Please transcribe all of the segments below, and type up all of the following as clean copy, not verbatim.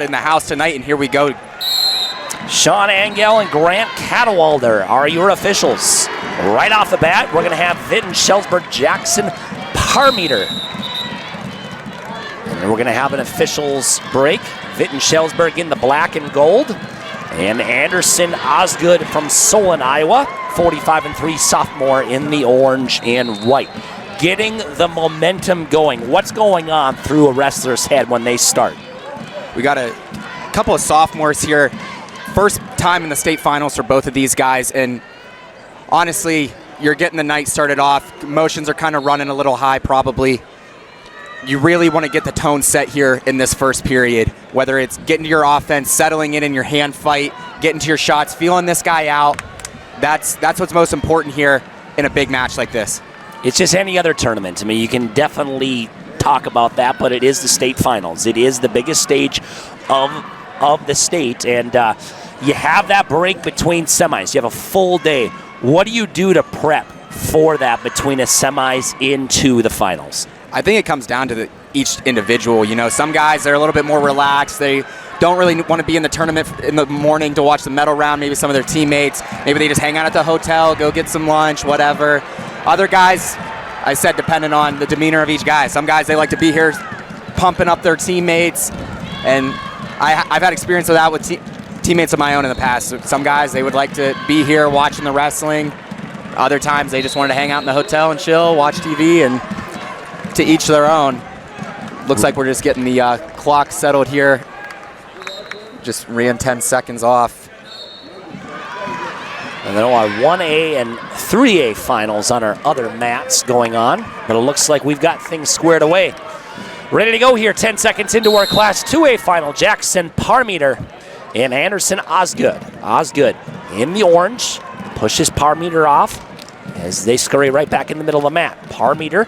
in the house tonight, and here we go. Sean Angel and Grant Cadwalder are your officials. Right off the bat, we're going to have Vinton Schellsberg Jackson Parmeter. And then we're going to have an officials break. Vinton Schellsberg in the black and gold. And Anderson Osgood from Solon, Iowa, 45-3 sophomore in the orange and white. Getting the momentum going. What's going on through a wrestler's head when they start? We got a couple of sophomores here. First time in the state finals for both of these guys, and honestly, you're getting the night started off. Emotions are kind of running a little high probably. You really want to get the tone set here in this first period, whether it's getting to your offense, settling in your hand fight, getting to your shots, feeling this guy out. That's what's most important here in a big match like this. It's just any other tournament. I mean, you can definitely talk about that, but it is the state finals. It is the biggest stage of the state, and you have that break between semis. You have a full day. What do you do to prep for that between the semis into the finals? I think it comes down to each individual. You know, some guys, they're a little bit more relaxed. They don't really want to be in the tournament in the morning to watch the medal round. Maybe some of their teammates, maybe they just hang out at the hotel, go get some lunch, whatever. Other guys, I said, depending on the demeanor of each guy. Some guys, they like to be here pumping up their teammates, and I've had experience with that with teammates of my own in the past. Some guys, they would like to be here watching the wrestling. Other times, they just wanted to hang out in the hotel and chill, watch TV, and to each their own. Looks like we're just getting the clock settled here. Just ran 10 seconds off. And there are 1A and 3A finals on our other mats going on, but it looks like we've got things squared away. Ready to go here, 10 seconds into our Class 2A final. Jackson Parmeter and Anderson Osgood. Osgood in the orange, pushes Parmeter off as they scurry right back in the middle of the mat. Parmeter,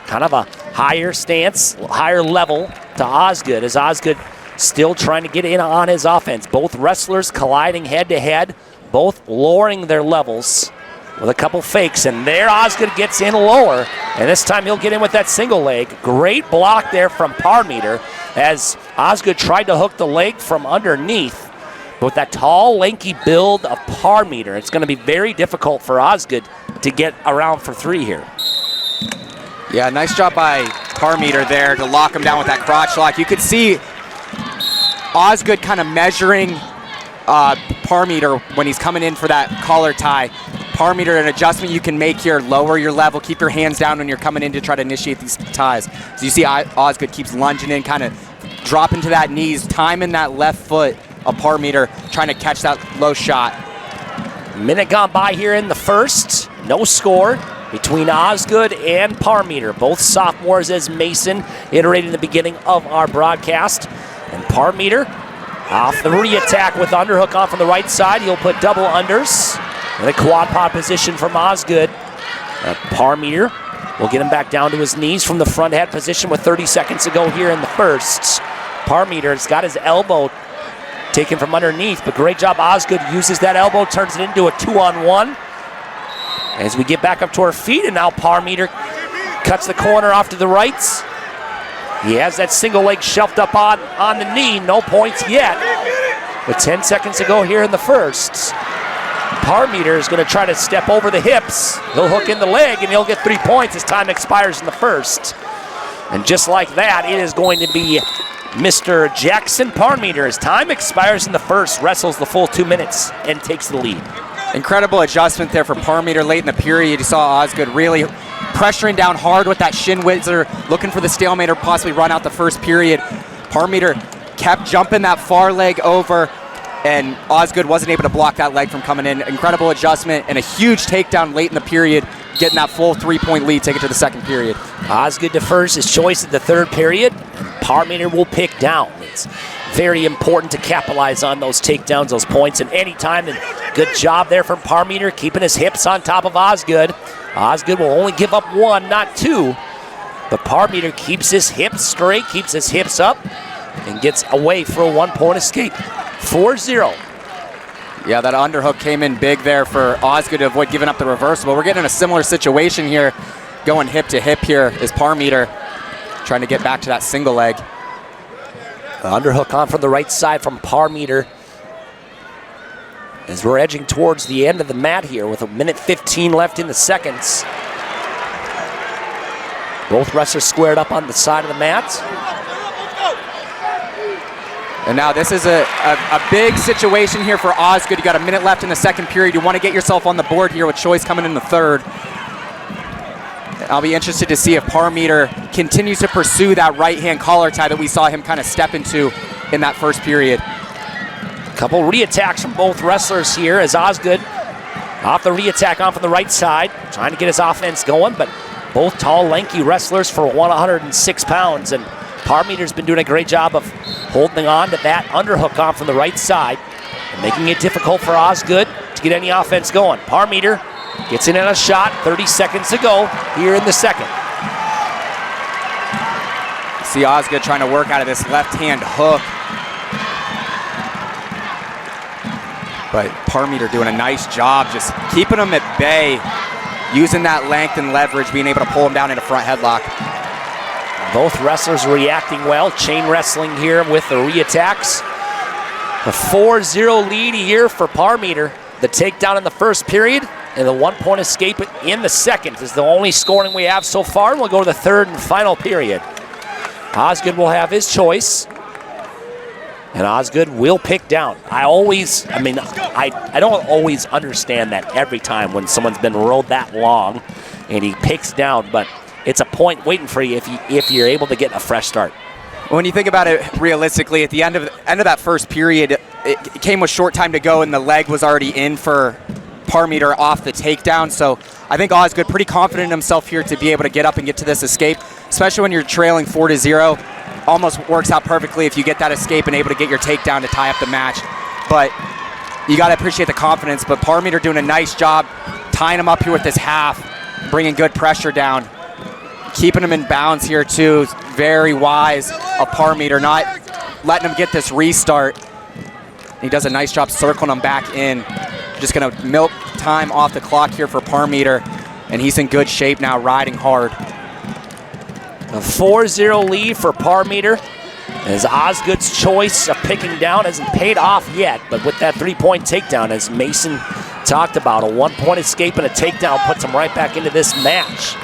kind of a higher stance, higher level to Osgood, as Osgood still trying to get in on his offense. Both wrestlers colliding head to head, both lowering their levels with a couple fakes, and there Osgood gets in lower, and this time he'll get in with that single leg. Great block there from Parmeter as Osgood tried to hook the leg from underneath. But with that tall, lanky build of Parmeter, it's going to be very difficult for Osgood to get around for three here. Yeah, nice job by Parmeter there to lock him down with that crotch lock. You could see Osgood kind of measuring Parmeter when he's coming in for that collar tie. Parmeter, an adjustment you can make here, lower your level, keep your hands down when you're coming in to try to initiate these ties. So you see Osgood keeps lunging in, kind of dropping to that knees, timing that left foot of Parmeter, trying to catch that low shot. Minute gone by here in the first. No score between Osgood and Parmeter. Both sophomores, as Mason iterated in the beginning of our broadcast. And Parmeter off the re-attack with underhook off on the right side. He'll put double unders. And a quad pod position from Osgood. Parmeter will get him back down to his knees from the front head position with 30 seconds to go here in the first. Parmeter's got his elbow taken from underneath, but great job. Osgood uses that elbow, turns it into a 2-on-1. As we get back up to our feet, and now Parmeter cuts the corner off to the right. He has that single leg shelved up on the knee. No points yet. With 10 seconds to go here in the first. Parmeter is going to try to step over the hips. He'll hook in the leg, and he'll get 3 points as time expires in the first. And just like that, it is going to be Mr. Jackson Parmeter. As time expires in the first, wrestles the full 2 minutes and takes the lead. Incredible adjustment there for Parmeter late in the period. You saw Osgood really pressuring down hard with that shin whizzer, looking for the stalemate or possibly run out the first period. Parmeter kept jumping that far leg over, and Osgood wasn't able to block that leg from coming in. Incredible adjustment and a huge takedown late in the period, getting that full 3-point lead, take it to the second period. Osgood defers his choice at the third period. Parmeter will pick down. It's very important to capitalize on those takedowns, those points, and anytime. And good job there from Parmeter, keeping his hips on top of Osgood. Osgood will only give up one, not two. But Parmeter keeps his hips straight, keeps his hips up, and gets away for a 1-point escape. 4-0. Yeah, that underhook came in big there for Osgood to avoid giving up the reversal. But we're getting in a similar situation here, going hip to hip here is Parmeter trying to get back to that single leg. The underhook on from the right side from Parmeter. As we're edging towards the end of the mat here with 1:15 left in the seconds. Both wrestlers squared up on the side of the mat. And now this is a big situation here for Osgood. You got a minute left in the second period. You want to get yourself on the board here with Choice coming in the third. I'll be interested to see if Parmeter continues to pursue that right-hand collar tie that we saw him kind of step into in that first period. Couple re-attacks from both wrestlers here as Osgood off the re-attack on from the right side, trying to get his offense going, but both tall, lanky wrestlers for 106 pounds, and Parmeter's been doing a great job of holding on to that underhook on from the right side and making it difficult for Osgood to get any offense going. Parmeter gets in on a shot, 30 seconds to go here in the second. See Osgood trying to work out of this left-hand hook. But Parmeter doing a nice job just keeping him at bay, using that length and leverage, being able to pull him down in a front headlock. Both wrestlers reacting well. Chain wrestling here with the re-attacks. A 4-0 lead here for Parmeter. The takedown in the first period and the 1-point escape in the second is the only scoring we have so far. And we'll go to the third and final period. Osgood will have his choice. And Osgood will pick down. I don't always understand that every time when someone's been rolled that long and he picks down, but it's a point waiting for you if you're able to get a fresh start. When you think about it realistically, at the end of that first period, it came with short time to go and the leg was already in for Parmeter off the takedown. So I think Osgood pretty confident in himself here to be able to get up and get to this escape, especially when you're trailing 4-0. Almost works out perfectly if you get that escape and able to get your takedown to tie up the match. But you got to appreciate the confidence. But Parmeter doing a nice job tying him up here with this half, bringing good pressure down, keeping him in bounds here too. Very wise of Parmeter, not letting him get this restart. He does a nice job circling him back in. Just going to milk time off the clock here for Parmeter, and he's in good shape now, riding hard. A 4-0 lead for Parmeter as Osgood's choice of picking down hasn't paid off yet, but with that 3-point takedown, as Mason talked about, a 1-point escape and a takedown puts him right back into this match.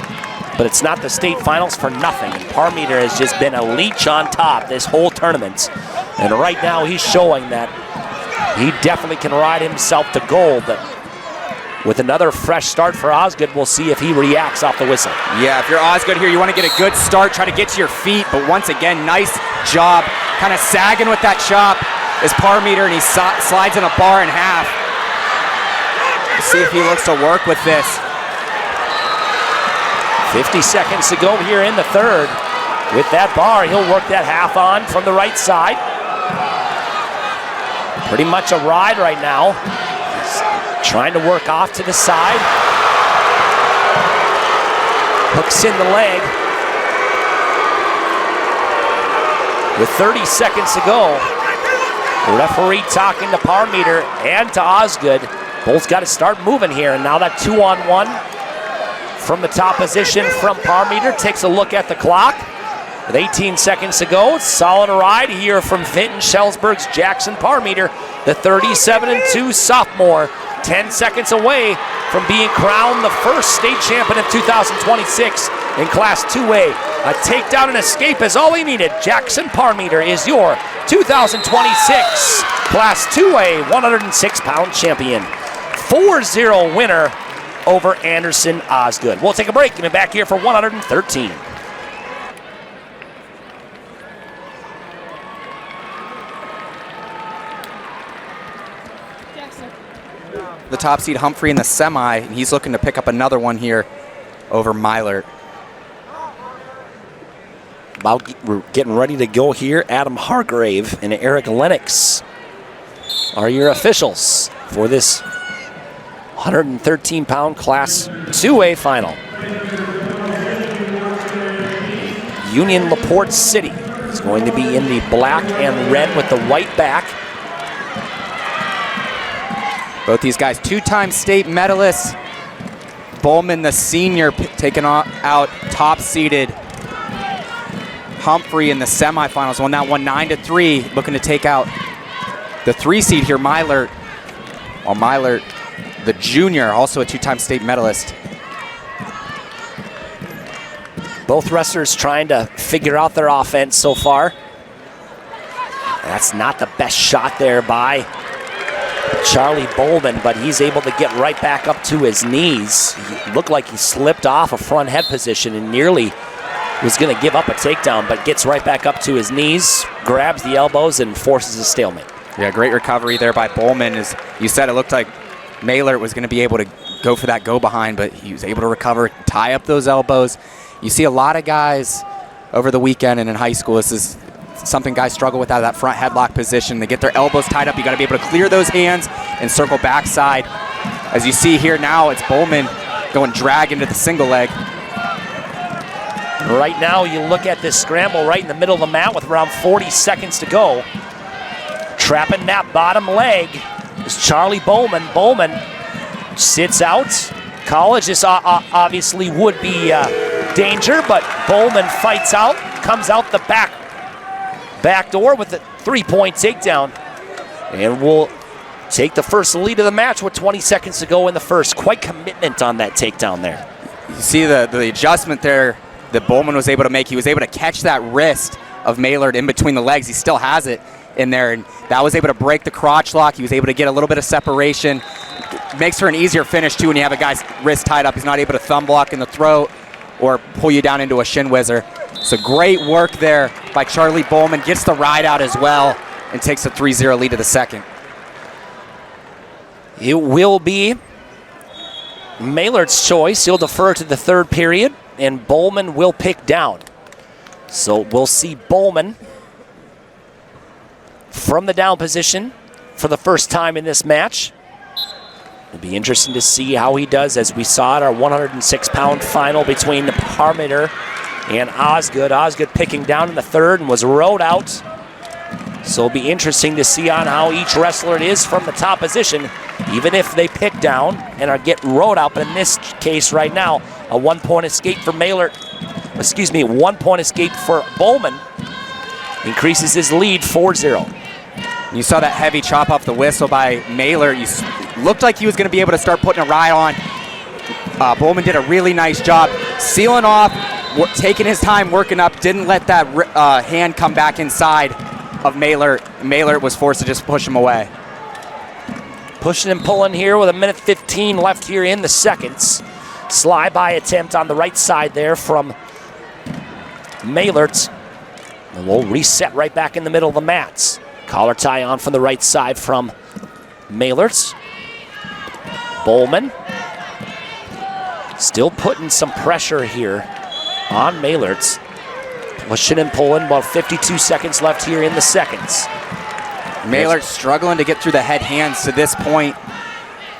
But it's not the state finals for nothing, and Parmeter has just been a leech on top this whole tournament. And right now he's showing that he definitely can ride himself to gold. With another fresh start for Osgood, we'll see if he reacts off the whistle. Yeah, if you're Osgood here, you want to get a good start, try to get to your feet, but once again, nice job. Kind of sagging with that chop is Parmeter, and he slides in a bar in half. Let's see if he looks to work with this. 50 seconds to go here in the third. With that bar, he'll work that half on from the right side. Pretty much a ride right now. Trying to work off to the side. Hooks in the leg. With 30 seconds to go, the referee talking to Parmeter and to Osgood. Both got to start moving here, and now that 2-on-1 from the top position from Parmeter takes a look at the clock. With 18 seconds to go, solid ride here from Vinton Schellsberg's Jackson Parmeter, the 37-2 sophomore. 10 seconds away from being crowned the first state champion of 2026 in Class 2A. A takedown and escape is all he needed. Jackson Parmeter is your 2026 Class 2A 106-pound champion. 4-0 winner over Anderson Osgood. We'll take a break and be back here for 113. The top seed Humphrey in the semi, and he's looking to pick up another one here over Mylert. We're getting ready to go here. Adam Hargrave and Eric Lennox are your officials for this 113-pound Class 2A final. Union LaPorte City is going to be in the black and red with the white back. Both these guys, two-time state medalists. Bowman, the senior, taken out top-seeded Humphrey in the semifinals, won that one 9-3, looking to take out the 3 seed here, Mylert. Well, Mylert, the junior, also a 2-time state medalist. Both wrestlers trying to figure out their offense so far. That's not the best shot there by Charlie Bowman, but he's able to get right back up to his knees. He looked like he slipped off a front head position and nearly was going to give up a takedown, but gets right back up to his knees, grabs the elbows, and forces a stalemate. Yeah, great recovery there by Bowman. As you said, it looked like Mylert was going to be able to go for that go behind, but he was able to recover, tie up those elbows. You see a lot of guys over the weekend and in high school, this is something guys struggle with out of that front headlock position. They get their elbows tied up. You got to be able to clear those hands and circle backside. As you see here now, it's Bowman going drag into the single leg. Right now, you look at this scramble right in the middle of the mat with around 40 seconds to go. Trapping that bottom leg is Charlie Bowman. Bowman sits out. College, this obviously would be danger, but Bowman fights out, comes out the back door with a 3-point takedown, and will take the first lead of the match with 20 seconds to go in the first. Quite commitment on that takedown there. You see the adjustment there that Bowman was able to make. He was able to catch that wrist of Mylert in between the legs. He still has it in there, and that was able to break the crotch lock. He was able to get a little bit of separation. Makes for an easier finish too when you have a guy's wrist tied up. He's not able to thumb block in the throat or pull you down into a shin whizzer. So great work there by Charlie Bowman. Gets the ride out as well and takes a 3-0 lead to the second. It will be Mylert's choice. He'll defer to the third period, and Bowman will pick down. So we'll see Bowman from the down position for the first time in this match. It'll be interesting to see how he does, as we saw at our 106-pound final between Parmiter and Osgood. Osgood picking down in the third and was rode out. So it'll be interesting to see on how each wrestler it is from the top position, even if they pick down and get rode out. But in this case right now, a 1-point escape for Mylert. Excuse me, 1-point escape for Bowman. Increases his lead 4-0. You saw that heavy chop off the whistle by Mylert. You looked like he was going to be able to start putting a ride on. Bowman did a really nice job sealing off, taking his time, working up, didn't let that hand come back inside of Mylert. Mylert was forced to just push him away. Pushing and pulling here with 1:15 left here in the seconds. Slide-by attempt on the right side there from Mylert. And we'll reset right back in the middle of the mats. Collar tie on from the right side from Mylert. Bowman still putting some pressure here on Mylert. Pushing and pulling, about 52 seconds left here in the seconds. Mylert struggling to get through the head hands to this point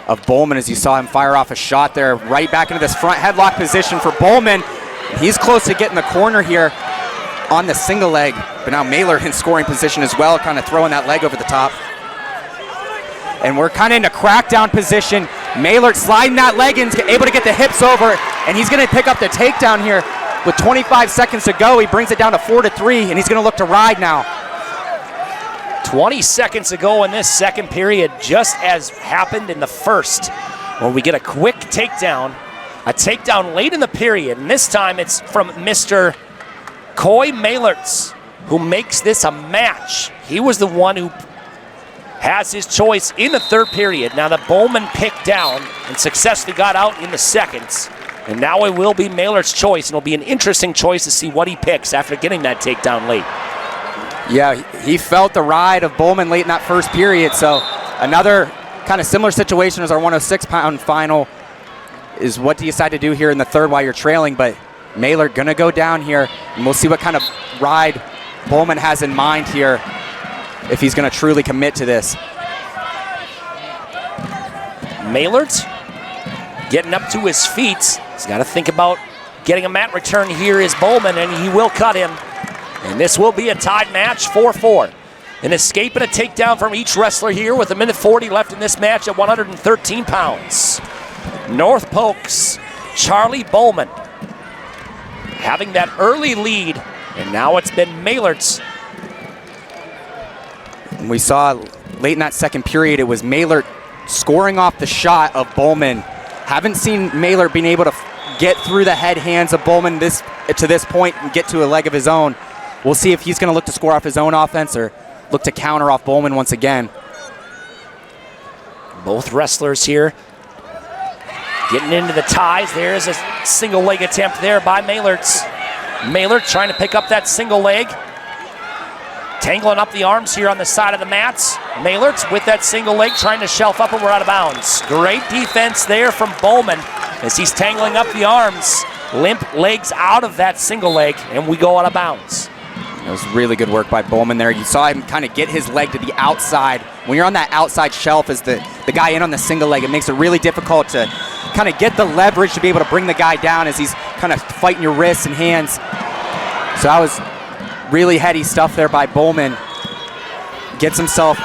of Bowman, as you saw him fire off a shot there, right back into this front headlock position for Bowman. He's close to getting the corner here on the single leg, but now Mylert in scoring position as well, kind of throwing that leg over the top. And we're kind of in a crackdown position. Mylert sliding that leg in, able to get the hips over, and he's going to pick up the takedown here with 25 seconds to go. He brings it down to 4-3, and he's going to look to ride now. 20 seconds to go in this second period, just as happened in the first, where we get a quick takedown, a takedown late in the period, and this time it's from Mr. Coy Mylert, who makes this a match. He was the one who has his choice in the third period. Now that Bowman picked down and successfully got out in the seconds, and now it will be Mylert's choice, and it'll be an interesting choice to see what he picks after getting that takedown late. Yeah, he felt the ride of Bowman late in that first period, so another kind of similar situation as our 106-pound final is what do you decide to do here in the third while you're trailing, but Mylert gonna go down here, and we'll see what kind of ride Bowman has in mind here if he's gonna truly commit to this. Mylert getting up to his feet. He's got to think about getting a mat return here is Bowman, and he will cut him. And this will be a tied match, 4-4. An escape and a takedown from each wrestler here with 1:40 left in this match at 113 pounds. North Pokes, Charlie Bowman having that early lead And now it's been Maylort's. We saw late in that second period, it was Maylort scoring off the shot of Bowman. Haven't seen Maylort being able to get through the head hands of Bowman to this point and get to a leg of his own. We'll see if he's going to look to score off his own offense or look to counter off Bowman once again. Both wrestlers here getting into the ties. There's a single leg attempt there by Maylort's. Maylort trying to pick up that single leg. Tangling up the arms here on the side of the mats. Maylort's with that single leg trying to shelf up, and we're out of bounds. Great defense there from Bowman as he's tangling up the arms. Limp legs out of that single leg, and we go out of bounds. It was really good work by Bowman there. You saw him kind of get his leg to the outside. When you're on that outside shelf as the guy in on the single leg, it makes it really difficult to kind of get the leverage to be able to bring the guy down as he's kind of fighting your wrists and hands. So that was really heady stuff there by Bowman. Gets himself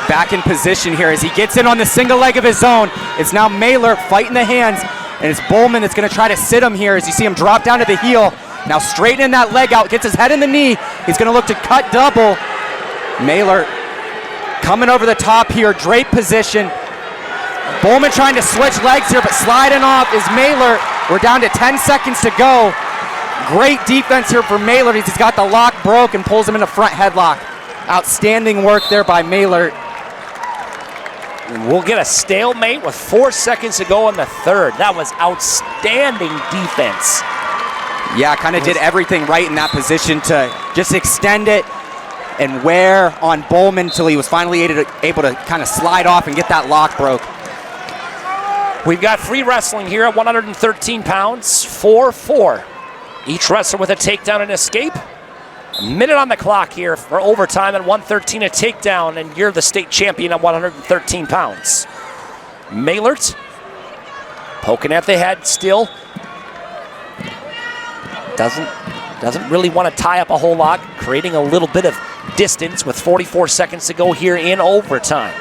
back in position here as he gets in on the single leg of his own. It's now Maylort fighting the hands, and it's Bowman that's going to try to sit him here as you see him drop down to the heel. Now straightening that leg out, gets his head in the knee. He's going to look to cut double. Maylort coming over the top here, drape position. Bowman trying to switch legs here, but sliding off is Maylort. We're down to 10 seconds to go. Great defense here for Maylort. He's got the lock broke and pulls him into front headlock. Outstanding work there by Maylort. We'll get a stalemate with 4 seconds to go in the third. That was outstanding defense. Yeah, kind of did everything right in that position to just extend it and wear on Bowman until he was finally able to kind of slide off and get that lock broke. We've got free wrestling here at 113 pounds, 4-4. Each wrestler with a takedown and escape. A minute on the clock here for overtime at 113 a takedown, and you're the state champion at 113 pounds. Maylort poking at the head still. Doesn't really want to tie up a whole lot, creating a little bit of distance with 44 seconds to go here in overtime.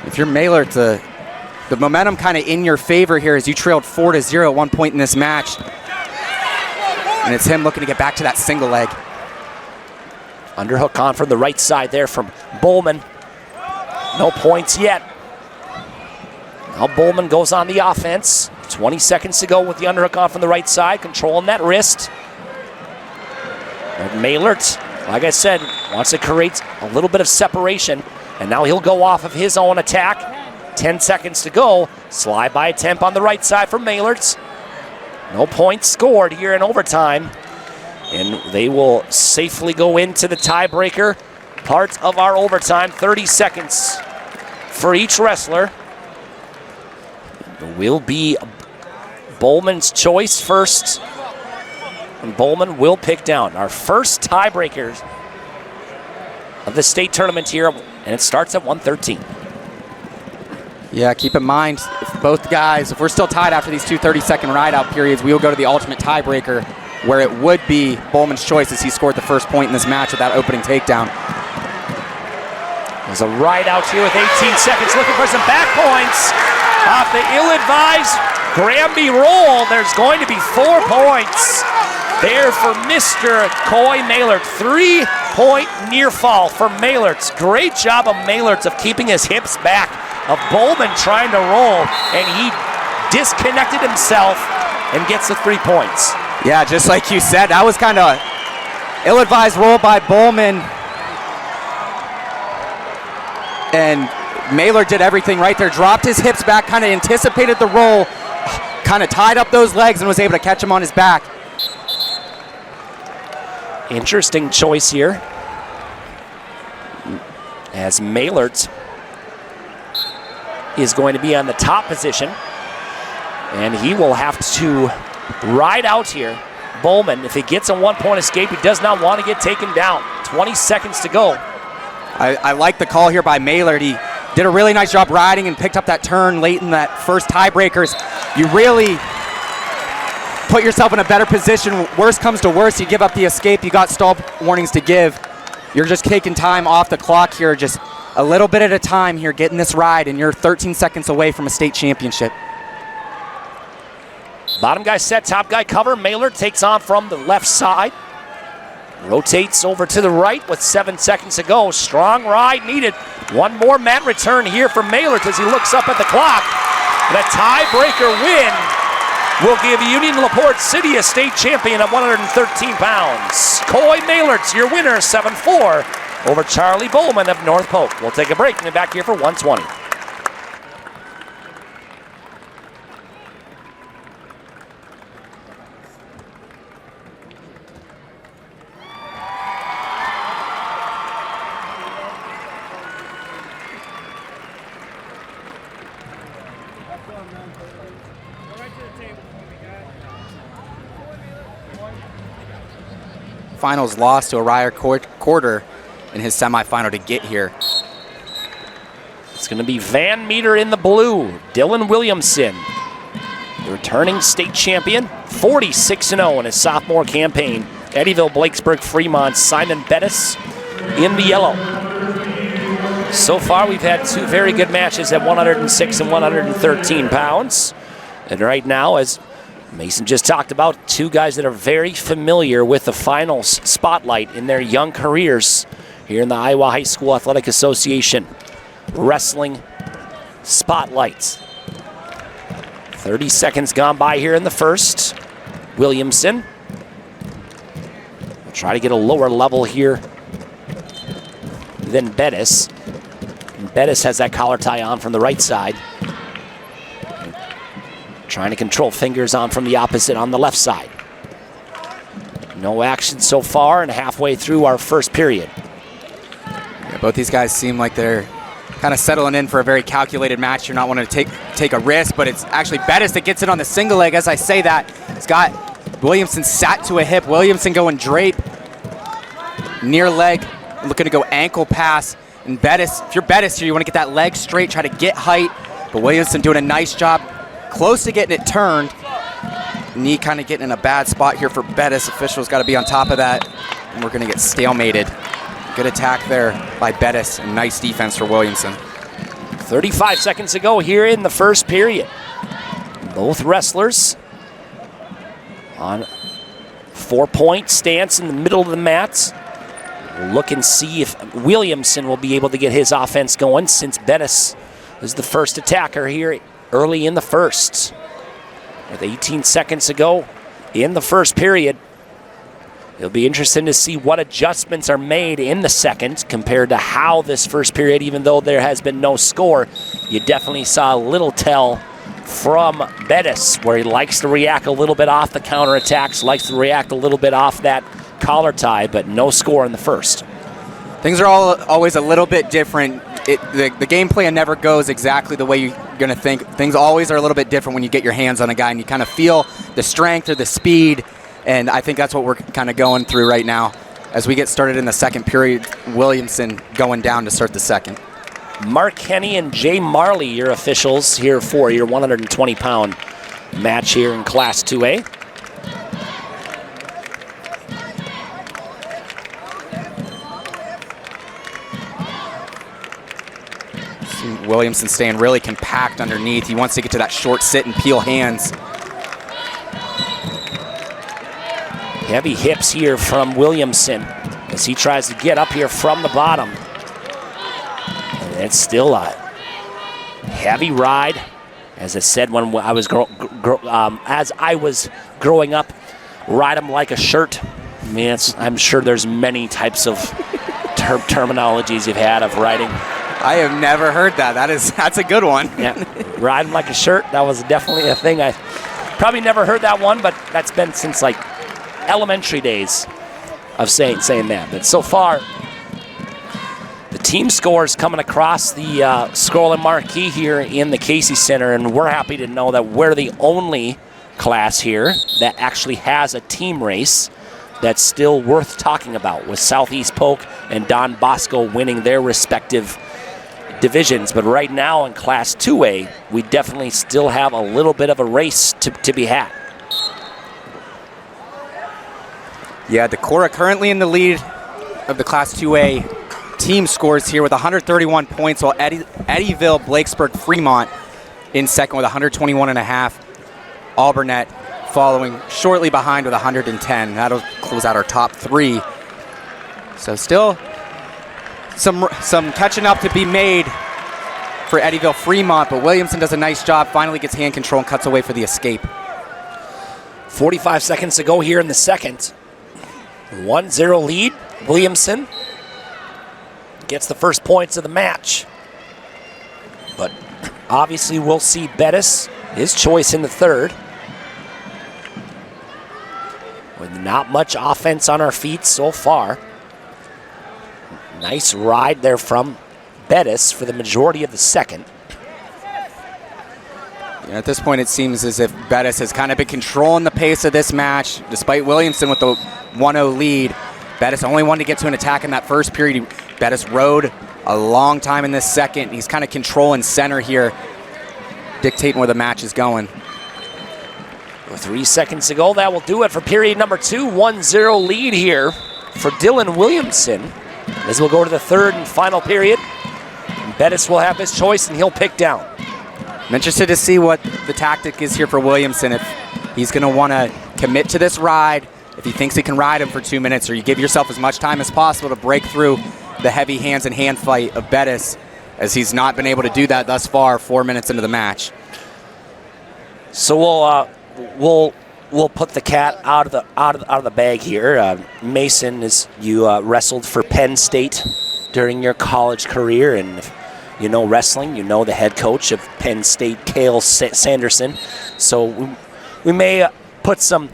If you're Maylort, the momentum kind of in your favor here as you trailed 4-0 at one point in this match. And it's him looking to get back to that single leg. Underhook on from the right side there from Bowman. No points yet. Now Bowman goes on the offense. 20 seconds to go with the underhook on from the right side, controlling that wrist. And Maylort, like I said, wants to create a little bit of separation. And now he'll go off of his own attack. 10 seconds to go. Slide by attempt on the right side for Maylort's. No points scored here in overtime. And they will safely go into the tiebreaker part of our overtime. 30 seconds for each wrestler. It will be Bowman's choice first. And Bowman will pick down our first tiebreakers of the state tournament here. And it starts at 113. Yeah, keep in mind, if both guys, if we're still tied after these two 30-second ride-out periods, we will go to the ultimate tiebreaker, where it would be Bowman's choice as he scored the first point in this match with that opening takedown. There's a ride out here with 18 seconds, looking for some back points. Off the ill-advised Granby roll, there's going to be 4 points there for Mr. Coy Maylort. 3-point near fall for Maylort. Great job of Maylort of keeping his hips back, of Bowman trying to roll, and he disconnected himself and gets the 3 points. Yeah, just like you said, that was kind of ill-advised roll by Bowman. And Maylort did everything right there, dropped his hips back, kind of anticipated the roll, kind of tied up those legs and was able to catch him on his back. Interesting choice here, as Maylort is going to be on the top position, and he will have to ride out here. Bowman, if he gets a 1-point escape, he does not want to get taken down. 20 seconds to go. I like the call here by Maylort. He did a really nice job riding and picked up that turn late in that first tiebreakers. You really put yourself in a better position. Worst comes to worst, you give up the escape. You got stall warnings to give. You're just taking time off the clock here, just a little bit at a time here, getting this ride, and you're 13 seconds away from a state championship. Bottom guy set, top guy cover. Maylort takes on from the left side. Rotates over to the right with 7 seconds to go. Strong ride needed. One more mat return here for Maylert as he looks up at the clock. And a tiebreaker win will give Union LaPorte City a state champion at 113 pounds. Coy Maylert, your winner, 7-4 over Charlie Bowman of North Polk. We'll take a break and be back here for 120. Finals lost to Oriar Quarter in his semifinal to get here. It's going to be Van Meter in the blue. Dylan Williamson, the returning state champion, 46-0 in his sophomore campaign. Eddyville, Blakesburg, Fremont, Simon Bettis in the yellow. So far, we've had two very good matches at 106 and 113 pounds. And right now, as Mason just talked about, two guys that are very familiar with the finals spotlight in their young careers here in the Iowa High School Athletic Association wrestling spotlights. 30 seconds gone by here in the first. Williamson will try to get a lower level here than Bettis. And Bettis has that collar tie on from the right side. Trying to control fingers on from the opposite on the left side. No action so far and halfway through our first period. Yeah, both these guys seem like they're kind of settling in for a very calculated match. You're not wanting to take a risk, but it's actually Bettis that gets it on the single leg. As I say that, it's got Williamson sat to a hip. Williamson going drape, near leg, looking to go ankle pass. And Bettis, if you're Bettis here, you want to get that leg straight, try to get height. But Williamson doing a nice job. Close to getting it turned. Knee kind of getting in a bad spot here for Bettis. Officials got to be on top of that. And we're going to get stalemated. Good attack there by Bettis and nice defense for Williamson. 35 seconds to go here in the first period. Both wrestlers on 4-point stance in the middle of the mats. We'll look and see if Williamson will be able to get his offense going since Bettis is the first attacker here early in the first. With 18 seconds to go in the first period. It'll be interesting to see what adjustments are made in the second compared to how this first period, even though there has been no score, you definitely saw a little tell from Bettis where he likes to react a little bit off the counterattacks, likes to react a little bit off that collar tie, but no score in the first. Things are always a little bit different. The game plan never goes exactly the way you're going to think. Things always are a little bit different when you get your hands on a guy and you kind of feel the strength or the speed, and I think that's what we're kind of going through right now. As we get started in the second period, Williamson going down to start the second. Mark Henny and Jay Marley, your officials here for your 120-pound match here in Class 2A. Williamson staying really compact underneath. He wants to get to that short sit and peel hands. Heavy hips here from Williamson as he tries to get up here from the bottom. And it's still a heavy ride. As I said when I was growing up, ride them like a shirt. I mean, I'm sure there's many types of terminologies you've had of riding. I have never heard that. That's a good one. Yeah, ride them like a shirt. That was definitely a thing. I probably never heard that one, but that's been since like elementary days of saying that. But so far, the team scores coming across the scrolling marquee here in the Casey Center, and we're happy to know that we're the only class here that actually has a team race that's still worth talking about, with Southeast Polk and Don Bosco winning their respective divisions. But right now in Class 2A, we definitely still have a little bit of a race to be had. Yeah, Decorah currently in the lead of the Class 2A team scores here with 131 points, while Eddyville, Blakesburg, Fremont in second with 121.5. Alburnett following shortly behind with 110. That'll close out our top three So still some catching up to be made for Eddyville Fremont, but Williamson does a nice job, finally gets hand control and cuts away for the escape. 45 seconds to go here in the second. 1-0 lead. Williamson gets the first points of the match. But obviously we'll see Bettis, his choice in the third. With not much offense on our feet so far. Nice ride there from Bettis for the majority of the second. Yeah, at this point it seems as if Bettis has kind of been controlling the pace of this match. Despite Williamson with the 1-0 lead, Bettis only wanted to get to an attack in that first period. Bettis rode a long time in this second. He's kind of controlling center here, dictating where the match is going. With 3 seconds to go, that will do it for period number 2. 1-0 lead here for Dylan Williamson. As we'll go to the third and final period. Bettis will have his choice and he'll pick down. I'm interested to see what the tactic is here for Williamson. If he's going to want to commit to this ride, if he thinks he can ride him for 2 minutes, or you give yourself as much time as possible to break through the heavy hands and hand fight of Bettis, as he's not been able to do that thus far 4 minutes into the match. So we'll put the cat out of the bag here. Mason, you wrestled for Penn State during your college career, and if you know wrestling, you know the head coach of Penn State, Cale Sanderson. So we may put some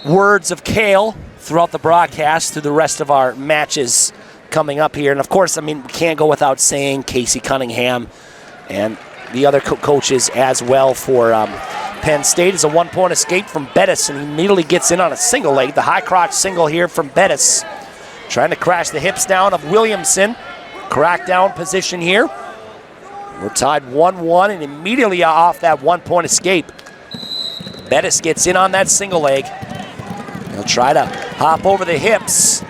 words of Cale throughout the broadcast through the rest of our matches coming up here. And of course, I mean, we can't go without saying Casey Cunningham and the other coaches as well for Penn State. Is a 1-point escape from Bettis, and he immediately gets in on a single leg. The high crotch single here from Bettis. Trying to crash the hips down of Williamson. Crackdown position here. We're tied 1-1, and immediately off that 1-point escape, Bettis gets in on that single leg. He'll try to hop over the hips.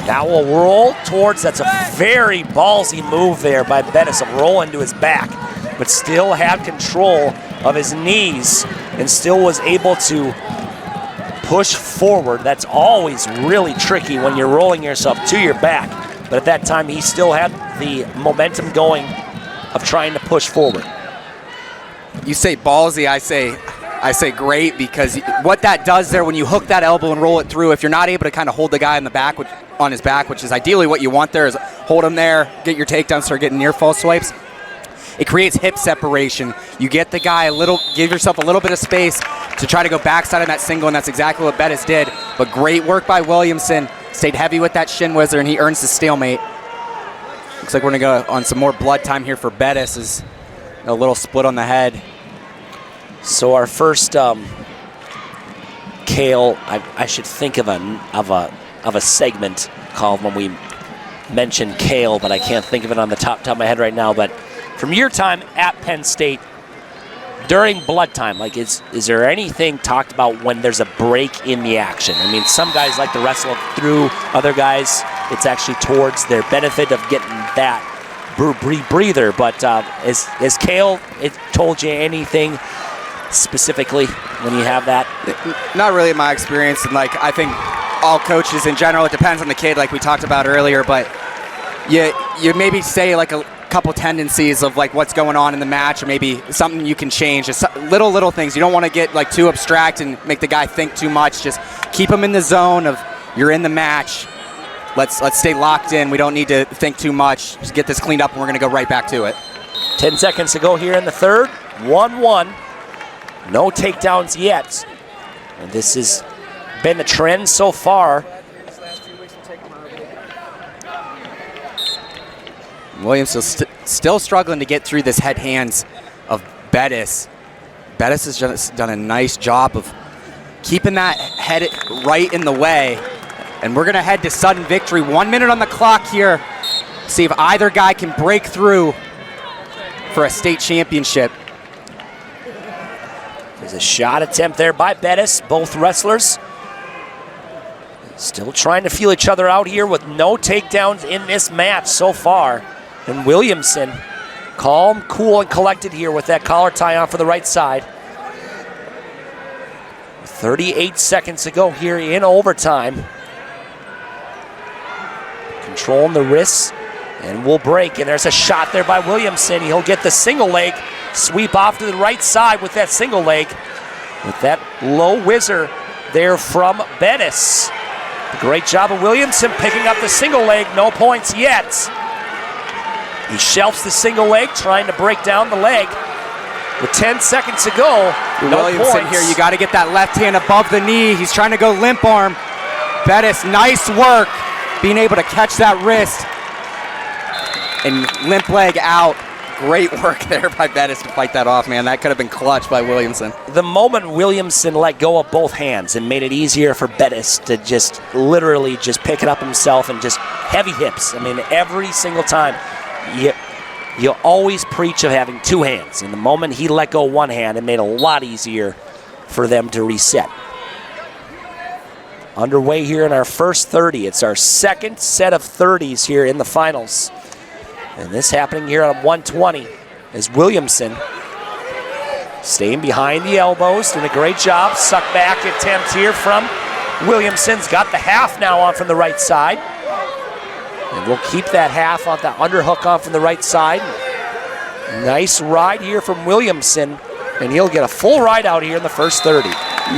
That will roll towards, that's a very ballsy move there by Bettis of rolling to his back, but still had control of his knees and still was able to push forward. That's always really tricky when you're rolling yourself to your back. But at that time, he still had the momentum going of trying to push forward. You say ballsy, I say great, because what that does there when you hook that elbow and roll it through, if you're not able to kind of hold the guy in the back on his back, which is ideally what you want there, is hold him there, get your takedown, start getting near fall swipes. It creates hip separation. You get the guy give yourself a little bit of space to try to go backside on that single, and that's exactly what Bettis did. But great work by Williamson. Stayed heavy with that shin whizzer, and he earns the stalemate. Looks like we're going to go on some more blood time here for Bettis. Is a little split on the head. So our first Cale, I should think of a segment called when we mention Cale, but I can't think of it on the top of my head right now. But from your time at Penn State, during blood time, like is there anything talked about when there's a break in the action? I mean, some guys like to wrestle through, other guys, it's actually towards their benefit of getting that breather. But is Cale, it told you anything specifically when you have that? Not really in my experience, and like I think all coaches in general, it depends on the kid, like we talked about earlier, but you maybe say like a couple tendencies of like what's going on in the match, or maybe something you can change. Just little things. You don't want to get like too abstract and make the guy think too much. Just keep him in the zone of you're in the match. Let's stay locked in. We don't need to think too much. Just get this cleaned up, and we're going to go right back to it. 10 seconds to go here in the third. 1-1. No takedowns yet. And this has been the trend so far. Williams is still struggling to get through this head hands of Bettis. Bettis has just done a nice job of keeping that head right in the way. And we're going to head to sudden victory. 1 minute on the clock here. See if either guy can break through for a state championship. There's a shot attempt there by Bettis. Both wrestlers still trying to feel each other out here with no takedowns in this match so far. And Williamson, calm, cool, and collected here with that collar tie on for the right side. 38 seconds to go here in overtime. Controlling the wrists, and will break. And there's a shot there by Williamson. He'll get the single leg, sweep off to the right side with that single leg. With that low whizzer there from Bettis. Great job of Williamson picking up the single leg. No points yet. He shelves the single leg, trying to break down the leg. With 10 seconds to go, no Williamson points. here, you got to get that left hand above the knee. He's trying to go limp arm. Bettis, nice work, being able to catch that wrist. And limp leg out. Great work there by Bettis to fight that off, man. That could have been clutch by Williamson. The moment Williamson let go of both hands and made it easier for Bettis to just literally just pick it up himself and just heavy hips. I mean, every single time, you always preach of having two hands. And the moment he let go one hand, it made it a lot easier for them to reset. Underway here in our first 30. It's our second set of 30s here in the finals. And this happening here on 120 is Williamson staying behind the elbows, doing a great job. Suck back attempt here from Williamson's got the half now on from the right side. And we'll keep that half on the underhook on from the right side. Nice ride here from Williamson, and he'll get a full ride out here in the first 30.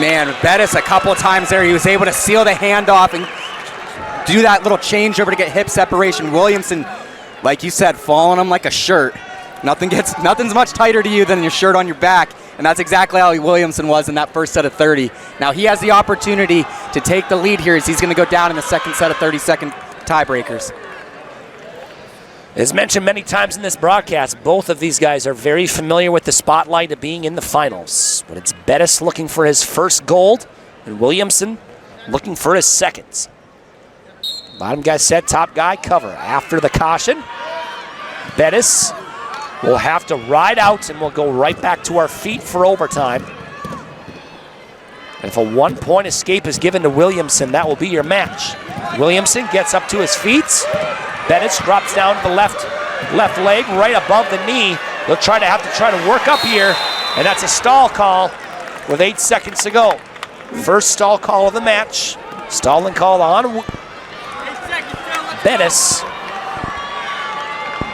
Man, Bettis a couple of times there, he was able to seal the handoff and do that little changeover to get hip separation. Williamson, like you said, falling him like a shirt. Nothing's much tighter to you than your shirt on your back, and that's exactly how Williamson was in that first set of 30. Now he has the opportunity to take the lead here as he's going to go down in the second set of 30-second tiebreakers. As mentioned many times in this broadcast, both of these guys are very familiar with the spotlight of being in the finals. But it's Bettis looking for his first gold, and Williamson looking for his second. Bottom guy set, top guy cover. After the caution, Bettis will have to ride out, and we'll go right back to our feet for overtime. And if a one-point escape is given to Williamson, that will be your match. Williamson gets up to his feet. Bettis drops down to the left leg, right above the knee. He'll have to work up here, and that's a stall call with 8 seconds to go. First stall call of the match. Stalling call on Bettis.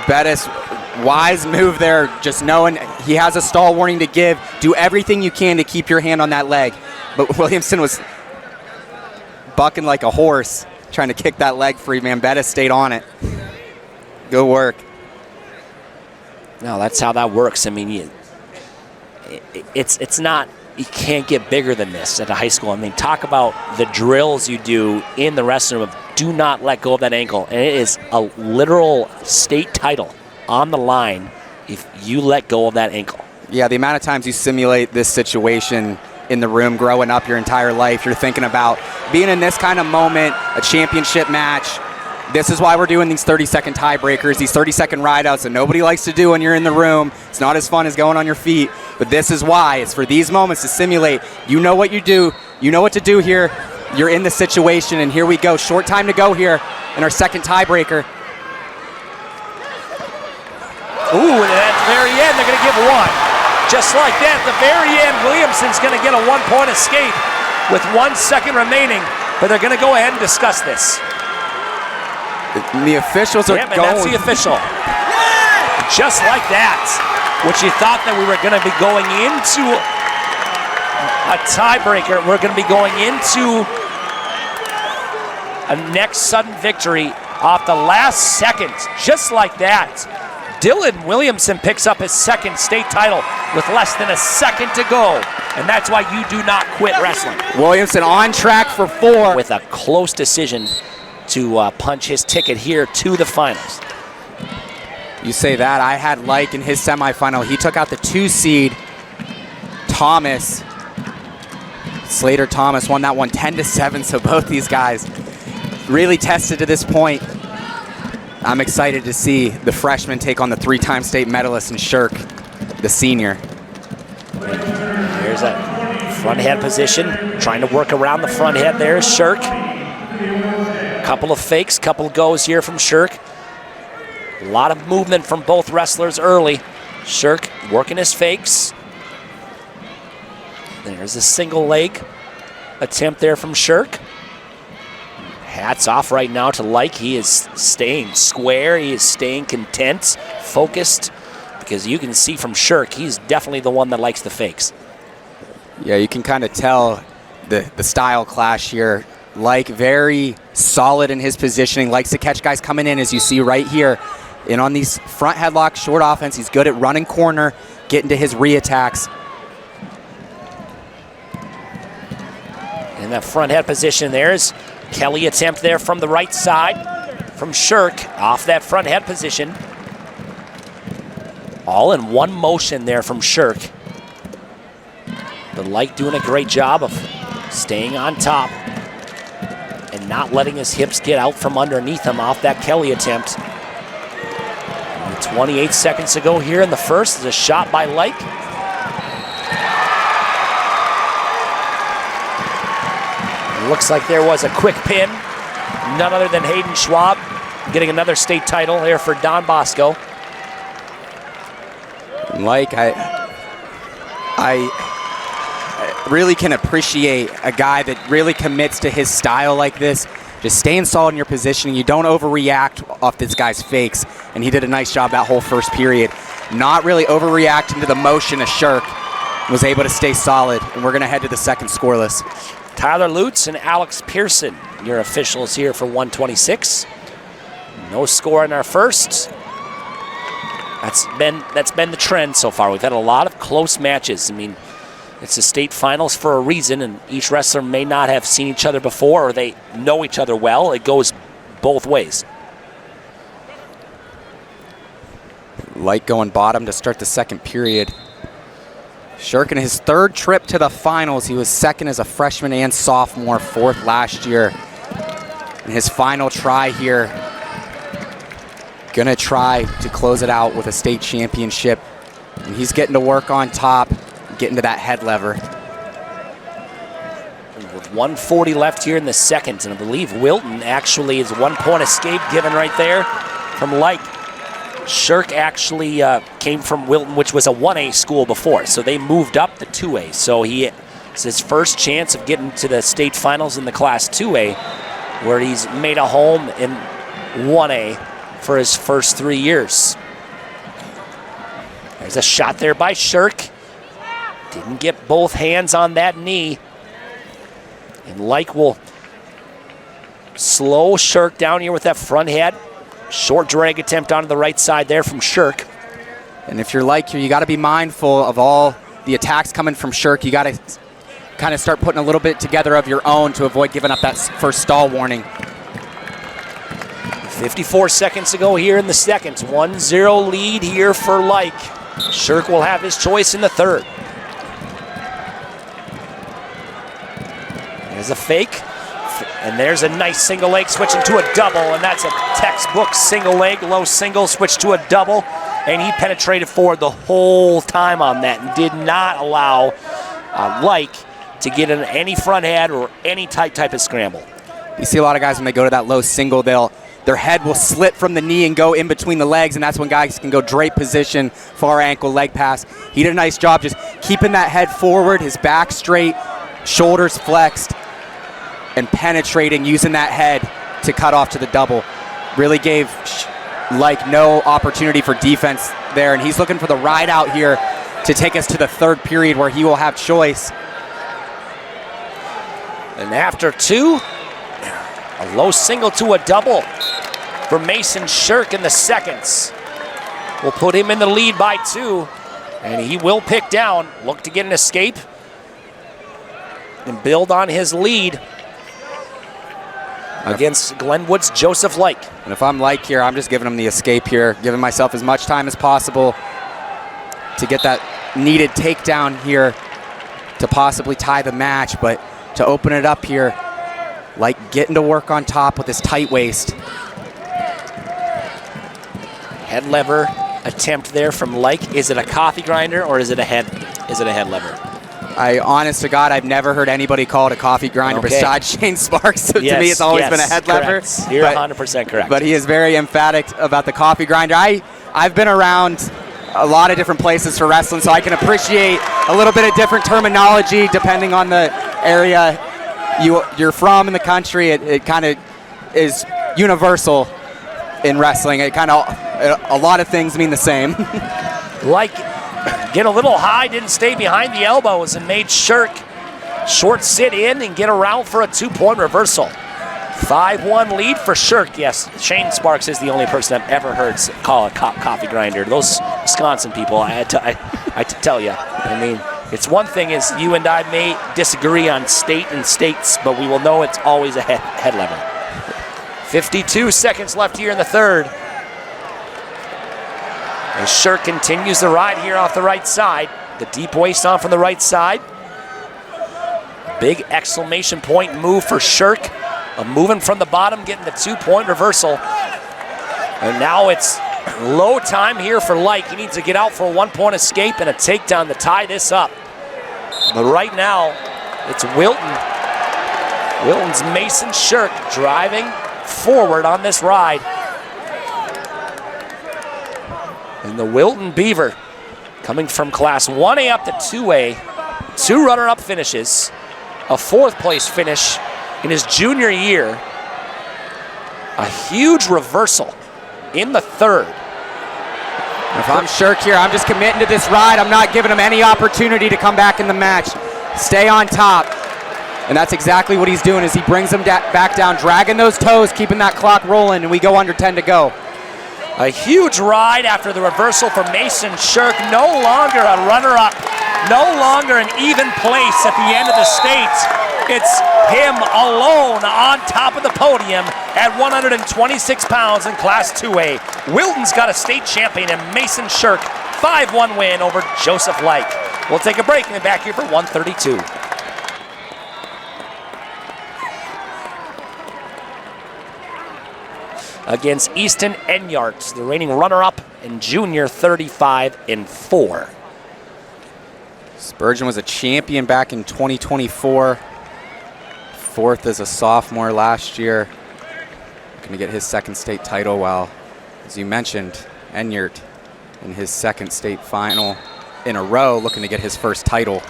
Bettis, wise move there, just knowing he has a stall warning to give. Do everything you can to keep your hand on that leg. But Williamson was bucking like a horse, trying to kick that leg free, man. Bettis stayed on it. Good work. No, that's how that works. I mean, it's not, you can't get bigger than this at a high school. I mean, talk about the drills you do in the wrestling room of do not let go of that ankle. And it is a literal state title on the line if you let go of that ankle. Yeah, the amount of times you simulate this situation in the room growing up your entire life, you're thinking about being in this kind of moment, a championship match. This is why we're doing these 30-second tiebreakers, these 30-second rideouts that nobody likes to do when you're in the room. It's not as fun as going on your feet, but this is why. It's for these moments to simulate. You know what you do. You know what to do here. You're in the situation, and here we go. Short time to go here in our second tiebreaker. Ooh, and at the very end, they're going to give one. Just like that, at the very end, Williamson's going to get a one-point escape with 1 second remaining, but they're going to go ahead and discuss this. The officials are going. going. That's the official. Just like that, which you thought that we were going to be going into a tiebreaker. We're going to be going into a next sudden victory off the last second, just like that. Dylan Williamson picks up his second state title with less than a second to go, and that's why you do not quit wrestling. Williamson on track for 4. With a close decision to punch his ticket here to the finals. You say that. I had Like in his semifinal. He took out the 2 seed, Thomas. Slater Thomas won that one 10-7, so both these guys really tested to this point. I'm excited to see the freshman take on the 3-time state medalist and Shirk, the senior. Here's a front head position, trying to work around the front head there is Shirk. Couple of fakes, couple of goes here from Shirk. A lot of movement from both wrestlers early. Shirk working his fakes. There's a single leg. attempt there from Shirk. Hats off right now to Like. He is staying square. He is staying content, focused, because you can see from Shirk, he's definitely the one that likes the fakes. Yeah, you can kind of tell the style clash here. Like, very solid in his positioning, likes to catch guys coming in, as you see right here. And on these front headlock, short offense, he's good at running corner, getting to his re-attacks. In that front head position, there's Kelly attempt there from the right side from Shirk off that front head position. All in one motion there from Shirk. But Like doing a great job of staying on top and not letting his hips get out from underneath him off that Kelly attempt. And 28 seconds to go here in the first. Is a shot by Like. It looks like there was a quick pin. None other than Hayden Schwab getting another state title here for Don Bosco. Like, I really can appreciate a guy that really commits to his style like this. Just staying solid in your positioning. You don't overreact off this guy's fakes. And he did a nice job that whole first period. Not really overreacting to the motion of Shirk. Was able to stay solid. And we're going to head to the second scoreless. Tyler Lutz and Alex Pearson, your officials here for 126. No score in our first. That's been the trend so far. We've had a lot of close matches. I mean, it's the state finals for a reason, and each wrestler may not have seen each other before, or they know each other well. It goes both ways. Like going bottom to start the second period. Shirk in his third trip to the finals. He was second as a freshman and sophomore, fourth last year. In his final try here, gonna try to close it out with a state championship. And he's getting to work on top, getting to that head lever. With 1:40 left here in the second, and I believe Wilton actually is 1 point escape given right there from Like. Shirk actually came from Wilton, which was a 1A school before, so they moved up to 2A. So it's his first chance of getting to the state finals in the Class 2A, where he's made a home in 1A for his first 3 years. There's a shot there by Shirk. Didn't get both hands on that knee. And Like will slow Shirk down here with that front head. Short drag attempt onto the right side there from Shirk. And if you're Like here, you got to be mindful of all the attacks coming from Shirk. You got to kind of start putting a little bit together of your own to avoid giving up that first stall warning. 54 seconds to go here in the second. 1-0 lead here for Like. Shirk will have his choice in the third. There's a fake. And there's a nice single leg switching to a double, and that's a textbook single leg, low single, switch to a double, and he penetrated forward the whole time on that and did not allow Like to get in any front head or any type of scramble. You see a lot of guys when they go to that low single, their head will slip from the knee and go in between the legs, and that's when guys can go drape position, far ankle, leg pass. He did a nice job just keeping that head forward, his back straight, shoulders flexed, and penetrating, using that head to cut off to the double. Really gave Like no opportunity for defense there, and he's looking for the ride out here to take us to the third period where he will have choice. And after two, a low single to a double for Mason Shirk in the seconds. Will put him in the lead by 2, and he will pick down, look to get an escape, and build on his lead against Glenwood's Joseph Like. And if I'm Like here, I'm just giving him the escape here, giving myself as much time as possible to get that needed takedown here to possibly tie the match, but to open it up here, Like getting to work on top with his tight waist. Head lever attempt there from Like. Is it a coffee grinder or is it a head lever? Honest to God, I've never heard anybody call it a coffee grinder besides Shane Sparks. So yes, to me, it's always been a head lever. You're 100% correct. But he is very emphatic about the coffee grinder. I've been around a lot of different places for wrestling, so I can appreciate a little bit of different terminology depending on the area you're from in the country, it kind of is universal in wrestling. It kind of, a lot of things mean the same. Like, get a little high, didn't stay behind the elbows, and made Shirk short sit in and get around for a 2-point reversal. 5-1 lead for Shirk. Yes, Shane Sparks is the only person I've ever heard call a coffee grinder. Those Wisconsin people, I had to tell you. I mean, it's one thing is you and I may disagree on state and states, but we will know it's always a head lever. 52 seconds left here in the third. As Shirk continues the ride here off the right side. The deep waist on from the right side. Big exclamation point move for Shirk. Moving from the bottom, getting the 2-point reversal. And now it's low time here for Like. He needs to get out for a 1-point escape and a takedown to tie this up. But right now, it's Wilton. Wilton's Mason Shirk driving forward on this ride. And the Wilton Beaver coming from Class 1A up to 2A. 2 runner-up finishes. A 4th place finish in his junior year. A huge reversal in the third. If I'm Shirk here, I'm just committing to this ride. I'm not giving him any opportunity to come back in the match. Stay on top. And that's exactly what he's doing, is he brings him back down, dragging those toes, keeping that clock rolling, and we go under 10 to go. A huge ride after the reversal for Mason Shirk. No longer a runner-up, no longer an even place at the end of the state. It's him alone on top of the podium at 126 pounds in Class 2A. Wilton's got a state champion and Mason Shirk, 5-1 win over Joseph Like. We'll take a break and be back here for 132. Against Easton Enyart, the reigning runner-up in junior, 35-4. Spurgeon was a champion back in 2024. 4th as a sophomore last year. Going to get his 2nd state title, while, as you mentioned, Enyart in his 2nd state final in a row, looking to get his 1st title.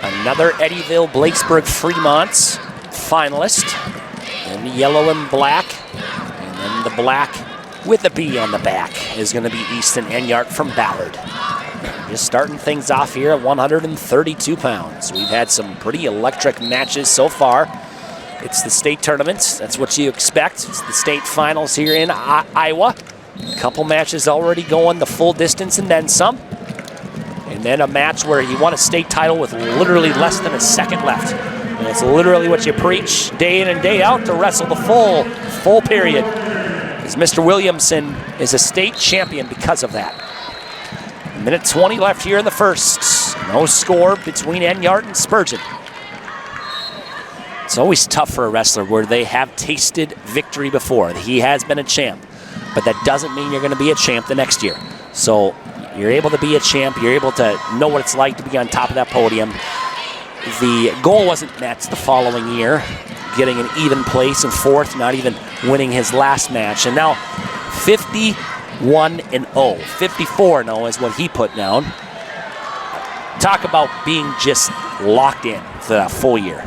Another Eddyville Blakesburg Fremont finalist. And yellow and black. And then the black with the B on the back is going to be Easton Enyart from Ballard. Just starting things off here at 132 pounds. We've had some pretty electric matches so far. It's the state tournaments. That's what you expect. It's the state finals here in Iowa. A couple matches already going the full distance and then some. And then a match where you won a state title with literally less than a second left. And it's literally what you preach day in and day out to wrestle the full period. Because Mr. Williamson is a state champion because of that. Minute 20 left here in the first. No score between Enyart and Spurgeon. It's always tough for a wrestler where they have tasted victory before. He has been a champ, but that doesn't mean you're going to be a champ the next year. So you're able to be a champ. You're able to know what it's like to be on top of that podium. The goal wasn't met the following year, getting an even place in 4th, not even winning his last match. And now 51-0. 54-0 is what he put down. Talk about being just locked in for that full year.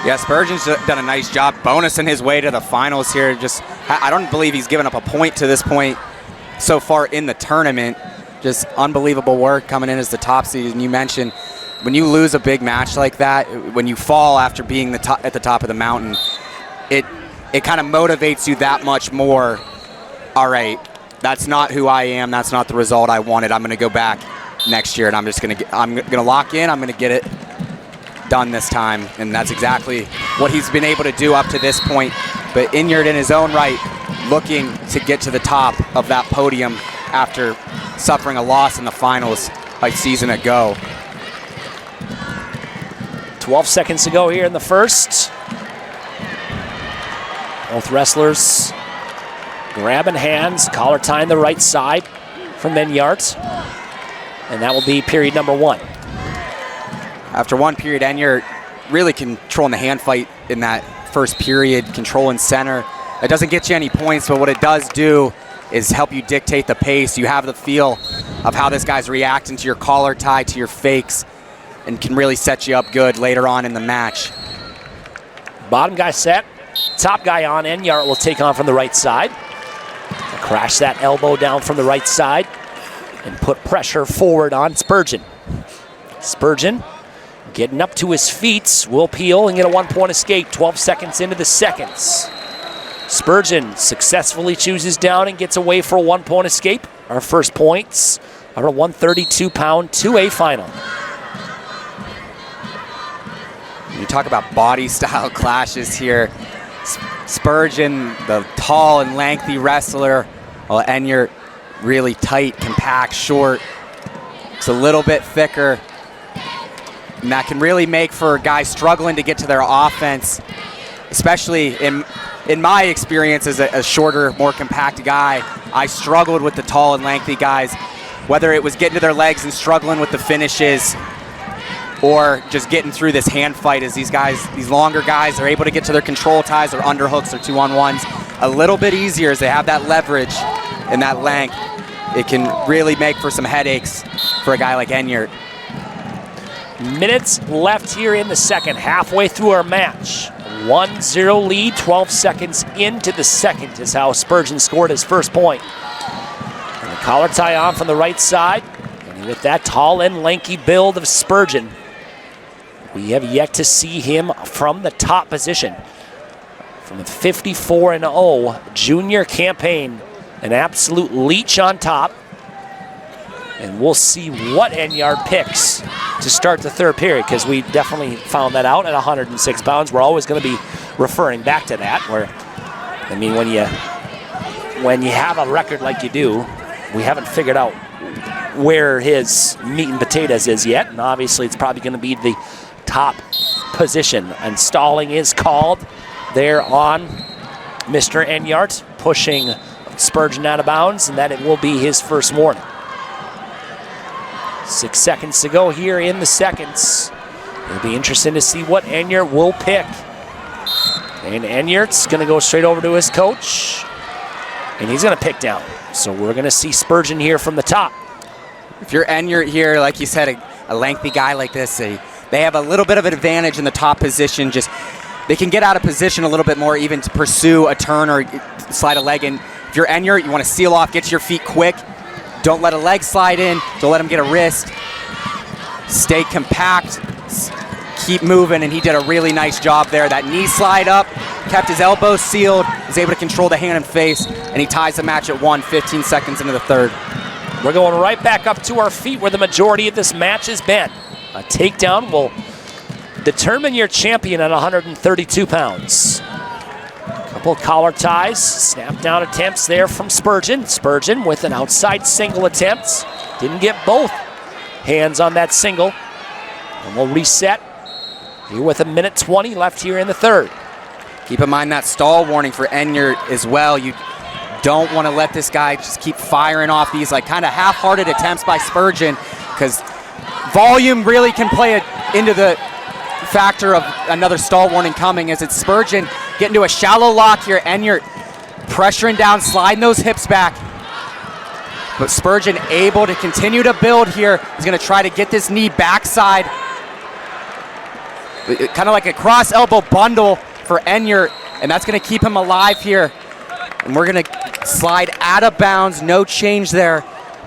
Yeah, Spurgeon's done a nice job bonusing his way to the finals here. Just, I don't believe he's given up a point to this point so far in the tournament. Just unbelievable work coming in as the top seed. And you mentioned, when you lose a big match like that, when you fall after being at the top of the mountain, it kind of motivates you that much more. All right, that's not who I am. That's not the result I wanted. I'm going to go back next year, and I'm going to lock in. I'm going to get it done this time, and that's exactly what he's been able to do up to this point. But Enyart in his own right, looking to get to the top of that podium after suffering a loss in the finals a season ago. 12 seconds to go here in the first. Both wrestlers grabbing hands, collar tying the right side from Enyart. And that will be period number 1. After one period, Enyart really controlling the hand fight in that first period, controlling center. It doesn't get you any points, but what it does do is help you dictate the pace. You have the feel of how this guy's reacting to your collar tie, to your fakes. and can really set you up good later on in the match. Bottom guy set. Top guy on. Enyart will take on from the right side. Crash that elbow down from the right side and put pressure forward on Spurgeon. Spurgeon getting up to his feet, will peel and get a 1-point escape. 12 seconds into the seconds. Spurgeon successfully chooses down and gets away for a 1-point escape. Our first points are a 132-pound 2A final. You talk about body style clashes here. Spurgeon, the tall and lengthy wrestler, while Enyart, really tight, compact, short. It's a little bit thicker. And that can really make for guys struggling to get to their offense, especially in my experience as a shorter, more compact guy. I struggled with the tall and lengthy guys, whether it was getting to their legs and struggling with the finishes or just getting through this hand fight as these guys, these longer guys, are able to get to their control ties or underhooks or 2-on-1s a little bit easier as they have that leverage and that length. It can really make for some headaches for a guy like Enyart. Minutes left here in the second, halfway through our match. 1-0 lead, 12 seconds into the second is how Spurgeon scored his first point. And the collar tie on from the right side. And with that tall and lanky build of Spurgeon, we have yet to see him from the top position. From the 54-0 junior campaign, an absolute leech on top. And we'll see what Enyart picks to start the third period, because we definitely found that out at 106 pounds. We're always going to be referring back to that. Where, I mean, when you have a record like you do, we haven't figured out where his meat and potatoes is yet, and obviously it's probably going to be the top position. And stalling is called there on Mr. Enyart, pushing Spurgeon out of bounds, and that it will be his first warning. 6 seconds to go here in the seconds. It'll be interesting to see what Enyart will pick. And Enyart's going to go straight over to his coach, and he's going to pick down. So we're going to see Spurgeon here from the top. If you're Enyart here, like you said, a lengthy guy like this, they have a little bit of an advantage in the top position. Just they can get out of position a little bit more, even to pursue a turn or slide a leg in. If you're Enyart, you want to seal off, get to your feet quick. Don't let a leg slide in. Don't let him get a wrist. Stay compact. Keep moving, and he did a really nice job there. That knee slide up, kept his elbow sealed, was able to control the hand and face, and he ties the match at 1, 15 seconds into the third. We're going right back up to our feet where the majority of this match has been. A takedown will determine your champion at 132 pounds. Couple collar ties, snap down attempts there from Spurgeon. Spurgeon with an outside single attempt. Didn't get both hands on that single. And we'll reset here with 1:20 left here in the third. Keep in mind that stall warning for Enyart as well. You don't want to let this guy just keep firing off these like kind of half-hearted attempts by Spurgeon, because volume really can play into the factor of another stall warning coming, as it's Spurgeon getting to a shallow lock here. Enyart pressuring down, sliding those hips back. But Spurgeon able to continue to build here. He's going to try to get this knee backside. Kind of like a cross elbow bundle for Enyart, and that's going to keep him alive here. And we're going to slide out of bounds, no change there.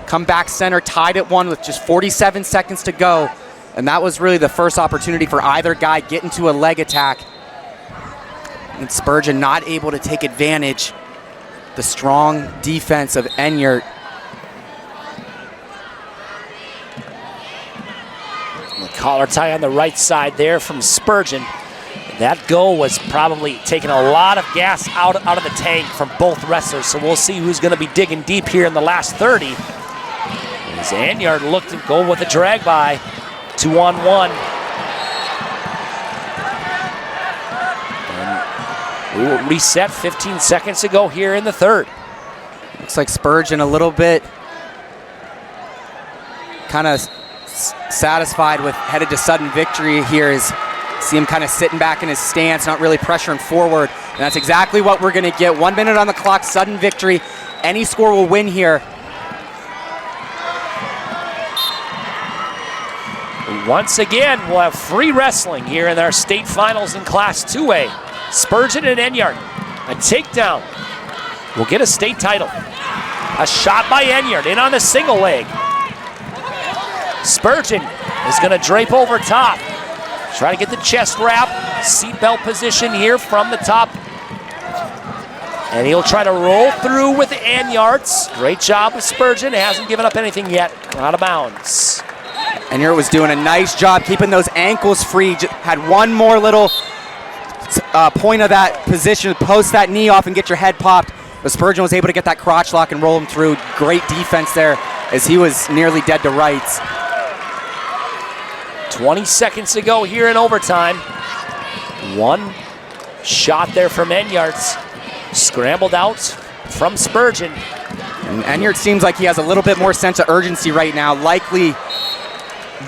Come back center, tied at 1 with just 47 seconds to go. And that was really the first opportunity for either guy getting to a leg attack. And Spurgeon not able to take advantage. The strong defense of Enyart. The collar tie on the right side there from Spurgeon. That goal was probably taking a lot of gas out of the tank from both wrestlers. So we'll see who's going to be digging deep here in the last 30. As Enyart looked to go with a drag by. 2-on-1. And we will reset 15 seconds to go here in the third. Looks like Spurgeon a little bit kind of satisfied with headed to sudden victory here. See him kind of sitting back in his stance, not really pressuring forward. And that's exactly what we're going to get. 1 minute on the clock, sudden victory. Any score will win here. Once again, we'll have free wrestling here in our state finals in Class 2A. Spurgeon and Enyart. A takedown will get a state title. A shot by Enyart in on the single leg. Spurgeon is going to drape over top. Try to get the chest wrap. Seatbelt position here from the top. And he'll try to roll through with Enyart. Great job with Spurgeon. Hasn't given up anything yet. Out of bounds. Enyart was doing a nice job keeping those ankles free. Had one more little point of that position, post that knee off and get your head popped. But Spurgeon was able to get that crotch lock and roll him through. Great defense there as he was nearly dead to rights. 20 seconds to go here in overtime. One shot there from Enyart. Scrambled out from Spurgeon. And Enyart seems like he has a little bit more sense of urgency right now, likely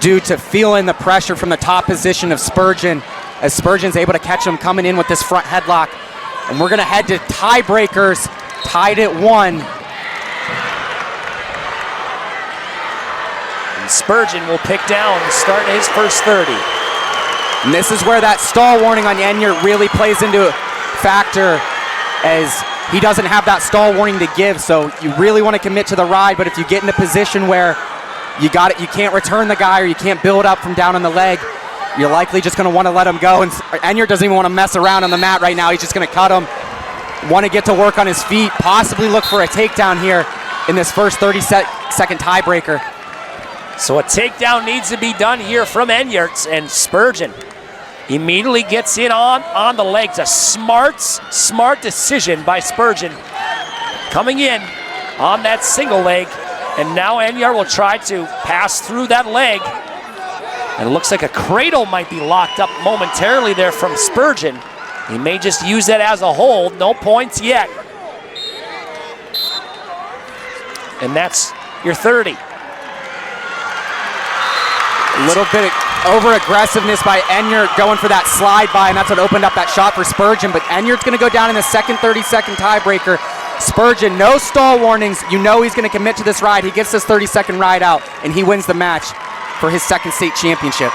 due to feeling the pressure from the top position of Spurgeon, as Spurgeon's able to catch him coming in with this front headlock. And we're gonna head to tiebreakers, tied at 1. And Spurgeon will pick down, starting his first 30. And this is where that stall warning on Enyart really plays into a factor, as he doesn't have that stall warning to give. So you really want to commit to the ride, but if you get in a position where you can't return the guy or you can't build up from down on the leg, you're likely just going to want to let him go. And Enyart doesn't even want to mess around on the mat right now. He's just going to cut him. Want to get to work on his feet, possibly look for a takedown here in this first 30-second tiebreaker. So a takedown needs to be done here from Enyart, and Spurgeon immediately gets in on the legs. A smart decision by Spurgeon. Coming in on that single leg, and now Enyart will try to pass through that leg. And it looks like a cradle might be locked up momentarily there from Spurgeon. He may just use that as a hold. No points yet. And that's your 30. A little bit of over-aggressiveness by Enyart going for that slide by, and that's what opened up that shot for Spurgeon. But Enyart's going to go down in the second 30-second tiebreaker. Spurgeon, no stall warnings. You know he's going to commit to this ride. He gets this 30-second ride out, and he wins the match for his second state championship.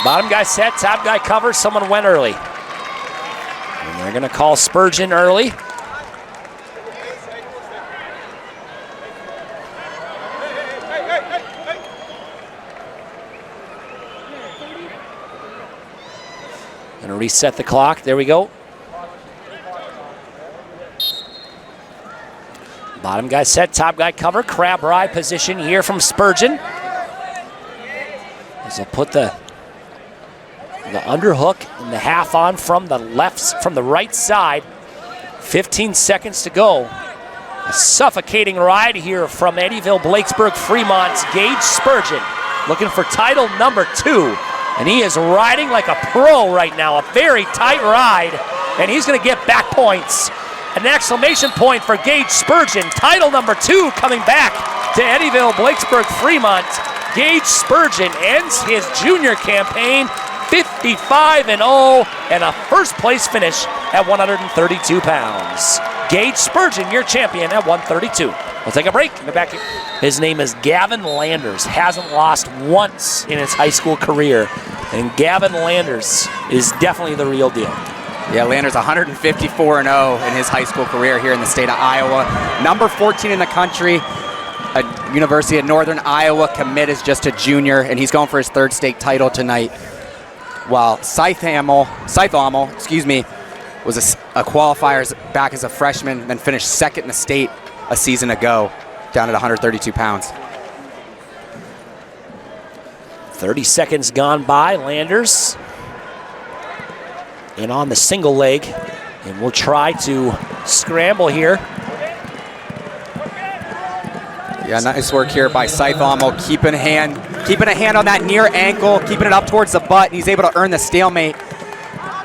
Bottom guy set, top guy covers. Someone went early. And they're going to call Spurgeon early. Going to reset the clock. There we go. Bottom guy set, top guy cover. Crab ride position here from Spurgeon. As he'll put the underhook and the half on from the right side. 15 seconds to go. A suffocating ride here from Eddyville, Blakesburg, Fremont's Gage Spurgeon, looking for title number 2. And he is riding like a pro right now. A very tight ride, and he's going to get back points. An exclamation point for Gage Spurgeon. Title number 2 coming back to Eddyville, Blakesburg, Fremont. Gage Spurgeon ends his junior campaign 55-0 and a first place finish at 132 pounds. Gage Spurgeon, your champion at 132. We'll take a break. In the back, his name is Gavin Landers. Hasn't lost once in his high school career. And Gavin Landers is definitely the real deal. Yeah, Landers 154-0 in his high school career here in the state of Iowa. Number 14 in the country. A University of Northern Iowa commit is just a junior, and he's going for his 3rd state title tonight. While Scythe Amel, was a qualifier back as a freshman, then finished 2nd in the state a season ago, down at 132 pounds. 30 seconds gone by. Landers in on the single leg, and we'll try to scramble here. Yeah, nice work here by Scythe Amel, keeping a hand on that near ankle, keeping it up towards the butt, and he's able to earn the stalemate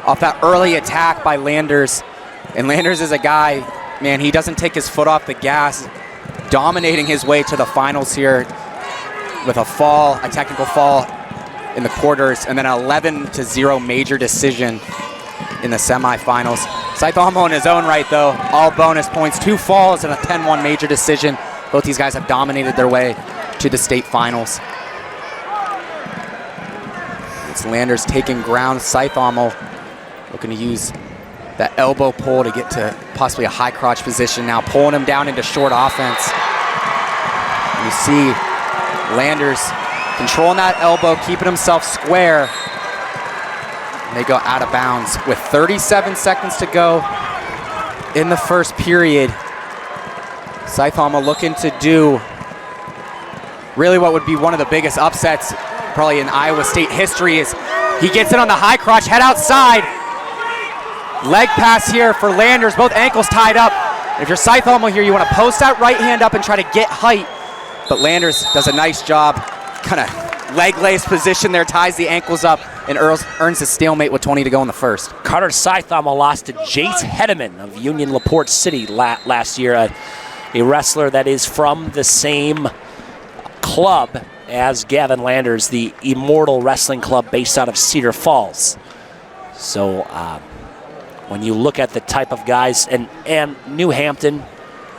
off that early attack by Landers. And Landers is a guy, man, he doesn't take his foot off the gas, dominating his way to the finals here with a technical fall in the quarters, and then an 11-0 major decision in the semifinals. Scythe Amel in his own right, though, all bonus points, 2 falls and a 10-1 major decision. Both these guys have dominated their way to the state finals. It's Landers taking ground. Seithamel looking to use that elbow pull to get to possibly a high crotch position now, pulling him down into short offense. You see Landers controlling that elbow, keeping himself square. And they go out of bounds with 37 seconds to go in the first period. Seithamel looking to do really what would be one of the biggest upsets probably in Iowa State history. Is he gets in on the high crotch, head outside. Leg pass here for Landers, both ankles tied up. If you're Seithamel here, you want to post that right hand up and try to get height. But Landers does a nice job, kind of leg lace position there, ties the ankles up, and earns a stalemate with 20 to go in the first. Carter Seithamel lost to Jace Hedeman of Union LaPorte City last year, a wrestler that is from the same club as Gavin Landers, the Immortal Wrestling Club based out of Cedar Falls. So when you look at the type of guys, and New Hampton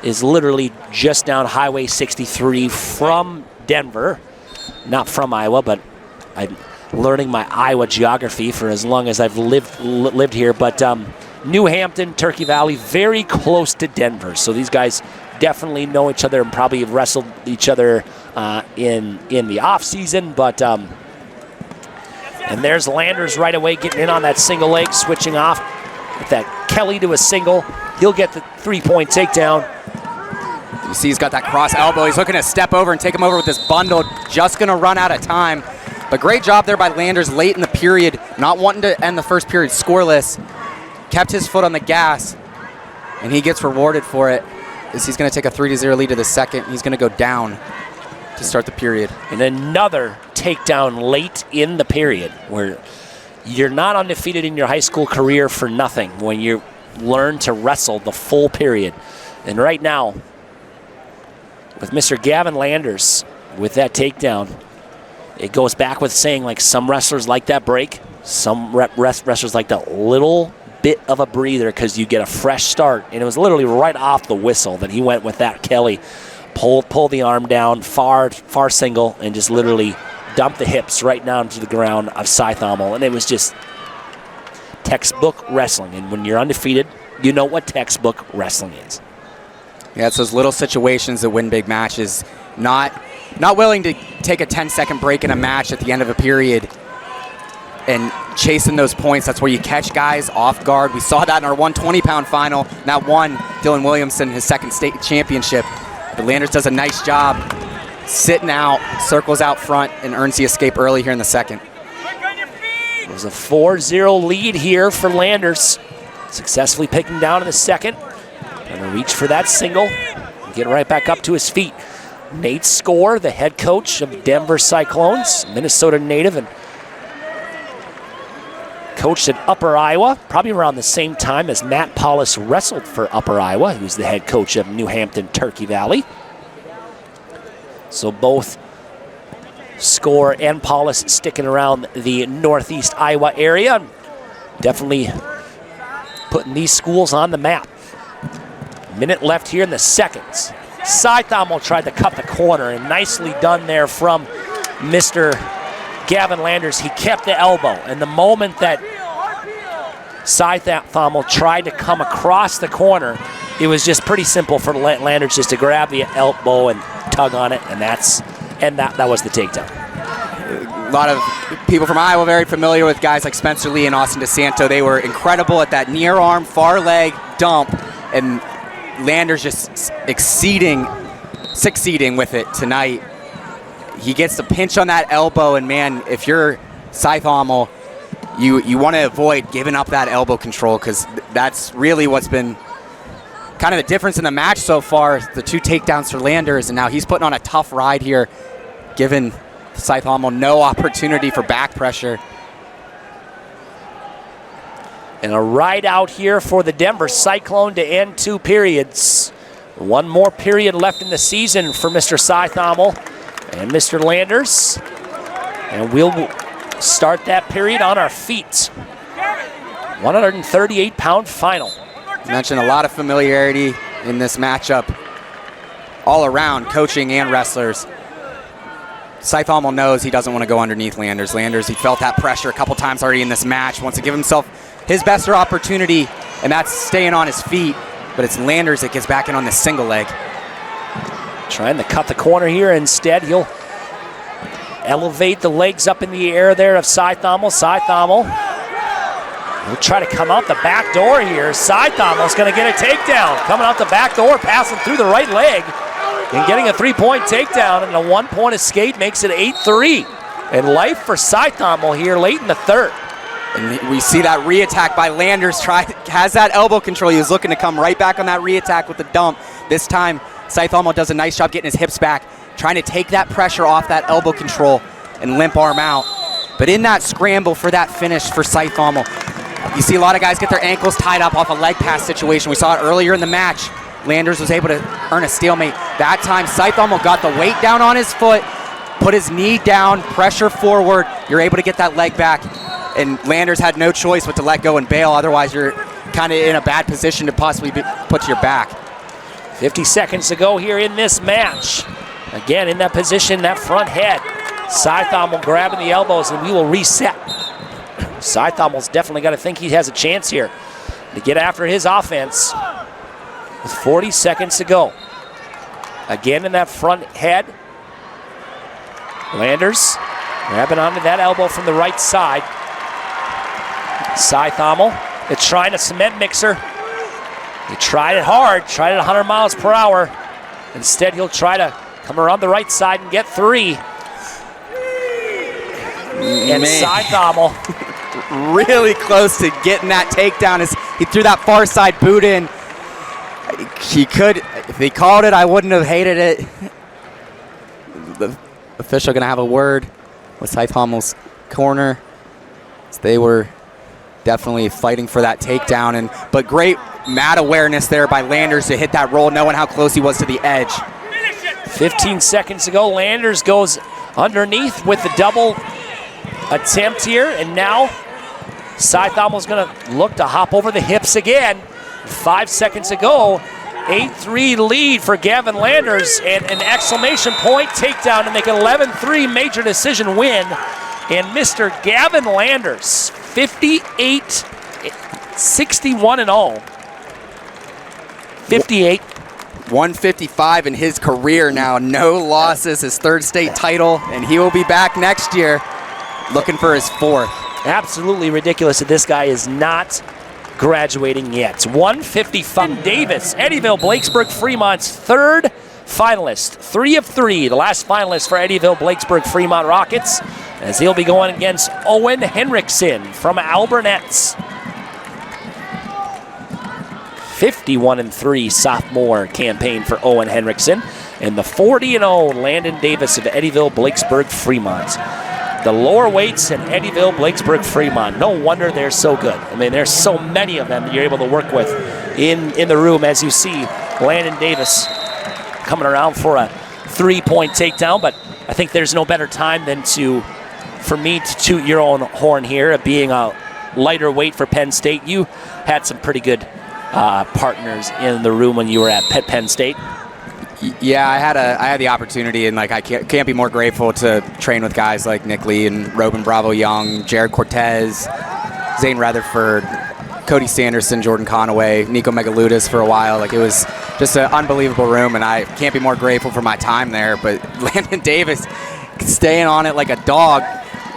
is literally just down Highway 63 from Denver, not from Iowa, but I'm learning my Iowa geography for as long as I've lived here. But New Hampton, Turkey Valley, very close to Denver. So these guys definitely know each other and probably have wrestled each other in the off season. But and there's Landers right away getting in on that single leg, switching off with that Kelly to a single. He'll get the 3-point takedown. You see he's got that cross elbow. He's looking to step over and take him over with this bundle. Just going to run out of time. But great job there by Landers late in the period, not wanting to end the first period scoreless. Kept his foot on the gas, and he gets rewarded for it. As he's going to take a 3-0 lead to the second. He's going to go down to start the period. And another takedown late in the period, where you're not undefeated in your high school career for nothing when you learn to wrestle the full period. And right now, with Mr. Gavin Landers with that takedown, it goes back with saying, like, some wrestlers like that break, some wrestlers like that little bit of a breather because you get a fresh start. And it was literally right off the whistle that he went with that Kelly. Pull the arm down, far single, and just literally dump the hips right down to the ground of Seithamel. And it was just textbook wrestling. And when you're undefeated, you know what textbook wrestling is. Yeah, it's those little situations that win big matches. Not willing to take a 10-second break in a match at the end of a period and chasing those points. That's where you catch guys off guard. We saw that in our 120-pound final. That won Dylan Williamson his second state championship. But Landers does a nice job sitting out, circles out front, and earns the escape early here in the second. There's a 4-0 lead here for Landers. Successfully picking down in the second. Gonna reach for that single and get right back up to his feet. Nate Score, the head coach of Denver Cyclones, Minnesota native, and coached at Upper Iowa, probably around the same time as Matt Paulus wrestled for Upper Iowa, who's the head coach of New Hampton, Turkey Valley. So both Score and Paulus sticking around the Northeast Iowa area. Definitely putting these schools on the map. Minute left here in the seconds. Seithamel tried to cut the corner, and nicely done there from Mr. Gavin Landers. He kept the elbow, and the moment that Seithamel tried to come across the corner, it was just pretty simple for Landers just to grab the elbow and tug on it, and that was the takedown. A lot of people from Iowa very familiar with guys like Spencer Lee and Austin DeSanto. They were incredible at that near arm, far leg dump, and Landers just succeeding with it tonight. He gets the pinch on that elbow, and man, if you're Seithamel, you want to avoid giving up that elbow control, because that's really what's been kind of the difference in the match so far. The two takedowns for Landers, and now he's putting on a tough ride here, giving Seithamel no opportunity for back pressure. And a ride out here for the Denver Cyclone to end two periods. One more period left in the season for Mr. Seithamel and Mr. Landers. And we'll start that period on our feet. 138-pound final. You mentioned a lot of familiarity in this matchup all around, coaching and wrestlers. Scythe knows he doesn't want to go underneath Landers. Landers, he felt that pressure a couple times already in this match, wants to give himself his best opportunity, and that's staying on his feet. But it's Landers that gets back in on the single leg. Trying to cut the corner here. Instead, he'll elevate the legs up in the air there of Scythe-Thommel. He'll try to come out the back door here. Scythe-Thommel's going to get a takedown. Coming out the back door, passing through the right leg, and getting a 3-point takedown, and a 1-point escape makes it 8-3. And life for Scythe-Thommel here late in the third. And we see that re-attack by Landers. Has that elbow control. He was looking to come right back on that re-attack with the dump. This time, Scythe-Thommel does a nice job getting his hips back, trying to take that pressure off that elbow control and limp arm out. But in that scramble for that finish for Scythe-Thommel, you see a lot of guys get their ankles tied up off a leg pass situation. We saw it earlier in the match. Landers was able to earn a stalemate. That time, Scythe-Thommel got the weight down on his foot, put his knee down, pressure forward. You're able to get that leg back. And Landers had no choice but to let go and bail. Otherwise, you're kind of in a bad position to possibly put to your back. 50 seconds to go here in this match. Again, in that position, that front head. Scythe-Thommel grabbing the elbows, and we will reset. Scythe-Thommel's definitely got to think he has a chance here to get after his offense with 40 seconds to go. Again in that front head. Landers grabbing onto that elbow from the right side. Scythe-Thommel is trying to cement Mixer. He tried it hard, tried it 100 miles per hour. Instead, he'll try to come around the right side and get 3. And Scythe-Thommel really close to getting that takedown as he threw that far side boot in. He could, if he called it, I wouldn't have hated it. The official going to have a word with Scythe-Thommel's corner. They were definitely fighting for that takedown, but great mat awareness there by Landers to hit that roll, knowing how close he was to the edge. 15 seconds to go. Landers goes underneath with the double attempt here, and now Scythe-Thommel's going to look to hop over the hips again. 5 seconds to go. 8-3 lead for Gavin Landers, and an exclamation point takedown to make an 11-3 major decision win. And Mr. Gavin Landers, 58-61-0. 58. 155 in his career now. No losses, his third state title, and he will be back next year looking for his 4th. Absolutely ridiculous that this guy is not graduating yet. 155. Davis, Eddyville, Blakesburg, Fremont's third finalist. 3 of 3, the last finalist for Eddyville, Blakesburg, Fremont Rockets, as he'll be going against Owen Henriksen from Alburnetts. 51-3 sophomore campaign for Owen Henriksen, and the 40-0 Landon Davis of Eddyville, Blakesburg, Fremont. The lower weights in Eddyville, Blakesburg, Fremont. No wonder they're so good. I mean, there's so many of them that you're able to work with in the room, as you see Landon Davis coming around for a 3-point takedown. But I think there's no better time than for me to toot your own horn here of being a lighter weight for Penn State. You had some pretty good partners in the room when you were at Penn State. Yeah, I had the opportunity, and I can't be more grateful to train with guys like Nick Lee and Robin Bravo Young, Jared Cortez, Zane Rutherford, Cody Sanderson, Jordan Conaway, Nico Megaludis for a while. It was just an unbelievable room, and I can't be more grateful for my time there. But Landon Davis staying on it like a dog.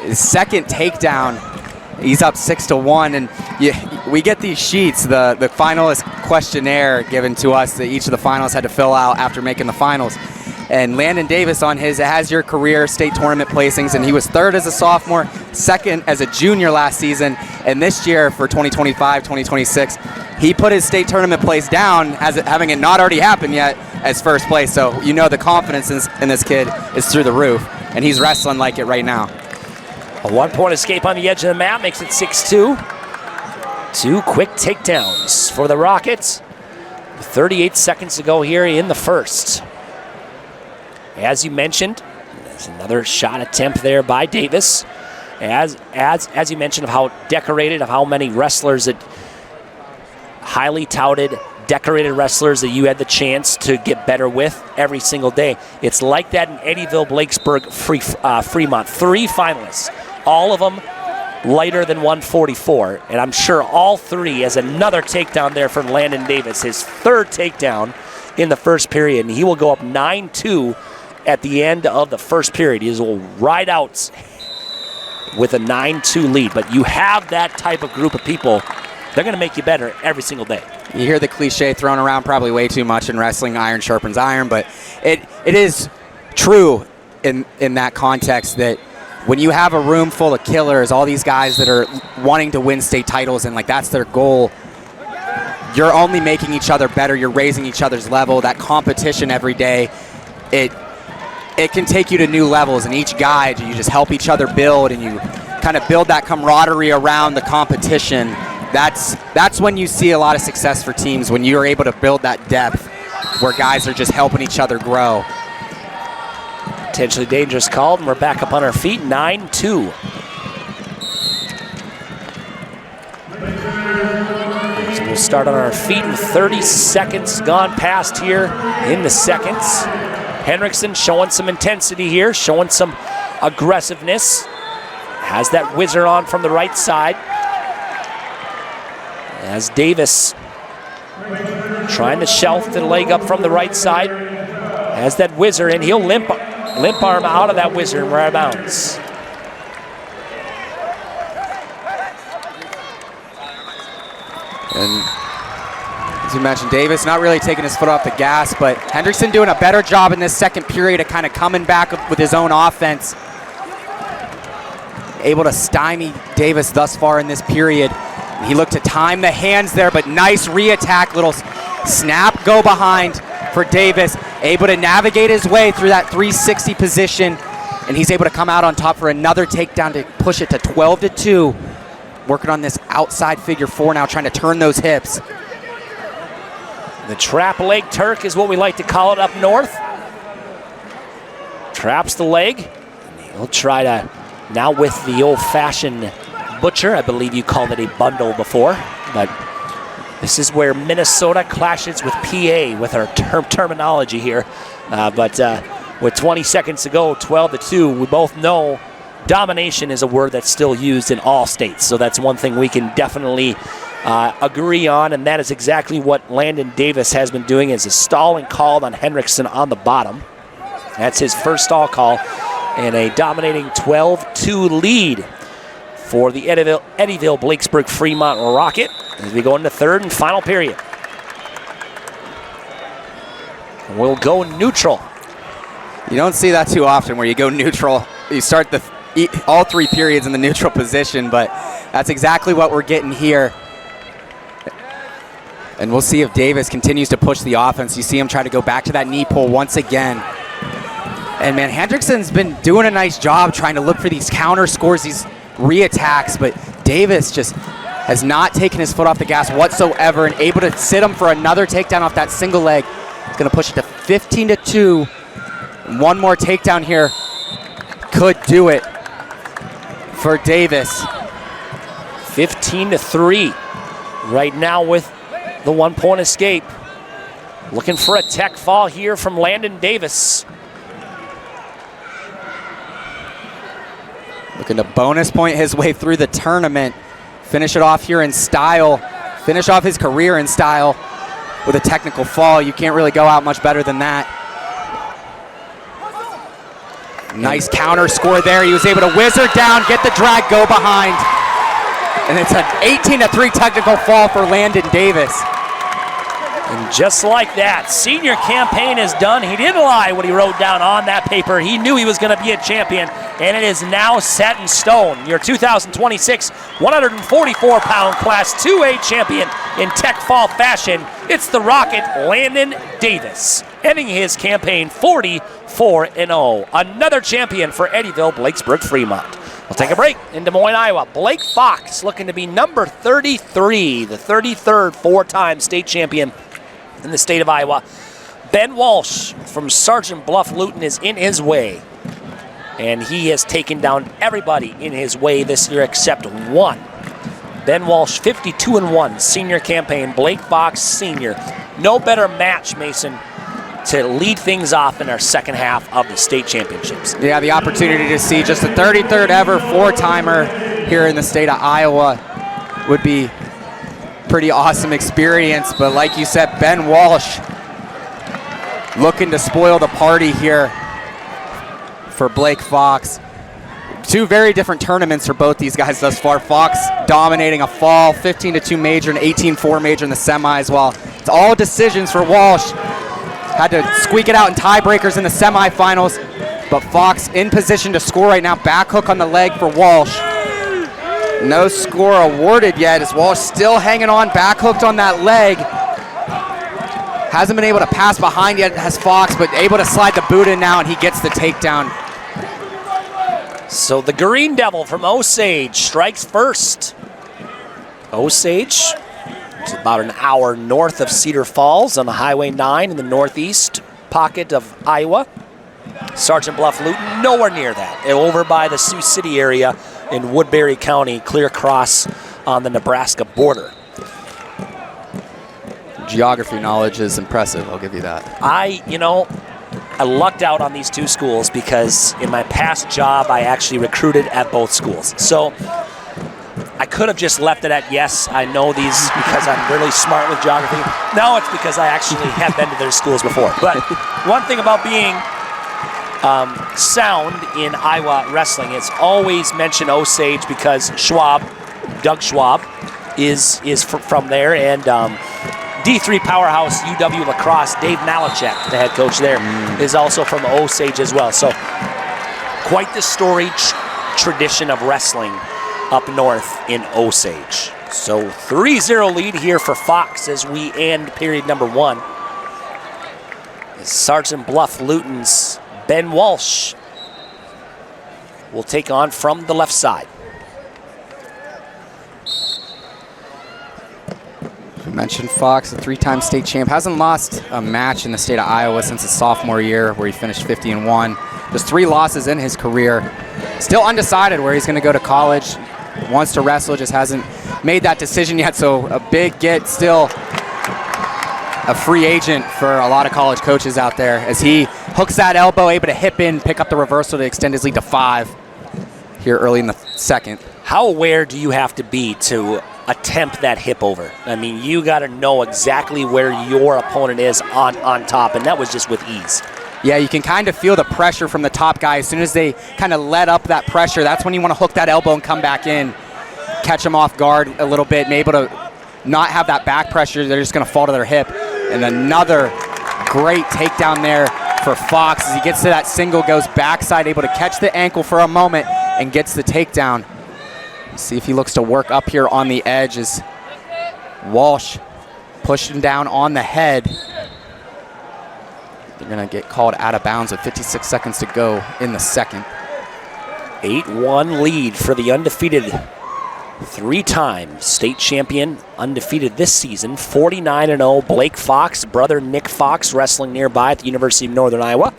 His second takedown, he's up 6-1, and we get these sheets, the finalist questionnaire given to us that each of the finalists had to fill out after making the finals. And Landon Davis on his, it has your career state tournament placings, and he was 3rd as a sophomore, 2nd as a junior last season, and this year for 2025-2026, he put his state tournament place down as having it not already happened yet as 1st place. So the confidence in this kid is through the roof, and he's wrestling like it right now. A 1-point escape on the edge of the map makes it 6-2. 2 quick takedowns for the Rockets. 38 seconds to go here in the first. As you mentioned, there's another shot attempt there by Davis. As you mentioned, of how decorated, of how many wrestlers that highly touted decorated wrestlers that you had the chance to get better with every single day. It's like that in Eddyville, Blakesburg, Fremont. 3 finalists, all of them lighter than 144, and I'm sure all 3 has another takedown there from Landon Davis, his 3rd takedown in the first period, and he will go up 9-2 at the end of the first period. He will ride out with a 9-2 lead, but you have that type of group of people, they're going to make you better every single day. You hear the cliche thrown around probably way too much in wrestling, iron sharpens iron, but it is true in that context that when you have a room full of killers, all these guys that are wanting to win state titles and like that's their goal, you're only making each other better, you're raising each other's level. That competition every day, it can take you to new levels, and each guy, you just help each other build, and you kind of build that camaraderie around the competition. That's when you see a lot of success for teams, when you're able to build that depth where guys are just helping each other grow. Potentially dangerous call, and we're back up on our feet, 9-2. So we'll start on our feet with 30 seconds gone past here in the seconds. Henriksen showing some intensity here, showing some aggressiveness. Has that whizzer on from the right side. As Davis trying to shelf the leg up from the right side. Has that whizzer, and he'll limp arm out of that whizzer and right bounds. And as you mentioned, Davis not really taking his foot off the gas, but Hendrickson doing a better job in this second period of kind of coming back with his own offense. Able to stymie Davis thus far in this period. He looked to time the hands there, but nice re-attack, little snap go behind for Davis. Able to navigate his way through that 360 position, and he's able to come out on top for another takedown to push it to 12-2. Working on this outside figure 4 now, trying to turn those hips. The trap leg Turk is what we like to call it up north. Traps the leg. He'll try to, now with the old-fashioned butcher, I believe you called it a bundle before, but this is where Minnesota clashes with PA with our terminology here. But with 20 seconds to go, 12-2, we both know domination is a word that's still used in all states. So that's one thing we can definitely agree on, and that is exactly what Landon Davis has been doing, is a stalling called on Henriksen on the bottom. That's his first stall call, and a dominating 12-2 lead for the Eddyville Blakesburg Fremont Rocket as we go into third and final period. And we'll go neutral. You don't see that too often where you go neutral. You start all 3 periods in the neutral position, but that's exactly what we're getting here. And we'll see if Davis continues to push the offense. You see him try to go back to that knee pull once again. And man, Hendrickson's been doing a nice job trying to look for these counter scores, these re-attacks, but Davis just has not taken his foot off the gas whatsoever and able to sit him for another takedown off that single leg. He's going to push it to 15-2. One more takedown here could do it for Davis. 15-3 right now with the 1-point escape. Looking for a tech fall here from Landon Davis. Looking to bonus point his way through the tournament. Finish it off here in style. Finish off his career in style with a technical fall. You can't really go out much better than that. Nice counter score there. He was able to whizzer down, get the drag, go behind. And it's an 18-3 technical fall for Landon Davis. And just like that, senior campaign is done. He didn't lie when he wrote down on that paper. He knew he was going to be a champion, and it is now set in stone. Your 2026 144-pound Class 2A champion in tech fall fashion. It's the Rocket, Landon Davis, ending his campaign 44-0. Another champion for Eddyville, Blakesburg, Fremont. We'll take a break in Des Moines, Iowa. Blake Fox looking to be number 33, the 33rd four-time state champion in the state of Iowa. Ben Walsh from Sergeant Bluff Luton is in his way. And he has taken down everybody in his way this year except one. Ben Walsh, 52-1, senior campaign. Blake Fox, senior, no better match, Mason, to lead things off in our second half of the state championships. Yeah, the opportunity to see just the 33rd ever four-timer here in the state of Iowa would be pretty awesome experience. But like you said, Ben Walsh looking to spoil the party here for Blake Fox. Two very different tournaments for both these guys thus far. Fox dominating a fall 15-2 major and 18-4 major in the semis, while it's all decisions for Walsh. Had to squeak it out in tiebreakers in the semifinals, but Fox in position to score right now. Back hook on the leg for Walsh. No score awarded yet as Walsh still hanging on, back hooked on that leg. Hasn't been able to pass behind yet, has Fox, but able to slide the boot in now, and he gets the takedown. So the Green Devil from Osage strikes first. Osage, it's about an hour north of Cedar Falls on the Highway 9 in the northeast pocket of Iowa. Sergeant Bluff Luton, nowhere near that. Over by the Sioux City area in Woodbury County, clear across on the Nebraska border. Geography knowledge is impressive, I'll give you that. I lucked out on these two schools because in my past job, I actually recruited at both schools. So I could have just left it at, yes, I know these because I'm really smart with geography. No, it's because I actually have been to their schools before. But one thing about being sound in Iowa wrestling, it's always mention Osage because Doug Schwab is from there, and D3 powerhouse UW lacrosse, Dave Malachek, the head coach there, is also from Osage as well. So quite the storied tradition of wrestling up north in Osage. So 3-0 lead here for Fox as we end period number one. Sergeant Bluff Luton's Ben Walsh will take on from the left side. You mentioned Fox, a three-time state champ, hasn't lost a match in the state of Iowa since his sophomore year, where he finished 50-1. Just 3 losses in his career. Still undecided where he's going to go to college. Wants to wrestle, just hasn't made that decision yet. So a big get, still a free agent for a lot of college coaches out there, as he hooks that elbow, able to hip in, pick up the reversal to extend his lead to 5 here early in the second. How aware do you have to be to attempt that hip over? I mean, you got to know exactly where your opponent is on top, and that was just with ease. Yeah, you can kind of feel the pressure from the top guy. As soon as they kind of let up that pressure, that's when you want to hook that elbow and come back in, catch them off guard a little bit, and able to not have that back pressure. They're just going to fall to their hip. And another great takedown there for Fox as he gets to that single, goes backside, able to catch the ankle for a moment and gets the takedown. See if he looks to work up here on the edge as Walsh pushing down on the head. They're going to get called out of bounds with 56 seconds to go in the second. 8-1 lead for the undefeated 3-time state champion, undefeated this season, 49-0, Blake Fox, brother Nick Fox, wrestling nearby at the University of Northern Iowa.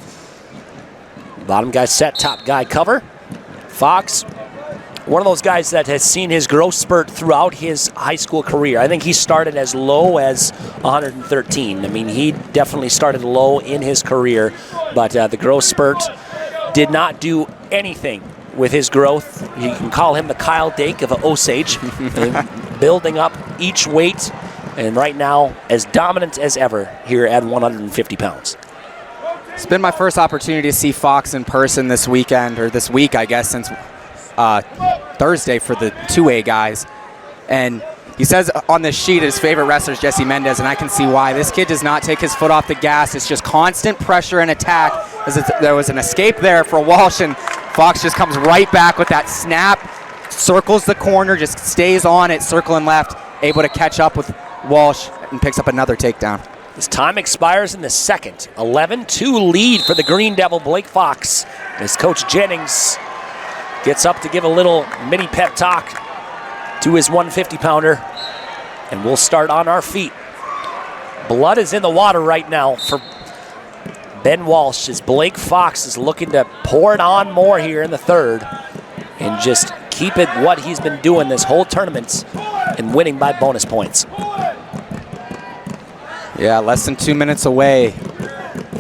Bottom guy set, top guy cover. Fox, one of those guys that has seen his growth spurt throughout his high school career. I think he started as low as 113. I mean, he definitely started low in his career, but the growth spurt did not do anything with his growth. You can call him the Kyle Dake of Osage, building up each weight, and right now as dominant as ever here at 150 pounds. It's been my first opportunity to see Fox in person this weekend, or this week, I guess, since Thursday for the 2A guys. And he says on this sheet his favorite wrestler is Jesse Mendez, and I can see why. This kid does not take his foot off the gas. It's just constant pressure and attack. There was an escape there for Walsh, and Fox just comes right back with that snap, circles the corner, just stays on it, circling left, able to catch up with Walsh and picks up another takedown. His time expires in the second. 11-2 lead for the Green Devil, Blake Fox. As Coach Jennings gets up to give a little mini pep talk to his 150-pounder, and we'll start on our feet. Blood is in the water right now for Ben Walsh as Blake Fox is looking to pour it on more here in the third and just keep it what he's been doing this whole tournament and winning by bonus points. Yeah, less than 2 minutes away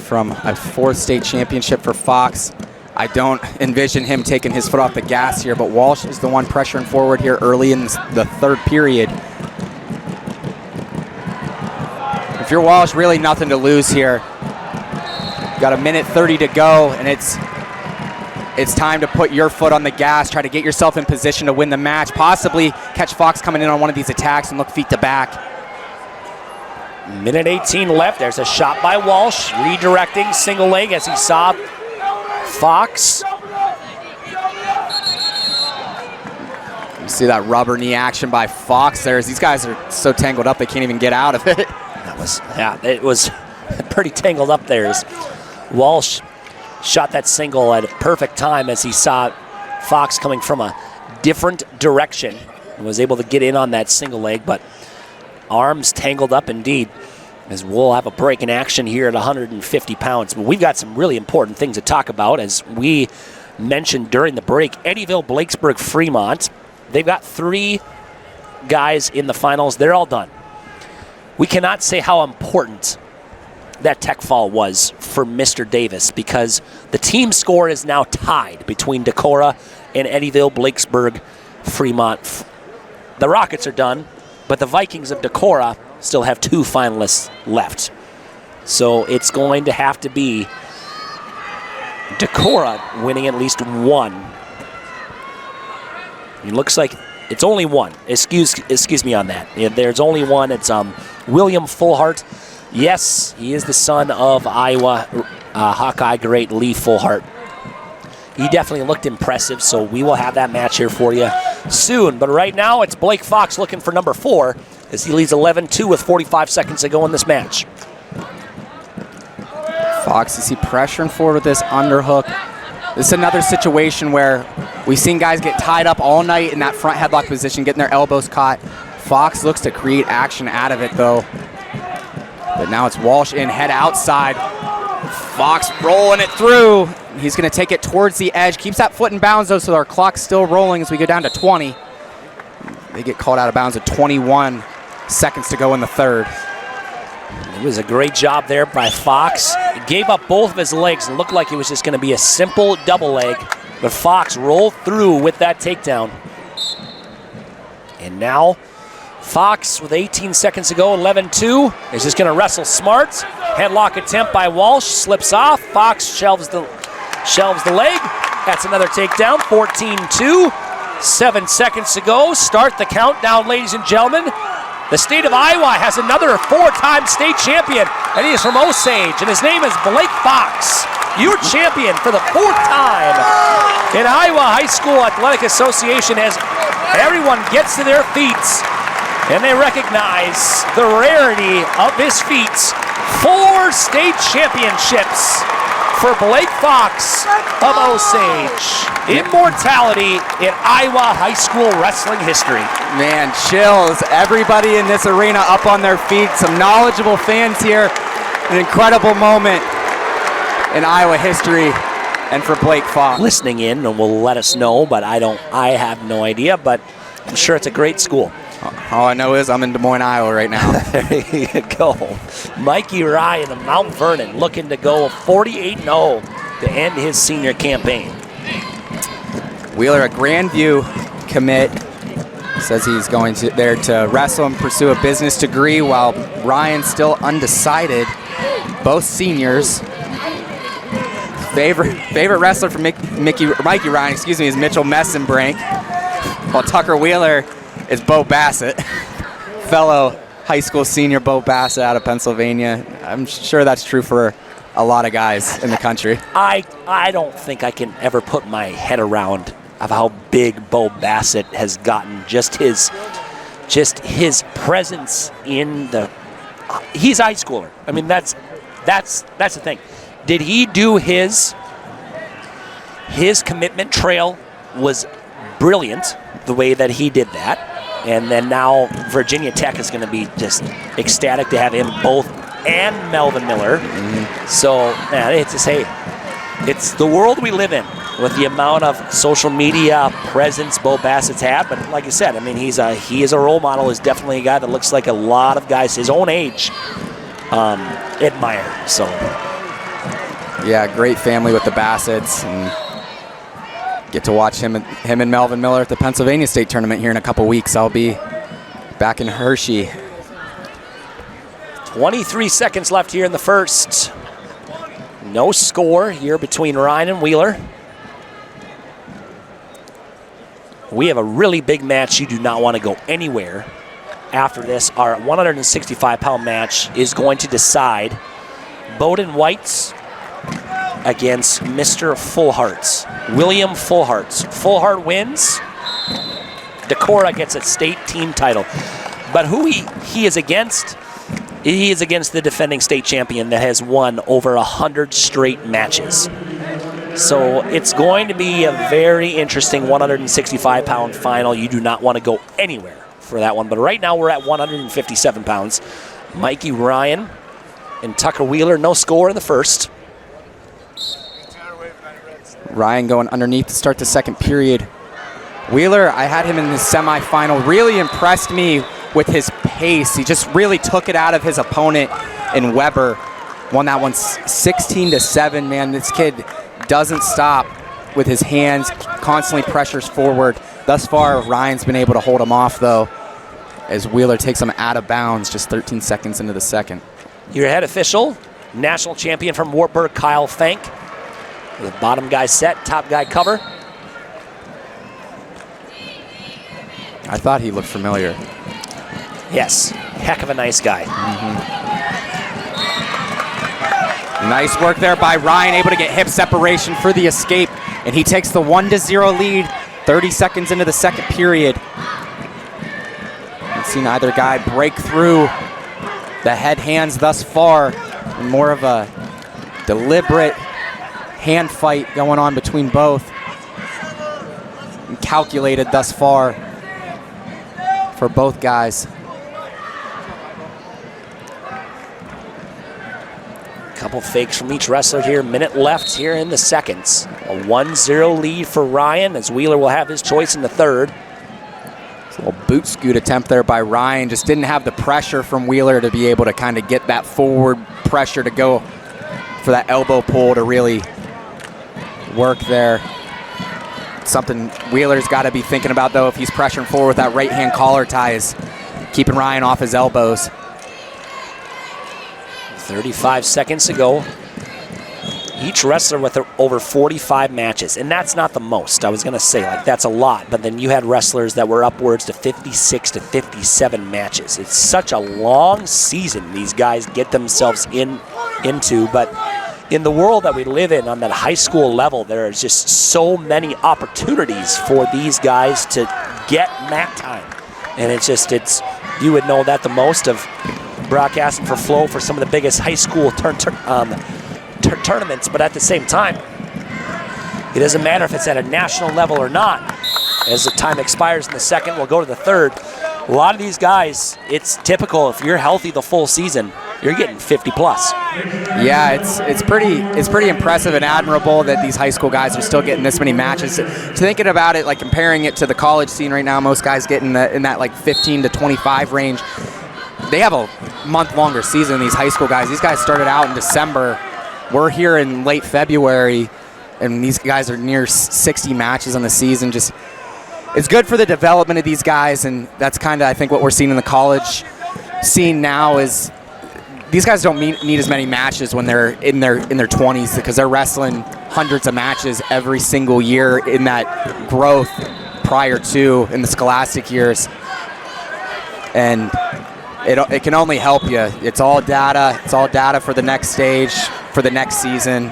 from a 4th state championship for Fox. I don't envision him taking his foot off the gas here, but Walsh is the one pressuring forward here early in the 3rd period. If you're Walsh, really nothing to lose here. Got 1:30 to go, and it's time to put your foot on the gas, try to get yourself in position to win the match, possibly catch Fox coming in on one of these attacks and look feet to back. 1:18 left. There's a shot by Walsh, redirecting single leg as he saw Fox. You see that rubber knee action by Fox there. These guys are so tangled up they can't even get out of it. It was pretty tangled up there. Walsh shot that single at a perfect time as he saw Fox coming from a different direction and was able to get in on that single leg, but arms tangled up indeed, as we'll have a break in action here at 150 pounds. But we've got some really important things to talk about. As we mentioned during the break, Eddyville, Blakesburg, Fremont, they've got 3 guys in the finals. They're all done. We cannot say how important that tech fall was for Mr. Davis, because the team score is now tied between Decorah and Eddyville, Blakesburg, Fremont. The Rockets are done, but the Vikings of Decorah still have 2 finalists left. So it's going to have to be Decorah winning at least 1. It looks like it's only 1. Excuse me on that. There's only 1. It's William Fullhart. Yes, he is the son of Iowa Hawkeye great Lee Fullhart. He definitely looked impressive, so we will have that match here for you soon. But right now, it's Blake Fox looking for number 4 as he leads 11-2 with 45 seconds to go in this match. Fox, you see pressuring forward with this underhook. This is another situation where we've seen guys get tied up all night in that front headlock position, getting their elbows caught. Fox looks to create action out of it, though. But now it's Walsh in, head outside. Fox rolling it through. He's going to take it towards the edge. Keeps that foot in bounds, though, so our clock's still rolling as we go down to 20. They get called out of bounds at 21 seconds to go in the 3rd. It was a great job there by Fox. He gave up both of his legs and looked like it was just going to be a simple double leg. But Fox rolled through with that takedown. And now Fox with 18 seconds to go, 11-2, is just going to wrestle smart. Headlock attempt by Walsh, slips off. Fox shelves the leg. That's another takedown, 14-2. 7 seconds to go. Start the countdown, ladies and gentlemen. The state of Iowa has another 4-time state champion, and he is from Osage, and his name is Blake Fox. Your champion for the 4th time in Iowa High School Athletic Association, as everyone gets to their feet and they recognize the rarity of his feats. 4 state championships for Blake Fox of Osage. Immortality in Iowa high school wrestling history. Man, chills. Everybody in this arena up on their feet. Some knowledgeable fans here. An incredible moment in Iowa history and for Blake Fox. Listening in and will let us know, but I have no idea, but I'm sure it's a great school. All I know is I'm in Des Moines, Iowa right now. There you go. Mikey Ryan of Mount Vernon looking to go 48-0 to end his senior campaign. Wheeler, a Grandview commit, says he's going there to wrestle and pursue a business degree, while Ryan's still undecided. Both seniors. Favorite wrestler for Mikey Ryan, is Mitchell Messenbrink, while Tucker Wheeler is Bo Bassett, fellow high school senior Bo Bassett out of Pennsylvania. I'm sure that's true for a lot of guys in the country. I don't think I can ever put my head around of how big Bo Bassett has gotten. Just his presence in the. He's a high schooler. I mean, that's the thing. Did he do his commitment trail was brilliant the way that he did that. And then now Virginia Tech is going to be just ecstatic to have him both and Melvin Miller. Mm-hmm. So, man, it's just, hey, it's the world we live in with the amount of social media presence Bo Bassett's had. But like I said, I mean, he is a role model. He's definitely a guy that looks like a lot of guys his own age admire. So, yeah, great family with the Bassetts, and get to watch him and Melvin Miller at the Pennsylvania State Tournament here in a couple weeks. I'll be back in Hershey. 23 seconds left here in the first. No score here between Ryan and Wheeler. We have a really big match. You do not want to go anywhere. After this, our 165-pound match is going to decide Bowden Whites against Mr. Fullharts. William Fullharts. Fullhart wins. Decorah gets a state team title. But who he is against? He is against the defending state champion that has won over 100 straight matches. So it's going to be a very interesting 165-pound final. You do not want to go anywhere for that one. But right now we're at 157 pounds. Mikey Ryan and Tucker Wheeler, no score in the first. Ryan going underneath to start the second period. Wheeler, I had him in the semifinal, really impressed me with his pace. He just really took it out of his opponent in Weber. Won that one 16-7, man. This kid doesn't stop with his hands, constantly pressures forward. Thus far, Ryan's been able to hold him off, though, as Wheeler takes him out of bounds just 13 seconds into the second. Your head official, national champion from Wartburg, Kyle Fank. The bottom guy set, top guy cover. I thought he looked familiar. Yes, heck of a nice guy. Nice work there by Ryan, able to get hip separation for the escape, and he takes the 1-0 lead 30 seconds into the second period. We've seen either guy break through the head hands thus far, and more of a deliberate hand fight going on between both. And calculated thus far for both guys. Couple fakes from each wrestler here. Minute left here in the seconds. A 1-0 lead for Ryan as Wheeler will have his choice in the third. It's a little boot scoot attempt there by Ryan. Just didn't have the pressure from Wheeler to be able to kind of get that forward pressure to go for that elbow pull to really work there. Something Wheeler's got to be thinking about, though, if he's pressuring forward with that right hand collar tie, is keeping Ryan off his elbows. 35 seconds to go. Each wrestler with over 45 matches, and that's not the most. I was going to say, like, that's a lot, but then you had wrestlers that were upwards to 56 to 57 matches. It's such a long season these guys get themselves into, but in the world that we live in on that high school level, there are just so many opportunities for these guys to get mat time. And it's you would know that the most of broadcasting for Flow for some of the biggest high school tournaments, but at the same time, it doesn't matter if it's at a national level or not. As the time expires in the second, we'll go to the third. A lot of these guys, it's typical if you're healthy the full season, you're getting 50 plus. Yeah, it's pretty impressive and admirable that these high school guys are still getting this many matches. Thinking about it, like comparing it to the college scene right now, most guys get in that like 15 to 25 range. They have a month longer season than these high school guys. These guys started out in December. We're here in late February, and these guys are near 60 matches on the season. Just, it's good for the development of these guys, and that's kind of, I think, what we're seeing in the college scene now is these guys don't need as many matches when they're in their 20s, because they're wrestling hundreds of matches every single year in that growth prior to in the scholastic years. And it can only help you. It's all data. It's all data for the next stage, for the next season.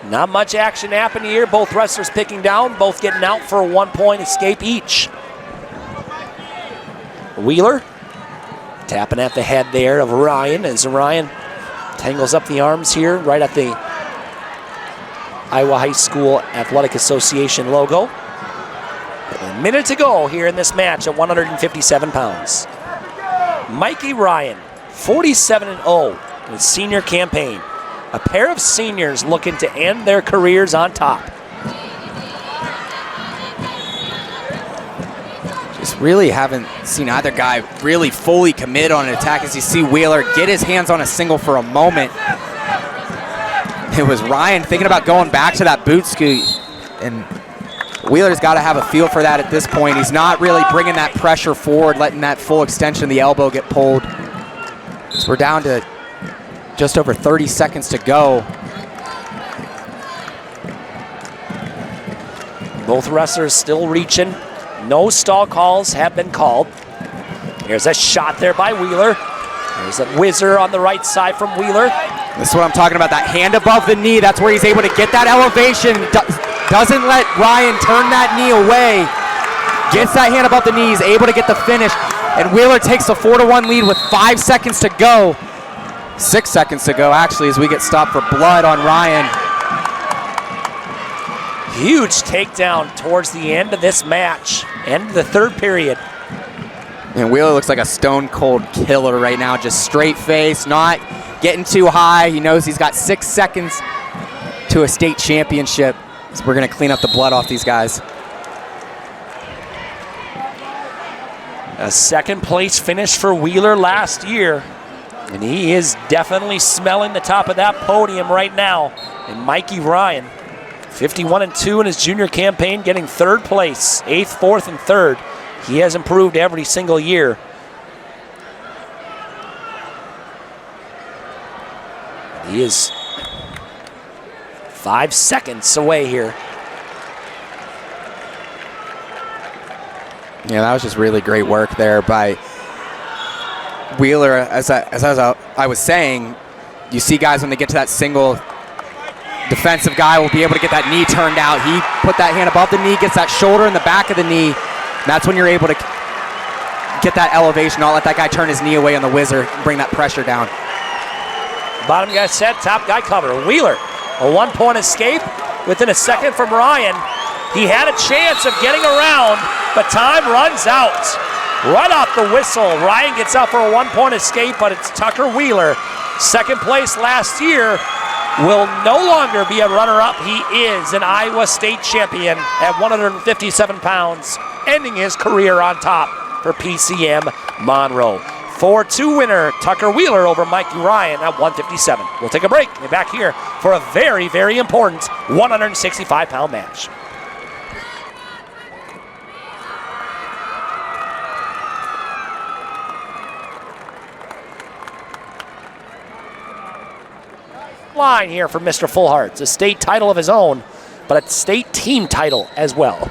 Not much action happening here. Both wrestlers picking down, both getting out for a 1-point escape each. Wheeler tapping at the head there of Ryan as Ryan tangles up the arms here right at the Iowa High School Athletic Association logo. A minute to go here in this match at 157 pounds. Mikey Ryan, 47-0 in his senior campaign. A pair of seniors looking to end their careers on top. Just Really haven't seen either guy really fully commit on an attack as you see Wheeler get his hands on a single for a moment. It was Ryan thinking about going back to that boot scoot, and Wheeler's got to have a feel for that at this point. He's not really bringing that pressure forward, letting that full extension of the elbow get pulled. So we're down to just over 30 seconds to go. Both wrestlers still reaching. No stall calls have been called. Here's a shot there by Wheeler. There's a whizzer on the right side from Wheeler. This is what I'm talking about, that hand above the knee. That's where he's able to get that elevation. Doesn't let Ryan turn that knee away. Gets that hand above the knee. He's able to get the finish. And Wheeler takes a 4-1 lead with 5 seconds to go. 6 seconds to go, actually, as we get stopped for blood on Ryan. Huge takedown towards the end of this match. End of the third period. And Wheeler looks like a stone-cold killer right now. Just straight face, not getting too high. He knows he's got 6 seconds to a state championship. So we're going to clean up the blood off these guys. A second place finish for Wheeler last year. And he is definitely smelling the top of that podium right now. And Mikey Ryan, 51-2 in his junior campaign, getting third place, 8th, 4th, and 3rd. He has improved every single year. He is 5 seconds away here. Yeah, that was just really great work there by Wheeler. As I was saying, you see guys when they get to that single, defensive guy will be able to get that knee turned out. He put that hand above the knee, gets that shoulder in the back of the knee. And that's when you're able to get that elevation, not let that guy turn his knee away on the whizzer, bring that pressure down. Bottom guy set, top guy cover. Wheeler, a 1-point escape within a second from Ryan. He had a chance of getting around, but time runs out. Right off the whistle, Ryan gets up for a 1-point escape, but it's Tucker Wheeler. Second place last year, will no longer be a runner-up. He is an Iowa State champion at 157 pounds, ending his career on top for PCM Monroe. 4-2 winner, Tucker Wheeler over Mikey Ryan at 157. We'll take a break. We'll be back here for a very, very important 165-pound match. Line here for Mr. Fullhart. It's a state title of his own, but a state team title as well.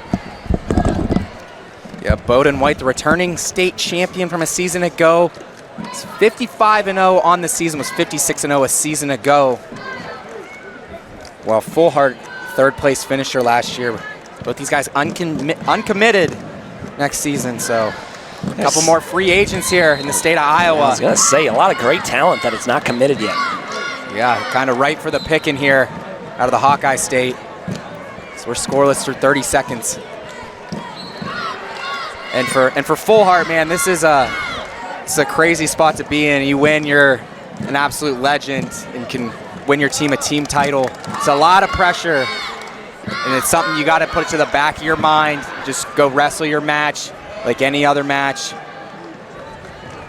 Yeah, Bowden White, the returning state champion from a season ago. It's 55-0 on the season, was 56-0 a season ago. While Fullhart, third place finisher last year. Both these guys uncommitted next season, so a couple more free agents here in the state of Iowa. I was going to say, a lot of great talent that is not committed yet. Yeah, kind of ripe for the picking here out of the Hawkeye State. So we're scoreless through 30 seconds. And for Fullhart, man, this is it's a crazy spot to be in. You win, you're an absolute legend and can win your team a team title. It's a lot of pressure, and it's something you got to put it to the back of your mind. Just go wrestle your match like any other match.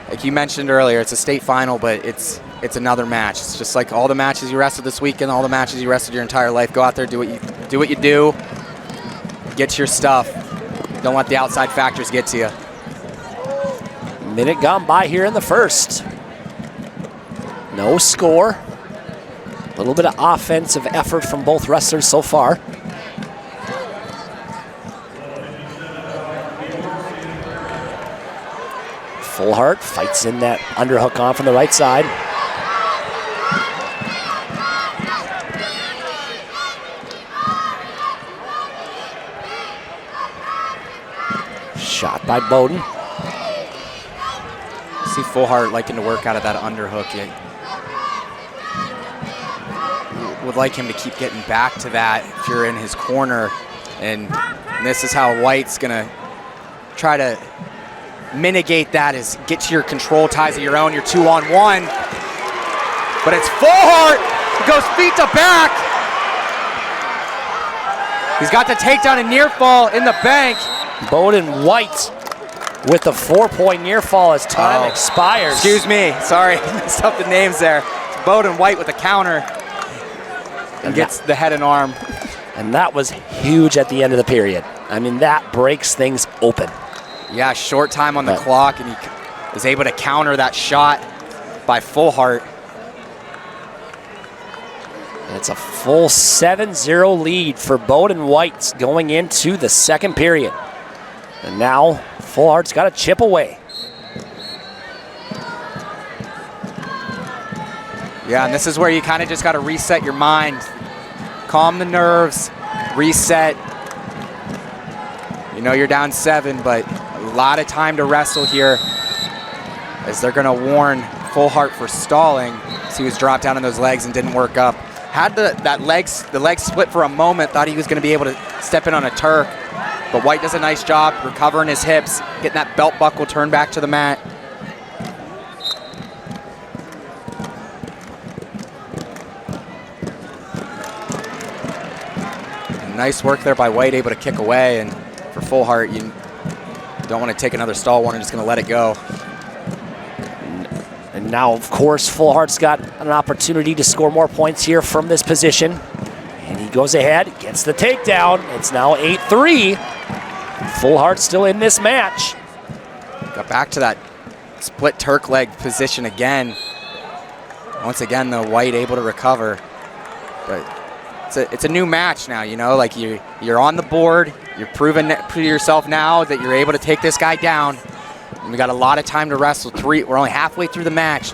Like you mentioned earlier, it's a state final, but it's another match. It's just like all the matches you wrestled this weekend, all the matches you wrestled your entire life. Go out there, do what you do, get your stuff. Don't let the outside factors get to you. Minute gone by here in the first. No score. A little bit of offensive effort from both wrestlers so far. Fullhart fights in that underhook on from the right side. Shot by Bowden. See Fullhart liking to work out of that underhook. Would like him to keep getting back to that if you're in his corner. And this is how White's gonna try to mitigate that, is get to your control ties of your own, your 2-on-1. But it's Fullhart who goes feet to back. He's got the takedown and near fall in the bank. Bowden White with the 4-point near fall as time expires. Excuse me, sorry, messed up the names there. It's Bowden White with the counter and gets the head and arm. And that was huge at the end of the period. I mean, that breaks things open. Yeah, short time on the clock, and he was able to counter that shot by Fullhart. It's a full 7-0 lead for Bowden White going into the second period. And now Fullhart's got to chip away. Yeah, and this is where you kind of just got to reset your mind. Calm the nerves, reset. You know you're down 7, but a lot of time to wrestle here as they're going to warn Fullhart for stalling. So he was dropped down on those legs and didn't work up. Had the leg split for a moment, thought he was going to be able to step in on a Turk. But White does a nice job recovering his hips, getting that belt buckle turned back to the mat. And nice work there by White, able to kick away. And for Fullhart, you don't want to take another stall one, just going to let it go. And now, of course, Fullhart's got an opportunity to score more points here from this position. And he goes ahead, gets the takedown. It's now 8-3. Fullhart still in this match. Got back to that split Turk leg position again. Once again, though, White able to recover. But it's a new match now, you know, like you're on the board. You're proving to yourself now that you're able to take this guy down. And we got a lot of time to wrestle. We're only halfway through the match.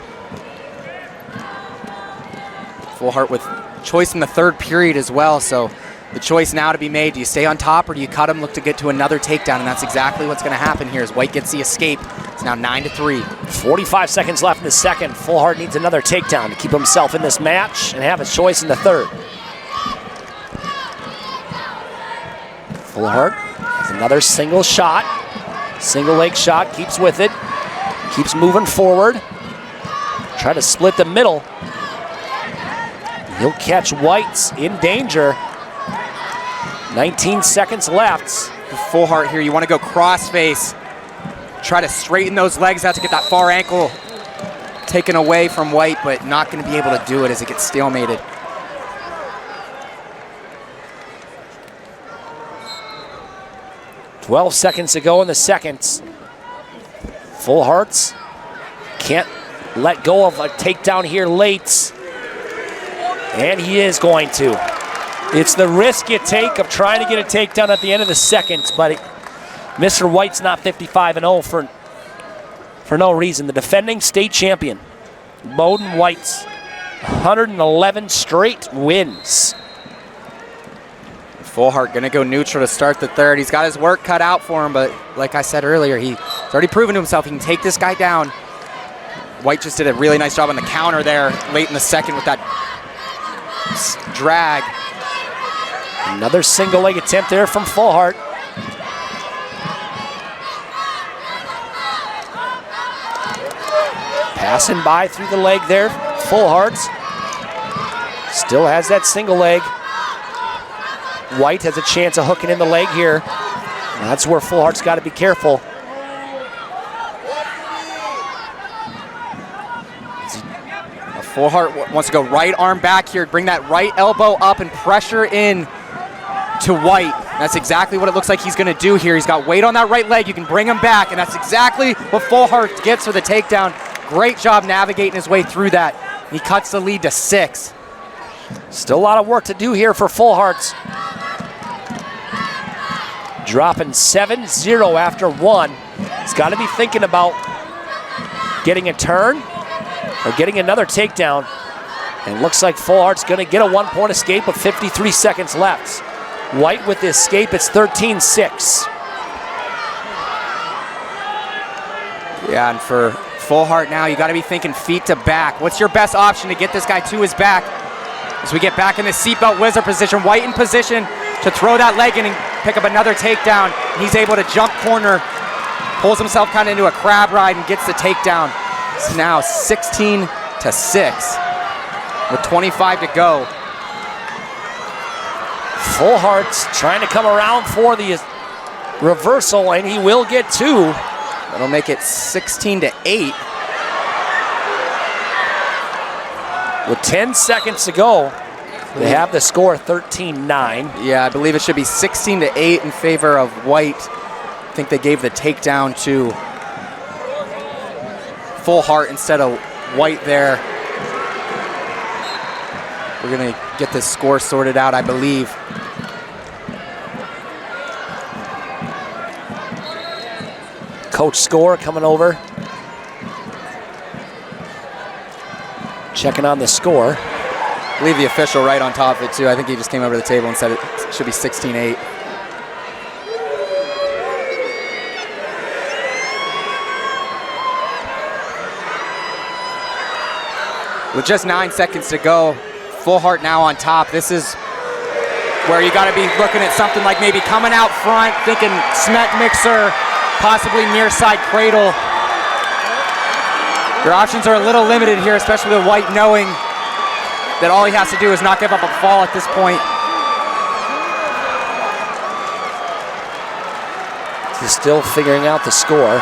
Fullhart with choice in the third period as well, so the choice now to be made, do you stay on top or do you cut him, look to get to another takedown? And that's exactly what's going to happen here as White gets the escape. It's now 9-3. 45 seconds left in the second. Fullhart needs another takedown to keep himself in this match and have a choice in the third. Fullhart has another single shot. Single leg shot, keeps with it. Keeps moving forward. Try to split the middle. He'll catch White's in danger. 19 seconds left. Fullhart here, you want to go cross-face. Try to straighten those legs out to get that far ankle taken away from White, but not going to be able to do it as it gets stalemated. "12 seconds to go in the second. Fullhart's can't let go of a takedown here late. And he is going to. It's the risk you take of trying to get a takedown at the end of the second, but Mr. White's not 55-0 for no reason. The defending state champion, Bowden White's 111 straight wins. Fullhart going to go neutral to start the third. He's got his work cut out for him, but like I said earlier, he's already proven to himself he can take this guy down. White just did a really nice job on the counter there late in the second with that drag. Another single leg attempt there from Fullhart. Passing by through the leg there. Fullhart still has that single leg. White has a chance of hooking in the leg here. That's where Fullhart's got to be careful. Fullhart wants to go right arm back here, bring that right elbow up and pressure in to White. That's exactly what it looks like he's going to do here. He's got weight on that right leg. You can bring him back, and that's exactly what Fullhart gets for the takedown. Great job navigating his way through that. He cuts the lead to 6. Still a lot of work to do here for Fullhart. Dropping 7-0 after 1. He's got to be thinking about getting a turn or getting another takedown. And looks like Fullhart's going to get a 1-point escape with 53 seconds left. White with the escape, it's 13-6. Yeah, and for Fullhart now, you got to be thinking feet to back. What's your best option to get this guy to his back? As we get back in the seatbelt wizard position, White in position to throw that leg in and pick up another takedown. He's able to jump corner, pulls himself kind of into a crab ride and gets the takedown. It's now 16-6 with 25 to go. Fullhart's trying to come around for the reversal, and he will get 2. That'll make it 16-8. With 10 seconds to go, they have the score 13-9. Yeah, I believe it should be 16-8 in favor of White. I think they gave the takedown to Full Heart instead of White there. We're gonna get this score sorted out, I believe. Coach Score coming over. Checking on the score. I believe the official right on top of it too. I think he just came over to the table and said it should be 16-8. With just 9 seconds to go, Full Heart now on top. This is where you gotta be looking at something like maybe coming out front, thinking Smet Mixer, possibly near side cradle. Your options are a little limited here, especially with White knowing that all he has to do is not give up a fall at this point. He's still figuring out the score.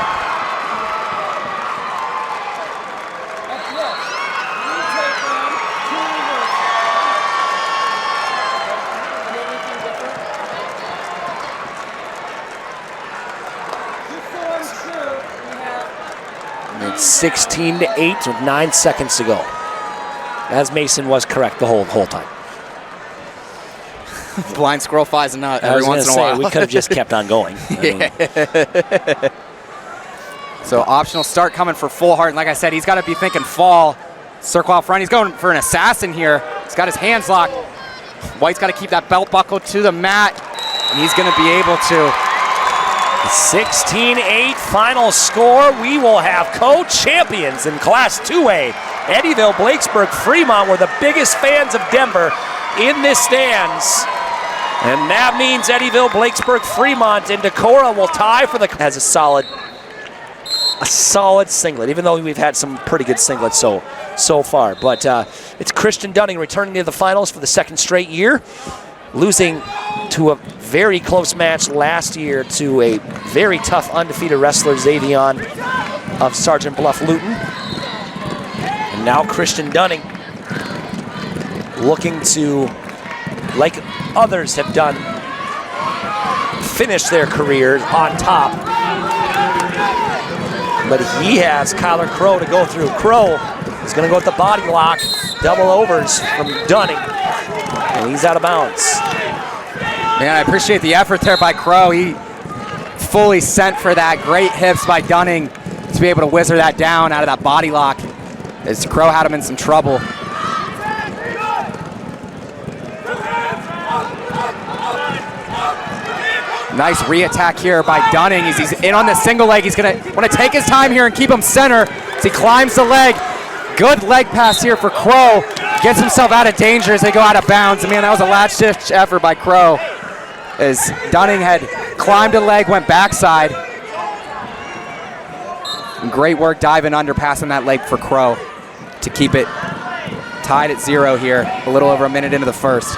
It's 16-8 with 9 seconds to go. As Mason was correct the whole time. Blind squirrel flies a nut every once in a while. We could have just kept on going. So optional start coming for Full Heart. And like I said, he's got to be thinking fall. Circle out front. He's going for an assassin here. He's got his hands locked. White's got to keep that belt buckle to the mat. And he's going to be able to. 16-8 final score. We will have co-champions in Class 2A. Eddyville, Blakesburg, Fremont were the biggest fans of Denver in this stands. And that means Eddyville, Blakesburg, Fremont, and Decorah will tie for the... Has a solid singlet, even though we've had some pretty good singlets so far. But it's Christian Dunning returning to the finals for the second straight year, losing to a very close match last year to a very tough undefeated wrestler, Xavion of Sergeant Bluff Luton. And now Christian Dunning looking to, like others have done, finish their careers on top. But he has Kyler Crow to go through. Crow is going to go with the body lock, double overs from Dunning, and he's out of bounds. Man, I appreciate the effort there by Crow. He fully sent for that. Great hips by Dunning to be able to whizzer that down out of that body lock as Crow had him in some trouble. Nice re-attack here by Dunning. He's in on the single leg. He's going to want to take his time here and keep him center as he climbs the leg. Good leg pass here for Crow. Gets himself out of danger as they go out of bounds. And man, that was a last-ditch effort by Crow as Dunning had climbed a leg, went backside. And great work diving under, passing that leg for Crow to keep it tied at 0 here, a little over a minute into the first.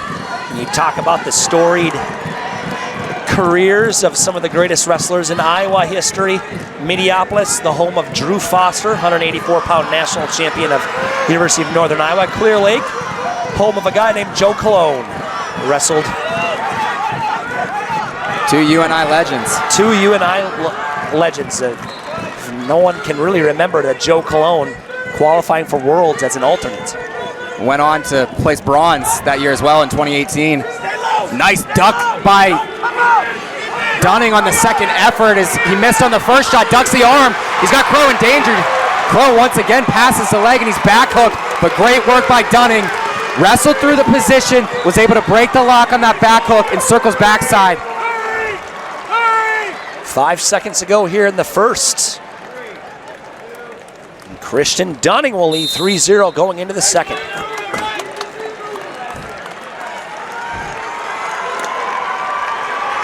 You talk about the storied careers of some of the greatest wrestlers in Iowa history. Minneapolis, the home of Drew Foster, 184-pound national champion of University of Northern Iowa. Clear Lake, home of a guy named Joe Cologne, wrestled. Two UNI legends. Two UNI legends. No one can really remember that Joe Cologne qualifying for Worlds as an alternate. Went on to place bronze that year as well in 2018. Nice duck by Dunning on the second effort as he missed on the first shot, ducks the arm. He's got Crow endangered. Crow once again passes the leg and he's back hooked, but great work by Dunning. Wrestled through the position, was able to break the lock on that back hook and circles backside. 5 seconds to go here in the first. And Christian Dunning will lead 3-0 going into the second.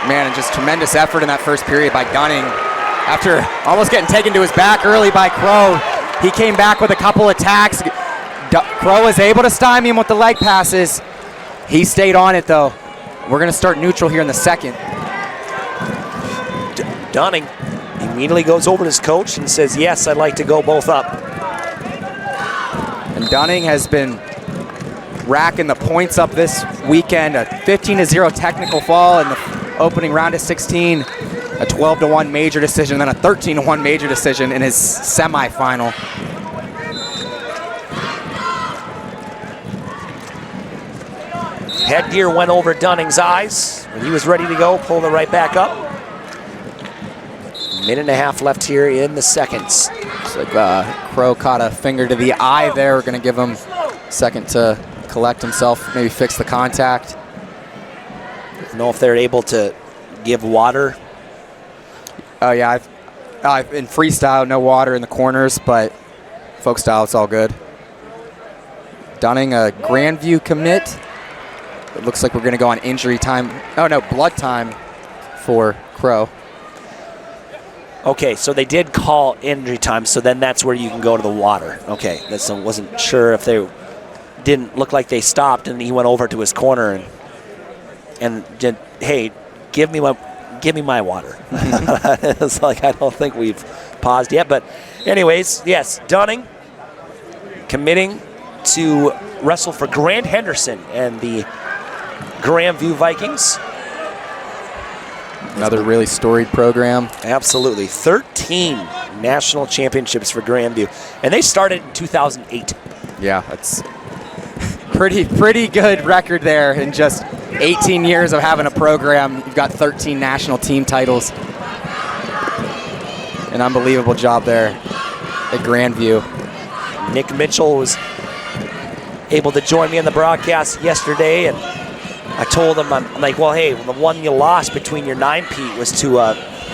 Man, and just tremendous effort in that first period by Dunning. After almost getting taken to his back early by Crow, he came back with a couple attacks. Crow was able to stymie him with the leg passes. He stayed on it though. We're gonna start neutral here in the second. Dunning He immediately goes over to his coach and says, yes, I'd like to go both up. And Dunning has been racking the points up this weekend. A 15-0 technical fall in the opening round of 16, a 12-1 major decision, then a 13-1 major decision in his semifinal. Headgear went over Dunning's eyes. When he was ready to go, pulled it right back up. Minute and a half left here in the seconds. Looks like Crow caught a finger to the eye there. We're going to give him a second to collect himself, maybe fix the contact. Don't know if they're able to give water. Oh, yeah. In freestyle, no water in the corners, but folk style, it's all good. Dunning, a Grandview commit. It looks like we're going to go on injury time. Oh, no, blood time for Crow. Okay, so they did call injury time, so then that's where you can go to the water. Okay, I wasn't sure if they didn't look like they stopped, and he went over to his corner and did, hey, give me my water. It's like, I don't think we've paused yet, but anyways, yes, Dunning committing to wrestle for Grant Henderson and the Grandview Vikings. Another really storied program. Absolutely. 13 national championships for Grandview. And they started in 2008. Yeah, that's pretty good record there in just 18 years of having a program. You've got 13 national team titles. An unbelievable job there at Grandview. Nick Mitchell was able to join me on the broadcast yesterday, and I told him, I'm like, well, hey, the one you lost between your 9-peat was to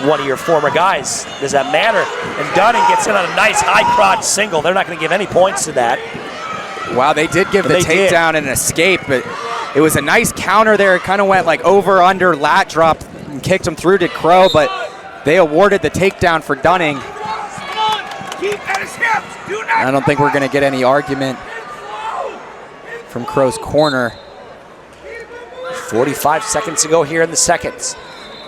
one of your former guys. Does that matter? And Dunning gets in on a nice high crotch single. They're not going to give any points to that. Wow, they did give the takedown and an escape, but it was a nice counter there. It kind of went like over, under, lat drop, and kicked him through to Crow, but they awarded the takedown for Dunning. I don't think we're going to get any argument from Crow's corner. 45 seconds to go here in the seconds.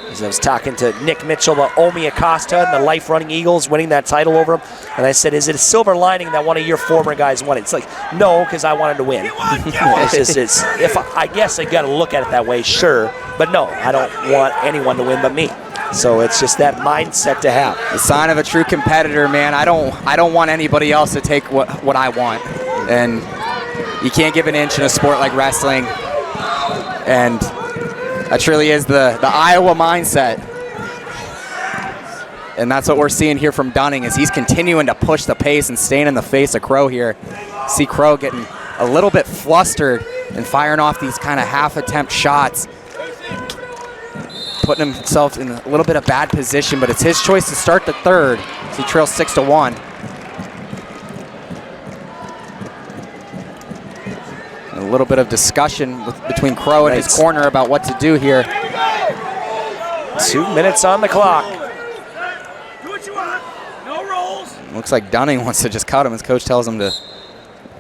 As I was talking to Nick Mitchell about Omi Acosta and the Life Running Eagles winning that title over him, and I said, is it a silver lining that one of your former guys won it? It's like, no, because I wanted to win. I guess I got to look at it that way, sure, but no, I don't want anyone to win but me. So it's just that mindset to have. The sign of a true competitor, man. I don't want anybody else to take what I want, and you can't give an inch in a sport like wrestling. And that truly is the Iowa mindset. And that's what we're seeing here from Dunning, is he's continuing to push the pace and staying in the face of Crow here. See Crow getting a little bit flustered and firing off these kind of half-attempt shots, putting himself in a little bit of bad position, but it's his choice to start the third. So he trails 6-1. A little bit of discussion between Crow and his corner about what to do here. 2 minutes on the clock. Do what you want. No rolls. Looks like Dunning wants to just cut him. His coach tells him to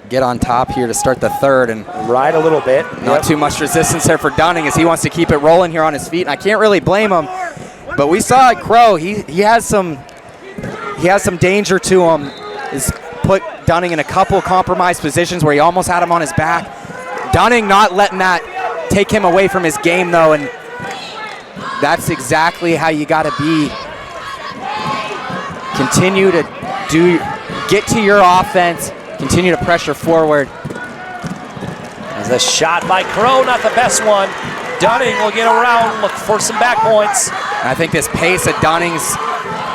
get on top here to start the third and ride a little bit. Not too much resistance there for Dunning, as he wants to keep it rolling here on his feet. And I can't really blame him. But we saw at Crow, he has some danger to him. He's put Dunning in a couple compromised positions where he almost had him on his back. Dunning not letting that take him away from his game, though, and that's exactly how you got to be. Continue to get to your offense, continue to pressure forward. As a shot by Crow, not the best one. Dunning will get around, look for some back points. And I think this pace of Dunning's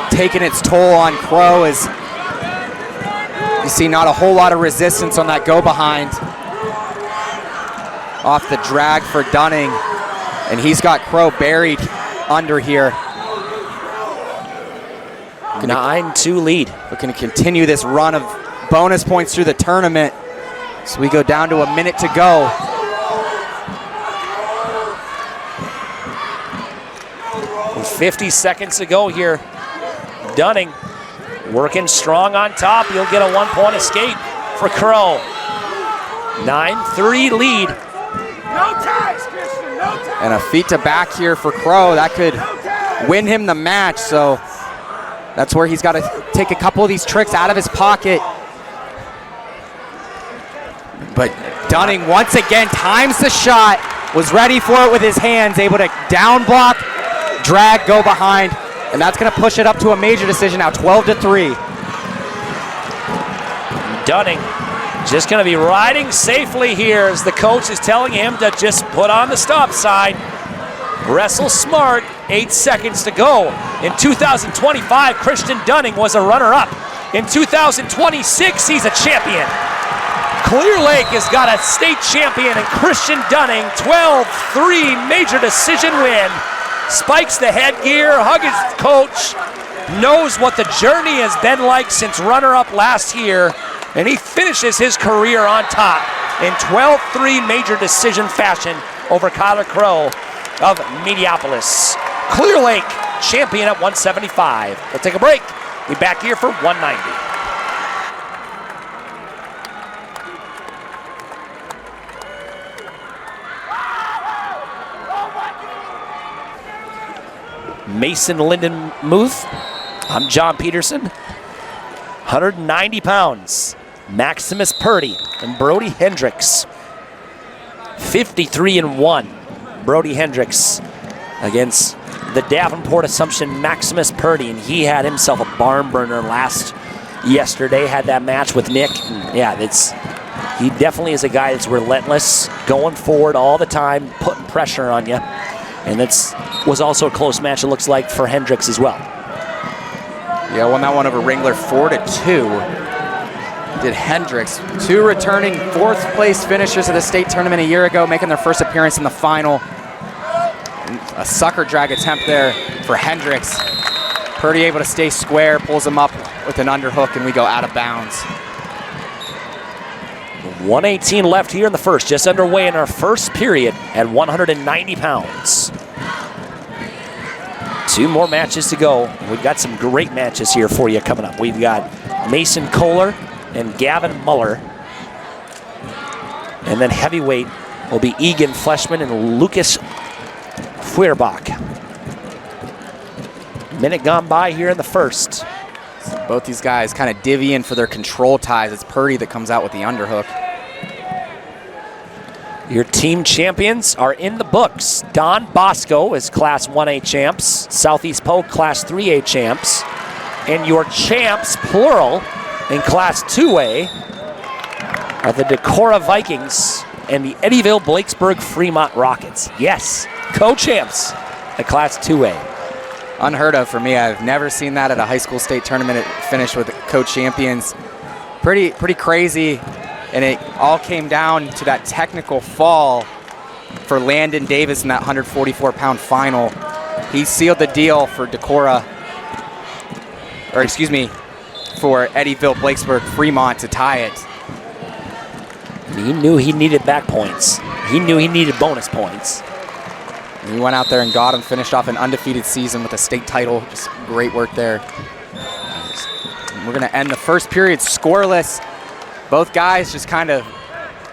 taking its toll on Crow, as you see not a whole lot of resistance on that go behind. Off the drag for Dunning, and he's got Crow buried under here. 9-2 lead. Looking to continue this run of bonus points through the tournament. So we go down to a minute to go. With 50 seconds to go here, Dunning working strong on top. He'll get a 1-point escape for Crow. 9-3 lead. No ties, Christian. No ties. And a feet to back here for Crow. That could win him the match. So That's where he's got to take a couple of these tricks out of his pocket. But Dunning once again times the shot, was ready for it with his hands, able to down block, drag, go behind, and that's going to push it up to a major decision now, 12-3. Dunning just going to be riding safely here as the coach is telling him to just put on the stop sign. Wrestle smart, 8 seconds to go. In 2025, Christian Dunning was a runner-up. In 2026, he's a champion. Clear Lake has got a state champion in Christian Dunning, 12-3 major decision win. Spikes the headgear, hugs his coach, knows what the journey has been like since runner-up last year, and he finishes his career on top in 12-3 major decision fashion over Kyler Crow of Mediapolis. Clear Lake champion at 175. We'll take a break. Be back here for 190. Mason Lindenmuth. I'm John Peterson. 190 pounds. Maximus Purdy and Brody Hendricks. 53-1. Brody Hendricks against the Davenport Assumption Maximus Purdy, and he had himself a barn burner yesterday. Had that match with Nick. And yeah, he definitely is a guy that's relentless, going forward all the time, putting pressure on you. And that was also a close match, it looks like, for Hendricks as well. Yeah, won that one over Ringler 4-2. Did Hendricks. 2 returning 4th place finishers of the state tournament a year ago, making their first appearance in the final. A sucker drag attempt there for Hendricks. Purdy able to stay square, pulls him up with an underhook, and we go out of bounds. 118 left here in the first, just underway in our first period at 190 pounds. 2 more matches to go. We've got some great matches here for you coming up. We've got Mason Kohler and Gavin Muller. And then heavyweight will be Egan Fleshman and Lucas Feuerbach. Minute gone by here in the first. So both these guys kind of divvying for their control ties. It's Purdy that comes out with the underhook. Your team champions are in the books. Don Bosco is Class 1A champs. Southeast Polk Class 3A champs. And your champs, plural, in Class 2A are the Decorah Vikings and the Eddyville Blakesburg Fremont Rockets. Yes, co-champs at Class 2A. Unheard of for me. I've never seen that at a high school state tournament. It finished with co-champions. Pretty crazy. And it all came down to that technical fall for Landon Davis in that 144-pound final. He sealed the deal for Decorah, or excuse me, for Eddyville, Blakesburg, Fremont to tie it. He knew he needed back points. He knew he needed bonus points. And he went out there and got him, finished off an undefeated season with a state title. Just great work there. And we're going to end the first period scoreless. Both guys just kind of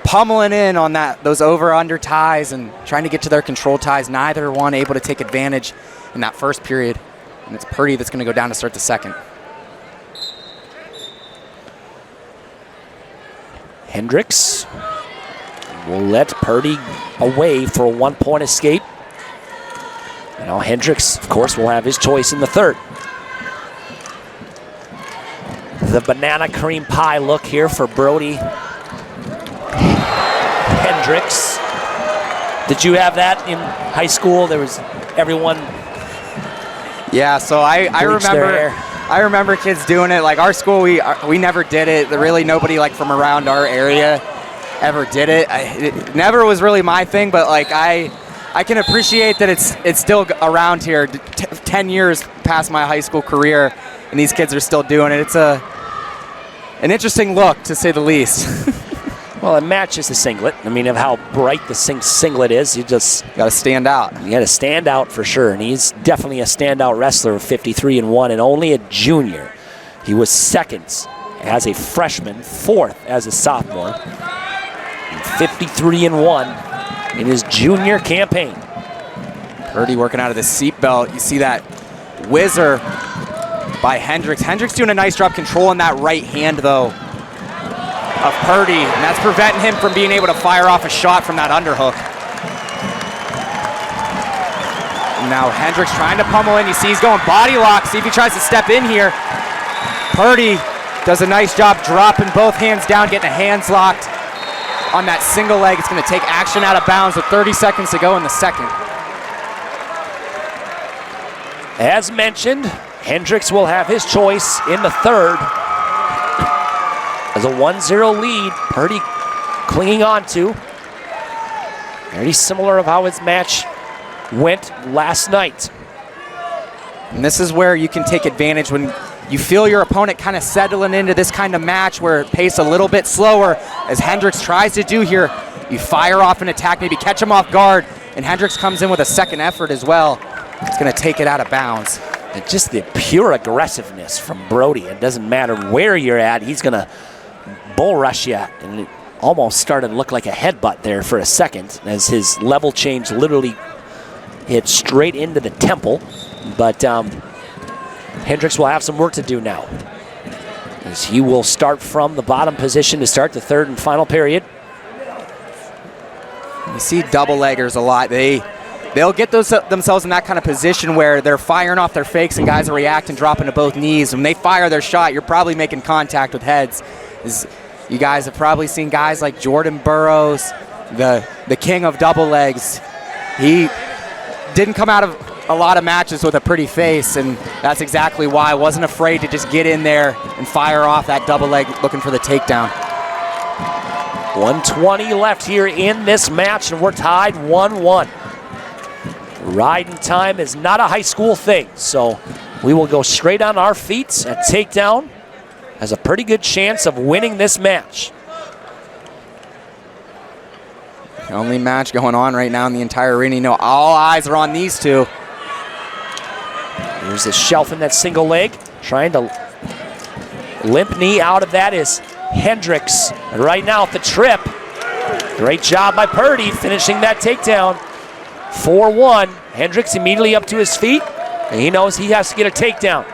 pummeling in on those over-under ties and trying to get to their control ties. Neither one able to take advantage in that first period. And it's Purdy that's going to go down to start the second. Hendricks will let Purdy away for a 1-point escape. Now Hendricks, of course, will have his choice in the third. The banana cream pie look here for Brody Hendricks. Did you have that in high school? There was everyone. Yeah, so I remember kids doing it. Like our school, we never did it. Really, nobody like from around our area ever did it. It never was really my thing, but like I can appreciate that it's still around here. 10 years past my high school career, and these kids are still doing it. It's an interesting look, to say the least. Well, it matches the singlet. I mean, of how bright the singlet is, you just got to stand out. You got to stand out for sure, and he's definitely a standout wrestler of 53-1, and only a junior. He was second as a freshman, 4th as a sophomore, 53-1 in his junior campaign. Purdy working out of the seatbelt. You see that whizzer by Hendricks. Hendricks doing a nice job controlling that right hand, though, of Purdy, and that's preventing him from being able to fire off a shot from that underhook. Now Hendricks trying to pummel in. You see he's going body lock. See if he tries to step in here. Purdy does a nice job dropping both hands down, getting the hands locked on that single leg. It's going to take action out of bounds with 30 seconds to go in the second. As mentioned, Hendricks will have his choice in the third. As a 1-0 lead, Purdy clinging on to. Very similar of how his match went last night. And this is where you can take advantage when you feel your opponent kind of settling into this kind of match where it pace a little bit slower, as Hendricks tries to do here. You fire off an attack, maybe catch him off guard, and Hendricks comes in with a second effort as well. It's going to take it out of bounds. And just the pure aggressiveness from Brody. It doesn't matter where you're at, he's going to bull rush you. And it almost started to look like a headbutt there for a second as his level change literally hit straight into the temple. But Hendricks will have some work to do now, as he will start from the bottom position to start the third and final period. You see double leggers a lot. They'll get themselves in that kind of position where they're firing off their fakes and guys are reacting, dropping to both knees. When they fire their shot, you're probably making contact with heads. You guys have probably seen guys like Jordan Burroughs, the king of double legs. He didn't come out of a lot of matches with a pretty face, and that's exactly why I wasn't afraid to just get in there and fire off that double leg looking for the takedown. 1:20 left here in this match, and we're tied 1-1. Riding time is not a high school thing, so we will go straight on our feet. A takedown has a pretty good chance of winning this match. The only match going on right now in the entire arena. You know, all eyes are on these two. There's a shelf in that single leg. Trying to limp knee out of that is Hendricks. And right now at the trip, great job by Purdy finishing that takedown. 4-1. Hendricks immediately up to his feet, and he knows he has to get a takedown.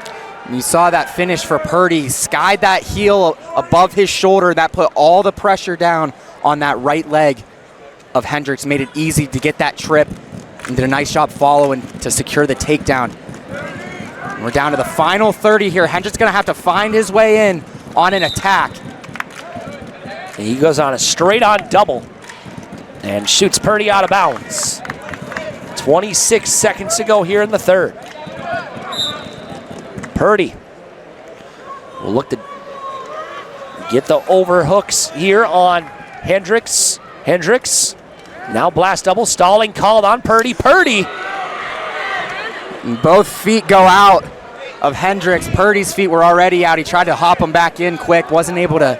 You saw that finish for Purdy. Skied that heel above his shoulder. That put all the pressure down on that right leg of Hendricks. Made it easy to get that trip and did a nice job following to secure the takedown. We're down to the final 30 here. Hendricks going to have to find his way in on an attack. And he goes on a straight-on double and shoots Purdy out of bounds. 26 seconds to go here in the third. Purdy will look to get the overhooks here on Hendricks. Hendricks now blast double, stalling called on Purdy. Purdy! Both feet go out of Hendricks. Purdy's feet were already out. He tried to hop them back in quick, wasn't able to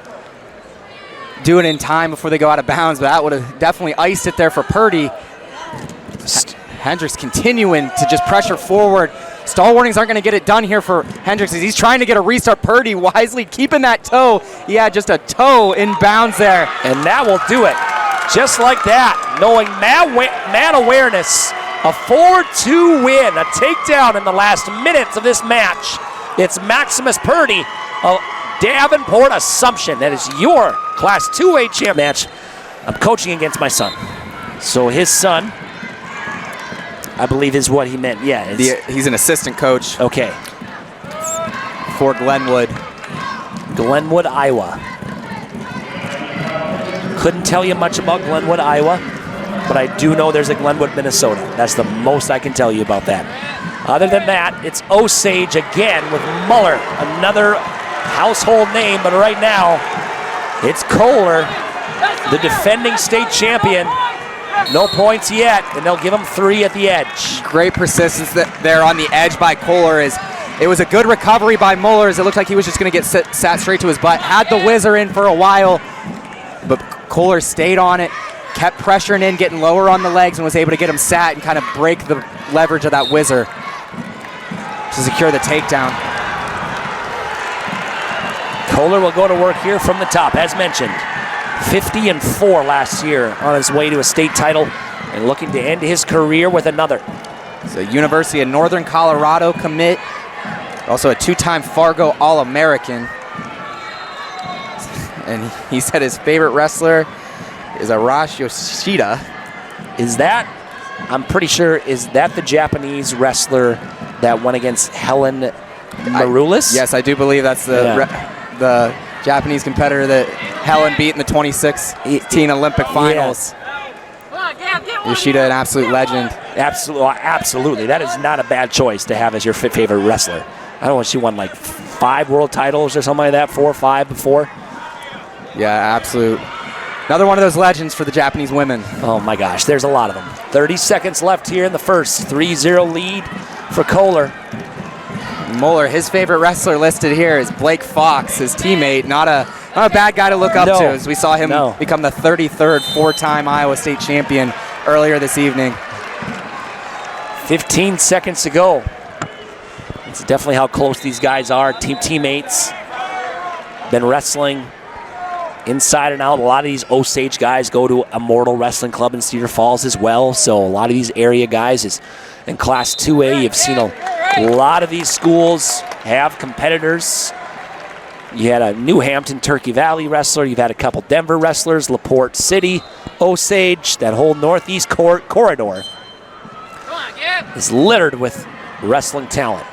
do it in time before they go out of bounds, but that would have definitely iced it there for Purdy. Hendricks continuing to just pressure forward. Stall warnings aren't going to get it done here for Hendricks as he's trying to get a restart. Purdy wisely keeping that toe. He had just a toe in bounds there. And that will do it. Just like that, knowing man awareness, a 4-2 win, a takedown in the last minutes of this match. It's Maximus Purdy of Davenport Assumption. That is your Class 2A champ match. I'm coaching against my son. So his son, I believe is what he meant. Yeah. He's an assistant coach. Okay. For Glenwood. Glenwood, Iowa. Couldn't tell you much about Glenwood, Iowa, but I do know there's a Glenwood, Minnesota. That's the most I can tell you about that. Other than that, it's Osage again with Muller, another household name, but right now it's Kohler, the defending state champion. No points yet, and they'll give him 3 at the edge. Great persistence there on the edge by Kohler. It was a good recovery by Muller as it looked like he was just going to get sat straight to his butt. Had the whizzer in for a while, but Kohler stayed on it, kept pressuring in, getting lower on the legs, and was able to get him sat and kind of break the leverage of that whizzer to secure the takedown. Kohler will go to work here from the top, as mentioned. 50-4 last year on his way to a state title and looking to end his career with another. So University of Northern Colorado commit. Also a two-time Fargo All-American. And he said his favorite wrestler is Arashi Yoshida. Is that, I'm pretty sure, is that the Japanese wrestler that went against Helen Maroulis? Yes, I do believe that's the Japanese competitor that Helen beat in the 2016 Olympic finals. Yoshida, an absolute legend. Absolutely. That is not a bad choice to have as your favorite wrestler. I don't know, she won like 5 world titles or something like that, 4 or 5 before. Yeah, absolute. Another one of those legends for the Japanese women. Oh my gosh, there's a lot of them. 30 seconds left here in the first. 3-0 lead for Kohler. Moeller, his favorite wrestler listed here is Blake Fox, his teammate. Not a bad guy to look up to, as we saw him become the 33rd 4-time Iowa State champion earlier this evening. 15 seconds to go. It's definitely how close these guys are. Teammates. Been wrestling inside and out. A lot of these Osage guys go to Immortal Wrestling Club in Cedar Falls as well. So a lot of these area guys is in Class 2A. You've seen a lot of these schools have competitors. You had a New Hampton, Turkey Valley wrestler. You've had a couple Denver wrestlers, LaPorte City, Osage. That whole northeast corridor is littered with wrestling talent.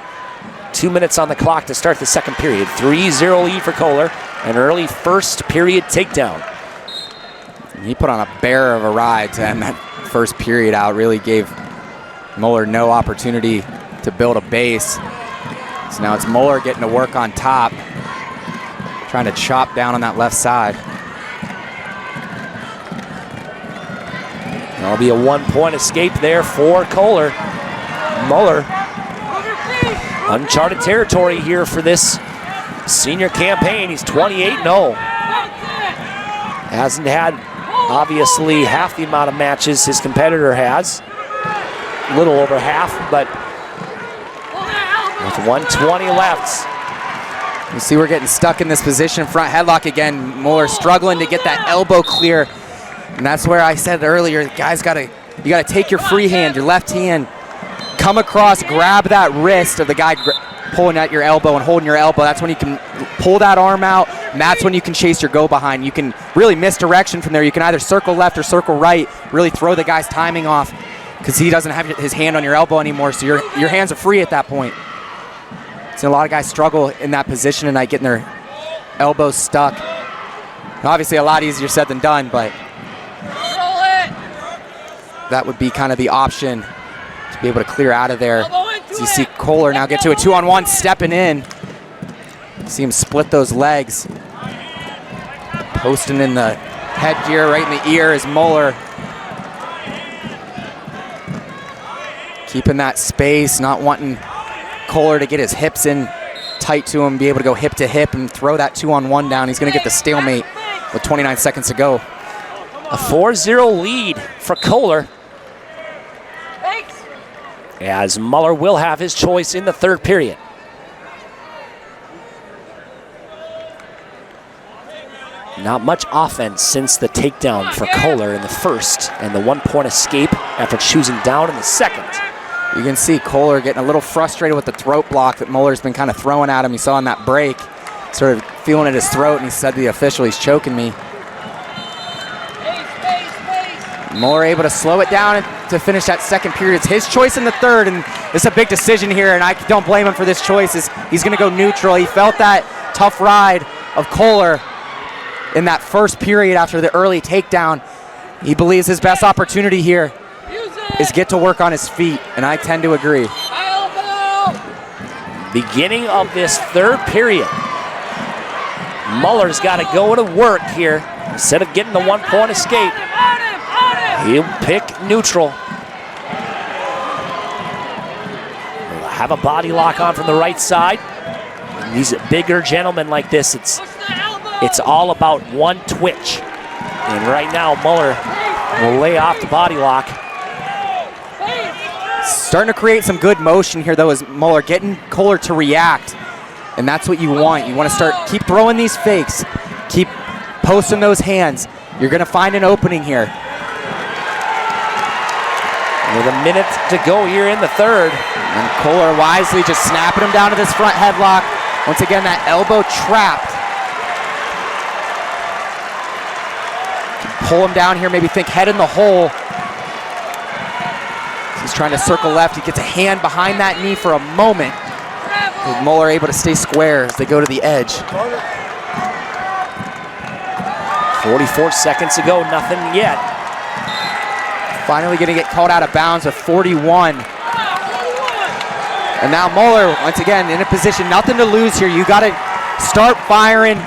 2 minutes on the clock to start the second period. 3-0 lead for Kohler. An early first period takedown. He put on a bear of a ride to end that first period out. Really gave Moeller no opportunity to build a base. So now it's Moeller getting to work on top, trying to chop down on that left side. There'll be a 1-point escape there for Kohler. Moeller, uncharted territory here for this senior campaign. He's 28-0. Hasn't had, obviously, half the amount of matches his competitor has. A little over half, but with 1:20 left. You see we're getting stuck in this position. Front headlock again. Moeller struggling to get that elbow clear. And that's where I said earlier, guys, you gotta take your free hand, your left hand, come across, grab that wrist of the guy pulling at your elbow and holding your elbow. That's when you can pull that arm out, and that's when you can chase your go behind. You can really misdirection from there. You can either circle left or circle right, really throw the guy's timing off because he doesn't have his hand on your elbow anymore, so your hands are free at that point. So a lot of guys struggle in that position tonight, getting their elbows stuck. Obviously a lot easier said than done, but that would be kind of the option to be able to clear out of there. As you see Kohler now get to a 2-on-1, stepping in. See him split those legs. Posting in the headgear, right in the ear is Moeller. Keeping that space, not wanting Kohler to get his hips in tight to him, be able to go hip to hip and throw that 2-on-1 down. He's gonna get the stalemate with 29 seconds to go. A 4-0 lead for Kohler. As Muller will have his choice in the third period. Not much offense since the takedown for Kohler in the first and the 1-point escape after choosing down in the second. You can see Kohler getting a little frustrated with the throat block that Muller's been kind of throwing at him. You saw in that break, sort of feeling at his throat, and he said to the official, he's choking me. Muller able to slow it down to finish that second period. It's his choice in the third, and it's a big decision here, and I don't blame him for this choice. He's going to go neutral. He felt that tough ride of Kohler in that first period after the early takedown. He believes his best opportunity here is get to work on his feet, and I tend to agree. Beginning of this third period. Muller's got to go to work here. Instead of getting the 1-point escape, he'll pick neutral. We'll have a body lock on from the right side. And these bigger gentlemen like this, it's all about one twitch. And right now, Muller will lay off the body lock. Starting to create some good motion here, though, is Muller getting Kohler to react. And that's what you want. You want to keep throwing these fakes. Keep posting those hands. You're going to find an opening here. with a minute to go here in the third. And Kohler wisely just snapping him down to this front headlock. Once again, that elbow trapped. Pull him down here, maybe think head in the hole. He's trying to circle left. He gets a hand behind that knee for a moment. With Muller able to stay square as they go to the edge. 44 seconds to go, nothing yet. Finally gonna get called out of bounds with 41. And now Muller, once again, in a position, nothing to lose here. You gotta start firing,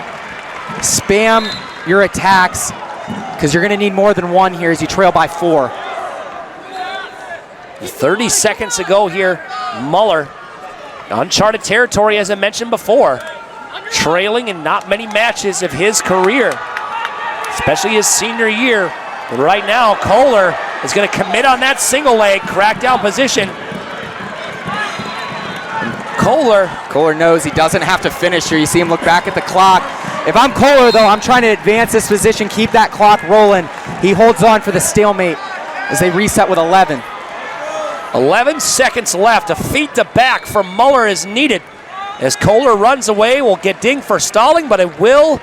spam your attacks, because you're gonna need more than one here as you trail by 4. 30 seconds to go here. Muller, uncharted territory as I mentioned before, trailing in not many matches of his career, especially his senior year. But right now, Kohler is going to commit on that single leg, crackdown position. Kohler knows he doesn't have to finish here. You see him look back at the clock. If I'm Kohler, though, I'm trying to advance this position, keep that clock rolling. He holds on for the stalemate as they reset with 11. 11 seconds left. A feet to back from Muller is needed. As Kohler runs away, will get dinged for stalling, but it will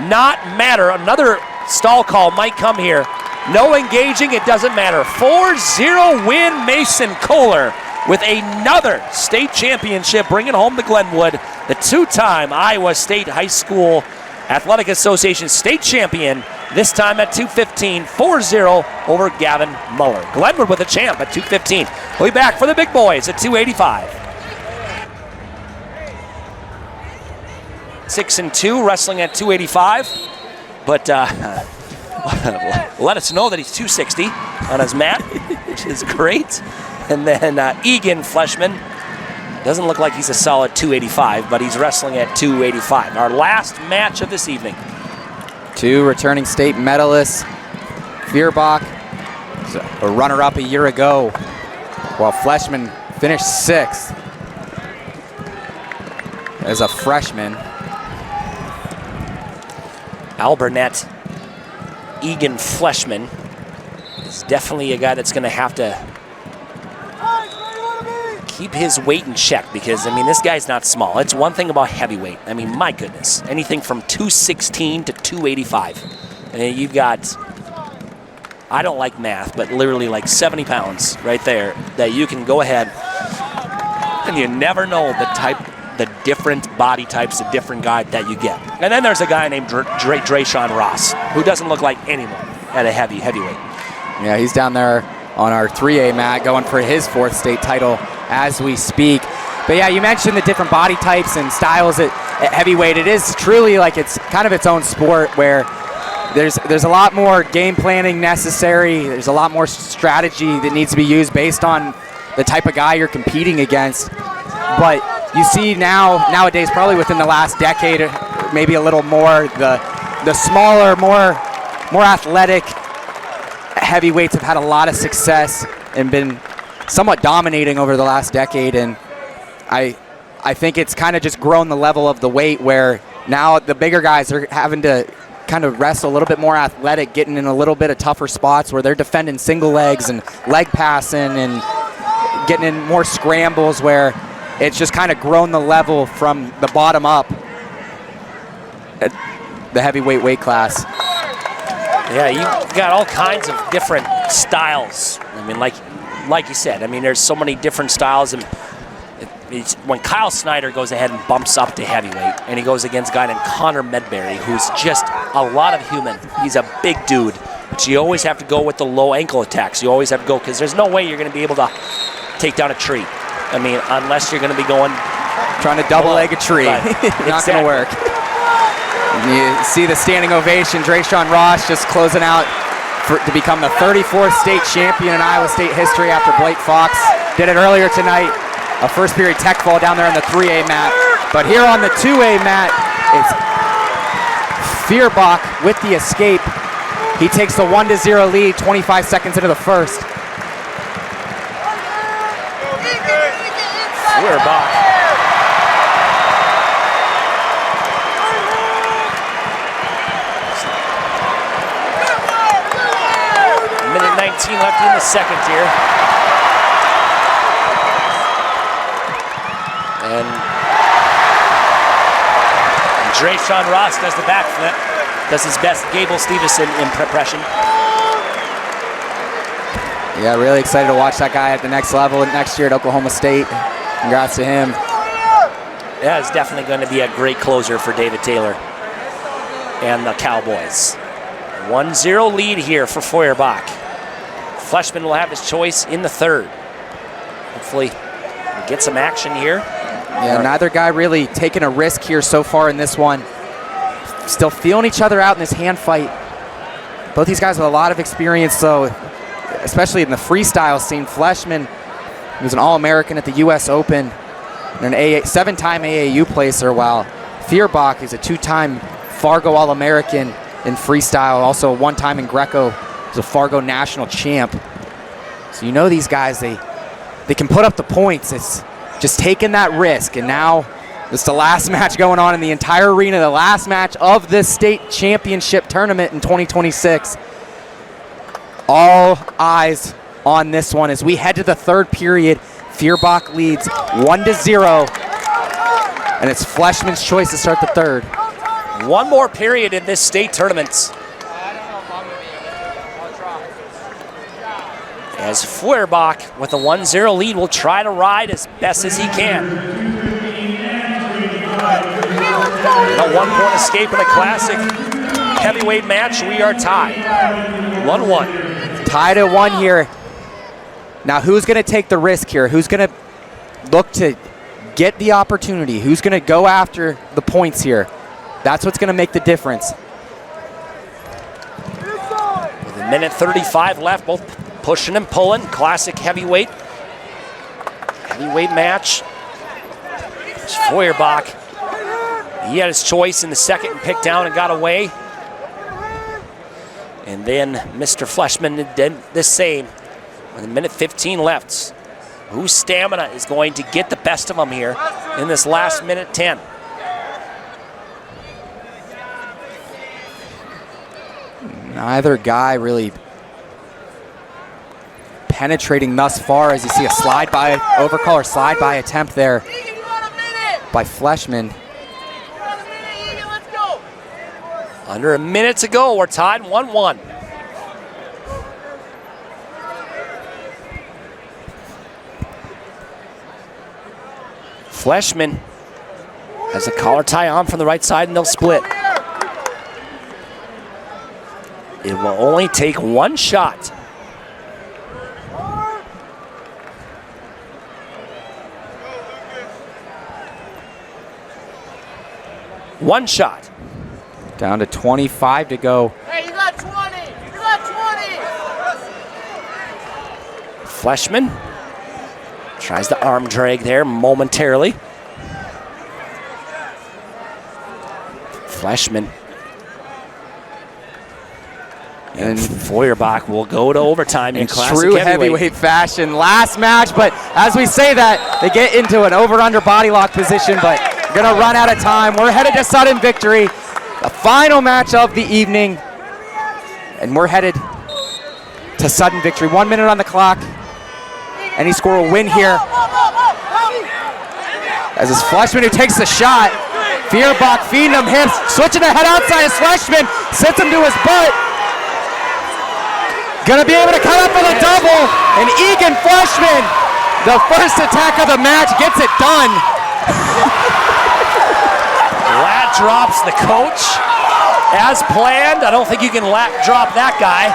not matter. Another stall call might come here. No engaging, it doesn't matter. 4-0 win, Mason Kohler with another state championship, bringing home to Glenwood, the two-time Iowa State High School Athletic Association state champion, this time at 2:15, 4-0 over Gavin Muller. Glenwood with a champ at 2:15. We'll be back for the big boys at 285. 6-2, wrestling at 285. But let us know that he's 260 on his mat, which is great. And then Egan Fleshman, doesn't look like he's a solid 285, but he's wrestling at 285. Our last match of this evening. 2 returning state medalists. Feuerbach, a runner-up a year ago, while Fleshman finished 6th as a freshman. Alburnett, Egan Fleshman is definitely a guy that's going to have to keep his weight in check, because, I mean, this guy's not small. It's one thing about heavyweight. I mean, my goodness. Anything from 216 to 285. And you've got, I don't like math, but literally like 70 pounds right there that you can go ahead, and you never know the different body types, the different guy that you get. And then there's a guy named Drayshawn Ross, who doesn't look like anyone at a heavyweight. Yeah, he's down there on our 3A mat going for his 4th state title as we speak. But yeah, you mentioned the different body types and styles at heavyweight. It is truly like it's kind of its own sport where there's a lot more game planning necessary. There's a lot more strategy that needs to be used based on the type of guy you're competing against. But you see nowadays, probably within the last decade, maybe a little more, the smaller, more athletic heavyweights have had a lot of success and been somewhat dominating over the last decade, and I think it's kind of just grown the level of the weight where now the bigger guys are having to kind of wrestle a little bit more athletic, getting in a little bit of tougher spots where they're defending single legs and leg passing and getting in more scrambles, where it's just kind of grown the level from the bottom up at the heavyweight weight class. Yeah, you got all kinds of different styles. I mean, like you said, I mean, there's so many different styles. And when Kyle Snyder goes ahead and bumps up to heavyweight, and he goes against a guy named Connor Medberry, who's just a lot of human. He's a big dude, but you always have to go with the low ankle attacks. You always have to go, because there's no way you're going to be able to take down a tree. I mean, unless you're going to be trying to double leg a tree. Right. Not going to work. You see the standing ovation. Drayshawn Ross just closing out to become the 34th state champion in Iowa State history after Blake Fox did it earlier tonight. A first period tech fall down there on the 3A mat. But here on the 2A mat, it's Feuerbach with the escape. He takes the 1-0 lead 25 seconds into the first. Feuerbach. Minute 19 left in the second here. And Drayshawn Ross does the backflip. Does his best Gable Stevenson impression. Yeah, really excited to watch that guy at the next level next year at Oklahoma State. Congrats to him. That is definitely going to be a great closer for David Taylor and the Cowboys. 1-0 lead here for Feuerbach. Fleshman will have his choice in the third. Hopefully get some action here. Yeah, neither guy really taking a risk here so far in this one. Still feeling each other out in this hand fight. Both these guys with a lot of experience, though, especially in the freestyle scene. Fleshman, he was an All-American at the U.S. Open and an 7-time AAU placer, while Feuerbach is a 2-time Fargo All-American in freestyle, also a 1-time in Greco. He's a Fargo national champ. So you know these guys, they can put up the points. It's just taking that risk. And now it's the last match going on in the entire arena, the last match of this state championship tournament in 2026. All eyes on this one as we head to the third period. Feuerbach leads 1-0, and it's Fleshman's choice to start the third. One more period in this state tournament. As Feuerbach with a 1-0 lead will try to ride as best as he can. A 1-point escape in a classic heavyweight match. We are tied. 1-1. Tied at 1 here. Now who's going to take the risk here? Who's going to look to get the opportunity? Who's going to go after the points here? That's what's going to make the difference. With a minute 35 left, both pushing and pulling. Classic heavyweight match. It's Feuerbach. He had his choice in the second and picked down and got away. And then Mr. Fleshman did the same. With a minute 15 left. Whose stamina is going to get the best of them here in this last minute 10? Neither guy really penetrating thus far, as you see a slide by, overcall or slide by attempt there by Fleshman. Under a minute to go, we're tied 1-1. Fleshman has a collar tie on from the right side and they'll split. It will only take one shot. One shot. Down to 25 to go. Hey, you got 20. You got 20. Fleshman tries the arm drag there momentarily. Fleshman. And Feuerbach will go to overtime in classic true heavyweight fashion. Last match, but as we say that, they get into an over-under body lock position, but we're going to run out of time. We're headed to sudden victory, the final match of the evening, and we're headed to sudden victory. 1 minute on the clock. Any score will win here. As it's Fleshman who takes the shot. Feuerbach feeding him hips, switching the head outside as Fleshman sits him to his butt. Gonna be able to cut up with a double, and Egan Fleshman, the first attack of the match, gets it done. Lat drops the coach as planned. I don't think you can lat drop that guy.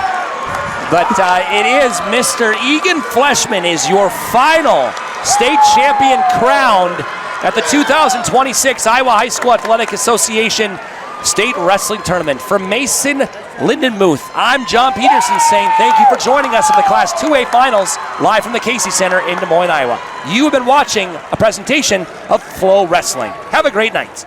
But it is Mr. Egan Fleshman is your final state champion crowned at the 2026 Iowa High School Athletic Association State Wrestling Tournament. From Mason Lindenmuth, I'm John Peterson saying thank you for joining us at the Class 2A Finals live from the Casey Center in Des Moines, Iowa. You have been watching a presentation of FloWrestling. Have a great night.